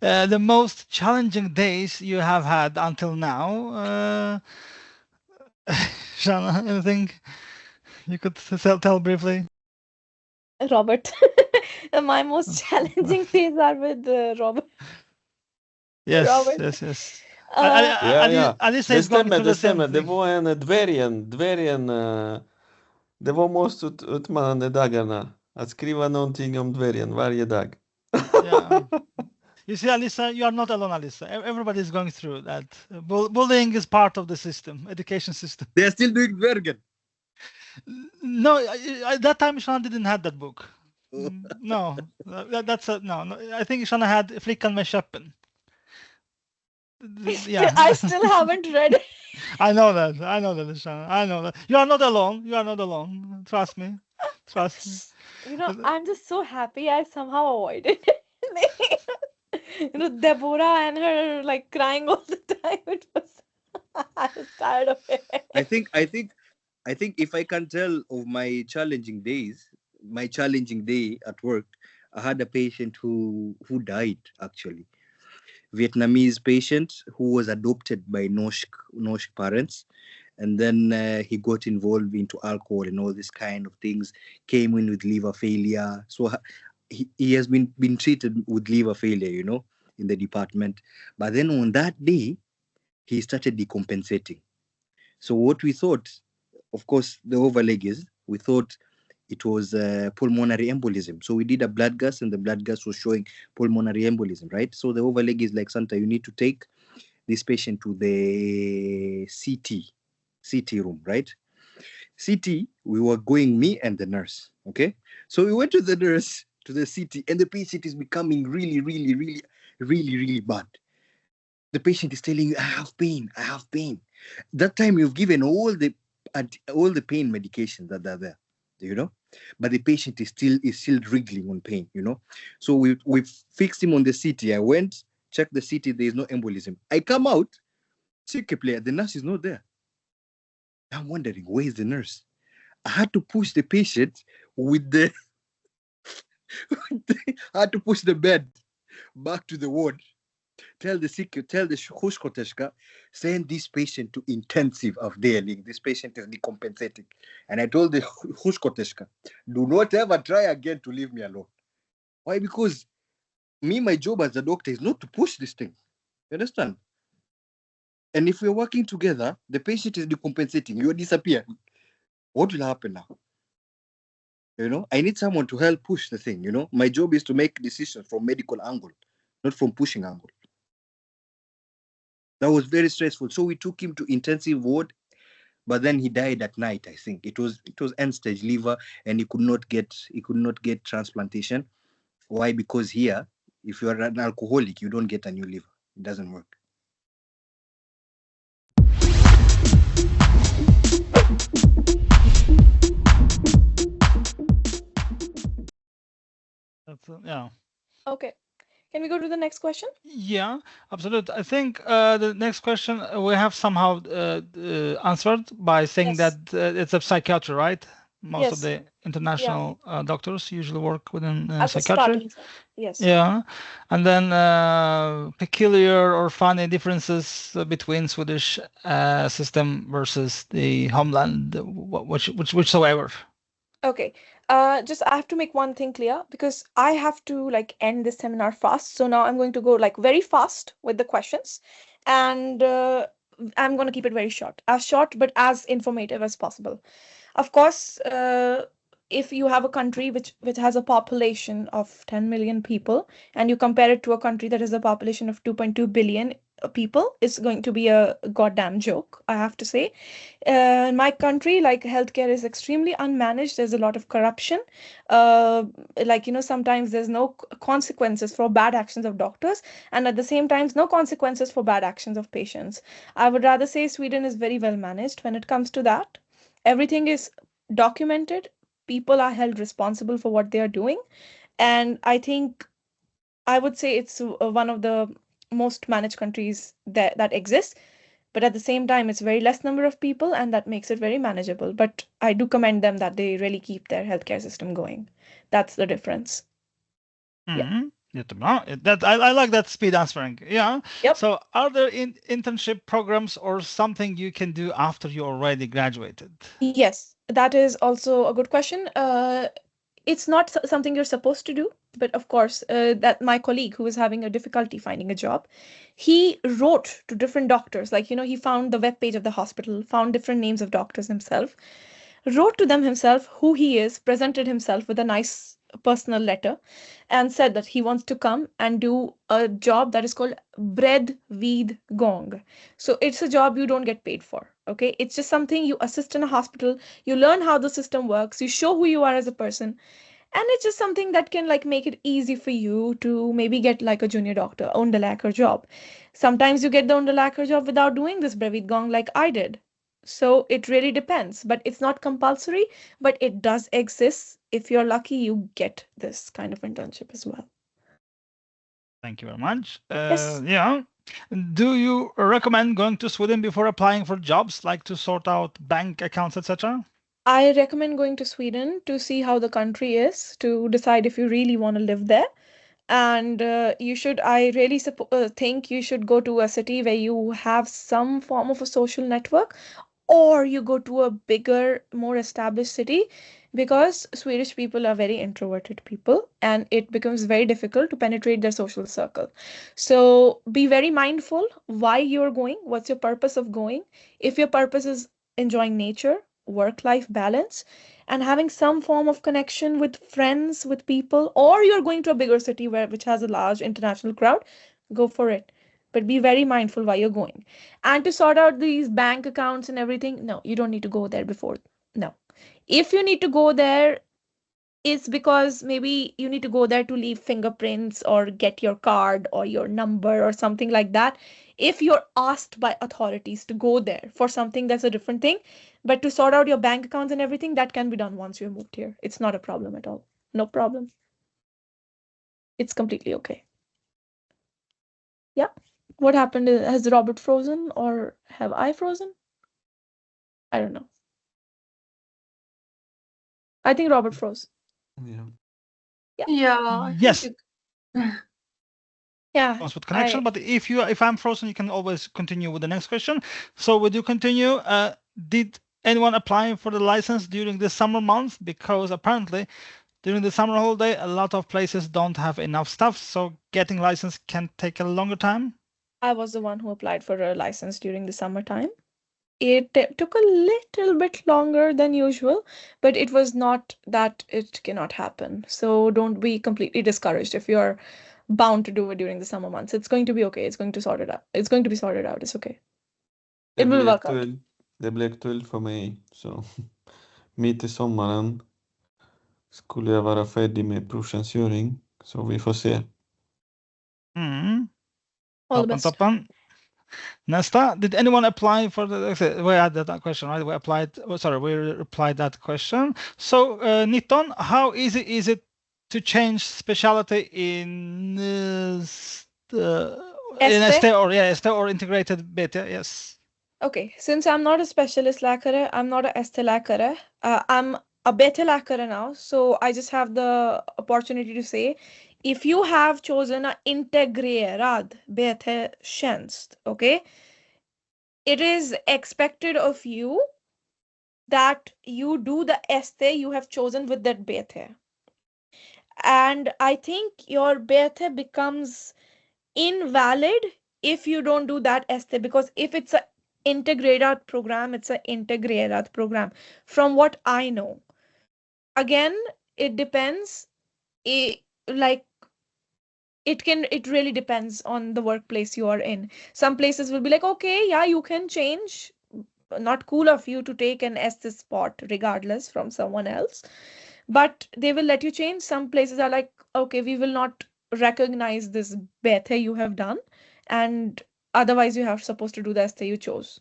The most challenging days you have had until now. Shana, anything you could tell briefly?
Robert. My most challenging days are with Robert.
Yes,
Robert.
yes.
Det
stämmer. Det var en dvärgen. Det var most utmanande dagarna. Att skriva någonting om dvärgen varje dag.
Yeah. You see, Alisa, you are not alone, Alisa. Everybody is going through that. Bullying is part of the system, education system.
They are still doing dvärgen.
No, at that time Shana didn't have that book. No, no. I think Shana had Flickan med käppen.
Yeah. I still haven't read it.
I know that, Shana. I know that. You are not alone. Trust me.
I'm just so happy I somehow avoided it. Deborah and her like crying all the time. It was I was tired of it.
I think if I can tell of my challenging days, my challenging day at work, I had a patient who died actually. Vietnamese patient who was adopted by Nosh parents, and then he got involved into alcohol and all these kind of things. Came in with liver failure, so he has been treated with liver failure, in the department. But then on that day, he started decompensating. So what we thought, of course, the overleg is, we thought it was pulmonary embolism. So we did a blood gas, and the blood gas was showing pulmonary embolism, right? So the overleg is like, Santa, you need to take this patient to the CT room, right? CT, we were going, me and the nurse, okay? So we went to the nurse, to the CT, and the patient is becoming really, really, really, really, really bad. The patient is telling you, I have pain. That time you've given all the pain medications that are there, but the patient is still wriggling on pain, So we fixed him on the CT. I went, checked the CT, there is no embolism. I come out, check a player, the nurse is not there. I'm wondering, where is the nurse? I had to push the patient with the I had to push the bed back to the ward. Tell the huskoteshka, send this patient to intensive avdeling. This patient is decompensating. And I told the huskoteshka, do not ever try again to leave me alone. Why? Because my job as a doctor is not to push this thing. You understand? And if we're working together, the patient is decompensating, you're disappearing. What will happen now? I need someone to help push the thing, My job is to make decisions from medical angle, not from pushing angle. That was very stressful. So we took him to intensive ward, but then he died at night. I think it was end stage liver, and he could not get transplantation. Why? Because here, if you are an alcoholic, you don't get a new liver. It doesn't work.
Yeah.
Okay. Can we go to the next question?
Yeah, absolutely. I think the next question we have somehow answered by saying
Yes.
that it's a psychiatry, right? Most of
Yes.
the international doctors usually work within
As a
psychiatry.
starting point. Yes.
Yeah, and then peculiar or funny differences between Swedish system versus the homeland, whichsoever.
Okay. Just I have to make one thing clear because I have to like end this seminar fast. So now I'm going to go like very fast with the questions, and I'm going to keep it very short but as informative as possible. Of course, if you have a country which has a population of 10 million people and you compare it to a country that has a population of 2.2 billion people, it's going to be a goddamn joke, I have to say. In my country, like healthcare is extremely unmanaged. There's a lot of corruption. Sometimes there's no consequences for bad actions of doctors, and at the same time, no consequences for bad actions of patients. I would rather say Sweden is very well managed when it comes to that. Everything is documented. People are held responsible for what they are doing. And I think I would say it's one of the most managed countries that exists. But at the same time, it's very less number of people, and that makes it very manageable. But I do commend them that they really keep their healthcare system going. That's the difference.
Mm-hmm. That I like that speed answering. Yeah.
Yep.
So, are there internship programs or something you can do after you already graduated?
Yes, that is also a good question. It's not something you're supposed to do, but of course, that my colleague who was having a difficulty finding a job, he wrote to different doctors. Like, he found the webpage of the hospital, found different names of doctors himself, wrote to them himself who he is, presented himself with a nice personal letter, and said that he wants to come and do a job that is called bread with gong. So it's a job you don't get paid for. Okay, it's just something you assist in a hospital, you learn how the system works, you show who you are as a person, and it's just something that can like make it easy for you to maybe get like a junior doctor Underläkare job. Sometimes you get the Underläkare job without doing this brevet gong like I did. So it really depends, but it's not compulsory, but it does exist. If you're lucky, you get this kind of internship as well.
Thank you very much.
Yes.
Yeah. Do you recommend going to Sweden before applying for jobs, like to sort out bank accounts, etc.?
I recommend going to Sweden to see how the country is, to decide if you really want to live there. And I really think you should go to a city where you have some form of a social network, or you go to a bigger, more established city, because Swedish people are very introverted people and it becomes very difficult to penetrate their social circle. So be very mindful why you're going, what's your purpose of going. If your purpose is enjoying nature, work-life balance, and having some form of connection with friends, with people, or you're going to a bigger city which has a large international crowd, go for it. But be very mindful why you're going. And to sort out these bank accounts and everything, no, you don't need to go there before. No. If you need to go there, it's because maybe you need to go there to leave fingerprints or get your card or your number or something like that. If you're asked by authorities to go there for something, that's a different thing. But to sort out your bank accounts and everything, that can be done once you moved here. It's not a problem at all. No problem. It's completely okay. Yeah. What happened? Has Robert frozen or have I frozen? I don't know. I think Robert froze.
Yeah.
Yeah, I
Yes.
think
Yeah.
With connection, but if I'm frozen, you can always continue with the next question. So would you continue? Did anyone apply for the license during the summer months? Because apparently during the summer holiday, a lot of places don't have enough staff, so getting license can take a longer time.
I was the one who applied for a license during the summertime. It took a little bit longer than usual, but it was not that it cannot happen. So don't be completely discouraged if you're bound to do it during the summer months. It's going to be okay. It's going to sort it out. It's going to be sorted out. It's okay. It will work out.
Det blir aktuellt för mig, så mitt i sommaren skulle jag vara färdig med provtjänstgöring, så vi får se.
All the best.
Toppen. Nästa, did anyone apply for the, we had that question, right? We replied that question. So, 19, how easy is it to change specialty in ST or integrated Bäthe? Yes.
Okay, since I'm not a specialist läkare, I'm not a ST läkare. I'm a Bäthe läkare now, so I just have the opportunity to say, if you have chosen an integrerad Bäthe-tjänst, okay, it is expected of you that you do the ST you have chosen with that Bäthe. And I think your Bäthe becomes invalid if you don't do that ST, because if it's an integrated program, it's an integrated program from what I know. Again, it depends. It really depends on the workplace you are in. Some places will be like, okay, yeah, you can change. Not cool of you to take an ST spot regardless from someone else, but they will let you change. Some places are like, okay, we will not recognize this Bäthe you have done, and otherwise you have supposed to do the ST you chose.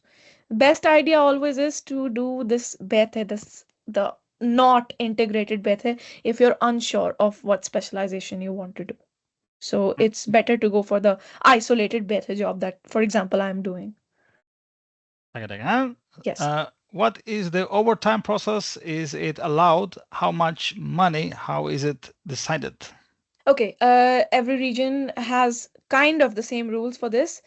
Best idea always is to do this Bäthe, the not integrated Bäthe, if you're unsure of what specialization you want to do. So it's better to go for the isolated Bäthe job that, for example, I'm doing. Yes.
What is the overtime process? Is it allowed? How much money? How is it decided?
Okay, every region has kind of the same rules for this.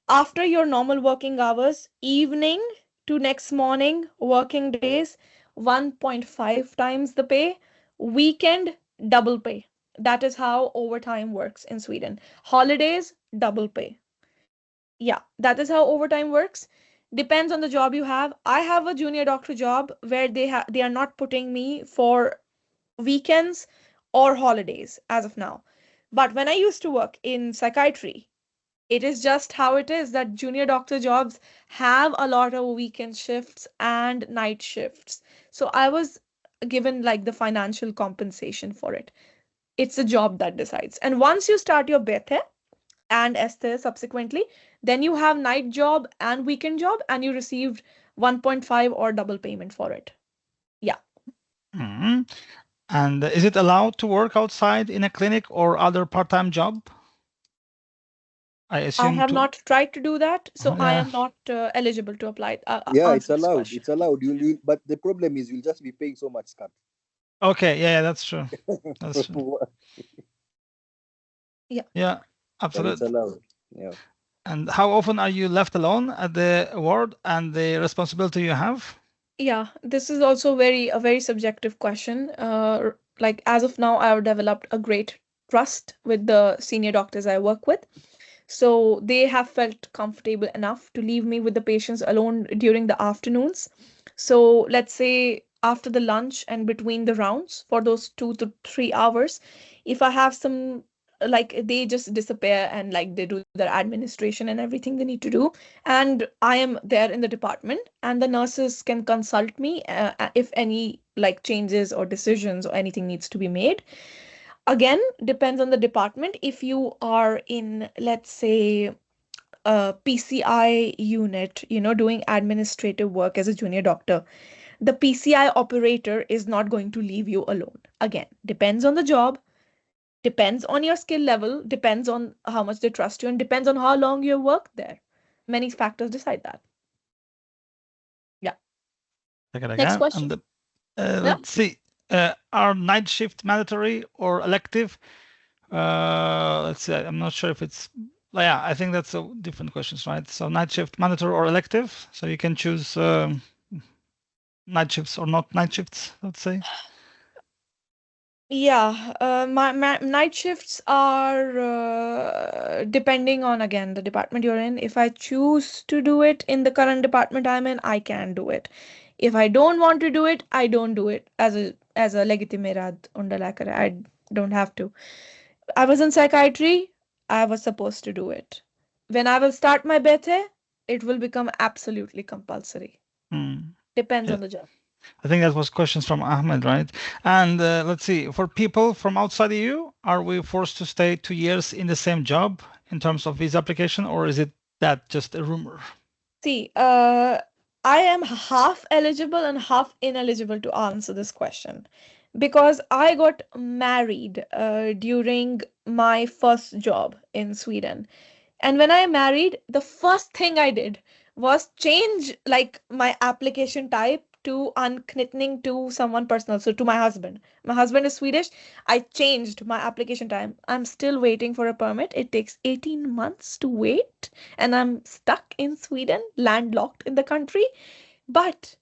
After your normal working hours, evening to next morning working days, 1.5 times the pay. Weekend, double pay. That is how overtime works in Sweden. Holidays, double pay. Yeah, that is how overtime works. Depends on the job you have. I have a junior doctor job where they are not putting me for weekends or holidays as of now. But when I used to work in psychiatry, it is just how it is that junior doctor jobs have a lot of weekend shifts and night shifts. So I was given like the financial compensation for it. It's a job that decides. And once you start your Bäthe and ST subsequently, then you have night job and weekend job, and you received 1.5 or double payment for it. Yeah.
And is it allowed to work outside in a clinic or other part-time job? I
I
assume
have not tried to do that, so I
Yeah.
am not eligible to apply.
Yeah, it's
answer this
allowed.
question.
It's allowed. But the problem is you'll just be paying so much scam.
Okay, yeah, that's true. That's true.
Yeah.
Yeah,
But it's
absolutely.
allowed. Yeah.
And how often are you left alone at the ward and the responsibility you have?
Yeah, this is also a very subjective question. Like as of now, I've developed a great trust with the senior doctors I work with. So they have felt comfortable enough to leave me with the patients alone during the afternoons. So let's say after the lunch and between the rounds for those 2 to 3 hours, if I have some like they just disappear and like they do their administration and everything they need to do, and I am there in the department, and the nurses can consult me if any like changes or decisions or anything needs to be made. Again, depends on the department. If you are in, let's say, a PCI unit, doing administrative work as a junior doctor, the PCI operator is not going to leave you alone. Again, depends on the job, depends on your skill level, depends on how much they trust you, and depends on how long you worked there. Many factors decide that. Yeah.
Take it
Next
again.
question.
And
Yeah.
let's see. Are night shift mandatory or elective? Let's see. I'm not sure if it's. Yeah, I think that's a different questions, right? So night shift mandatory or elective. So you can choose night shifts or not night shifts. Let's say.
Yeah, my night shifts are depending on again the department you're in. If I choose to do it in the current department I'm in, I can do it. If I don't want to do it, I don't do it as a legitimerad Underläkare. I don't have to. I was in psychiatry, I was supposed to do it. When I will start my Bäthe, it will become absolutely compulsory. Depends
Yeah.
on the job.
I think that was questions from Ahmed, right? And let's see, for people from outside EU, are we forced to stay 2 years in the same job in terms of visa application, or is it that just a rumor?
See, I am half eligible and half ineligible to answer this question because I got married during my first job in Sweden. And when I married, the first thing I did was change like my application type to unknitting to someone personal. So to my husband. My husband is Swedish. I changed my application time. I'm still waiting for a permit. It takes 18 months to wait, and I'm stuck in Sweden, landlocked in the country. But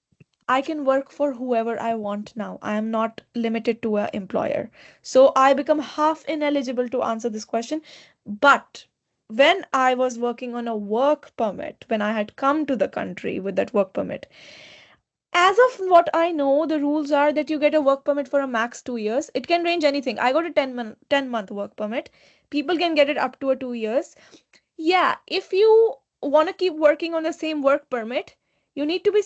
I can work for whoever I want now. I am not limited to an employer. So I become half ineligible to answer this question. But when I was working on a work permit, when I had come to the country with that work permit, as of what I know, the rules are that you get a work permit for a max 2 years. It can range anything. I got a 10-month work permit. People can get it up to 2 years. Yeah, if you want to keep working on the same work permit, you need to be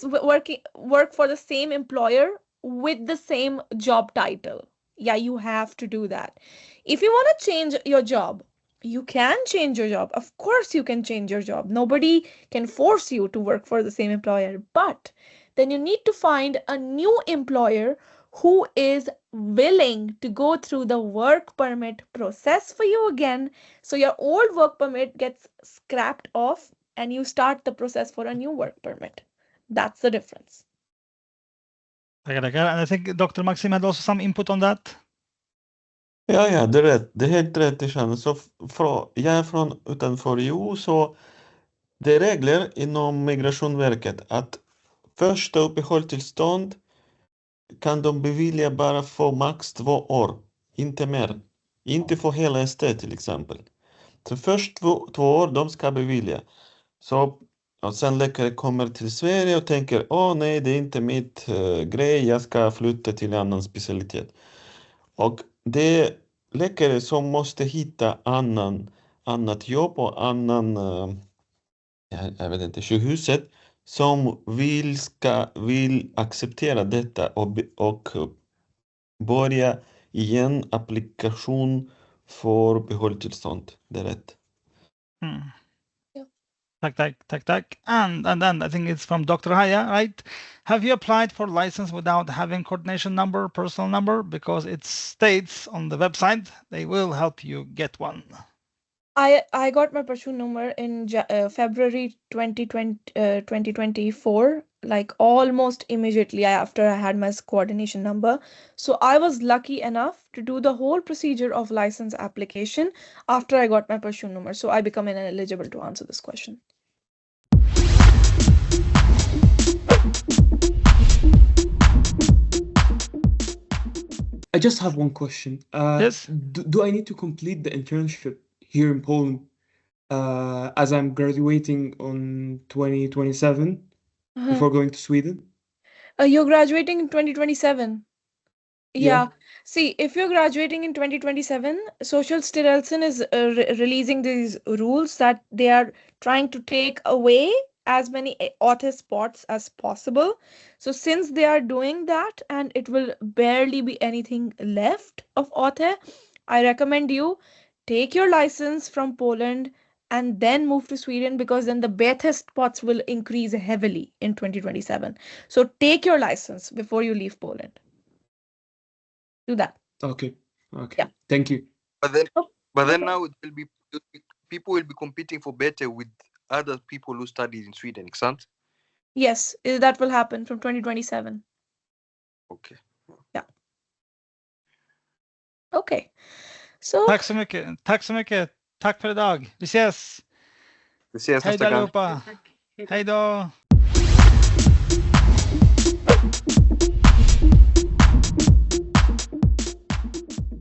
work for the same employer with the same job title. Yeah, you have to do that. If you want to change your job, you can change your job. Of course, you can change your job. Nobody can force you to work for the same employer, but then you need to find a new employer who is willing to go through the work permit process for you again, so your old work permit gets scrapped off and you start the process for a new work permit. That's the difference.
And I think Dr. Maxim had also some input on that.
Ja, det är rätt. Det är helt rätt i Shana. Så jag är från utanför EU, så det är regler inom Migrationsverket att första uppehållstillstånd kan de bevilja bara för max 2 år, inte mer. Inte för hela ST till exempel. Så först 2 år de ska bevilja. Så och sen läkare kommer till Sverige och tänker, nej, det är inte mitt grej, jag ska flytta till en annan specialitet. Och det är läkare som måste hitta annat jobb och jag vet inte, sjukhuset som vill acceptera detta och börja igen applikation för behålltillstånd. Det är rätt.
Tack. And then I think it's from Dr. Haya, right? Have you applied for license without having coordination number, personal number? Because it states on the website they will help you get one.
I got my Personnummer in February 2024, like almost immediately after I had my coordination number. So I was lucky enough to do the whole procedure of license application after I got my Personnummer. So I become ineligible to answer this question.
I just have one question.
Yes.
Do I need to complete the internship here in Poland as I'm graduating on 2027 before going to Sweden?
You're graduating in 2027.
Yeah.
Yeah. See, if you're graduating in 2027, Socialstyrelsen is releasing these rules that they are trying to take away as many auto spots as possible. So since they are doing that and it will barely be anything left of auto, I recommend you take your license from Poland and then move to Sweden, because then the Bäthe spots will increase heavily in 2027. So take your license before you leave Poland. Do that.
Okay. Okay.
Yeah.
Thank you.
But then,
Oh,
but then
okay.
now people will be competing for Bäthe with other people who studied in Sweden, excellent?
Yes, that will happen from 2027.
Okay.
Yeah. Okay. So,
Tack så mycket. Tack så mycket. Tack för idag. Vi ses.
Vi ses
Hej då
nästa gång.
allihopa. Hej då.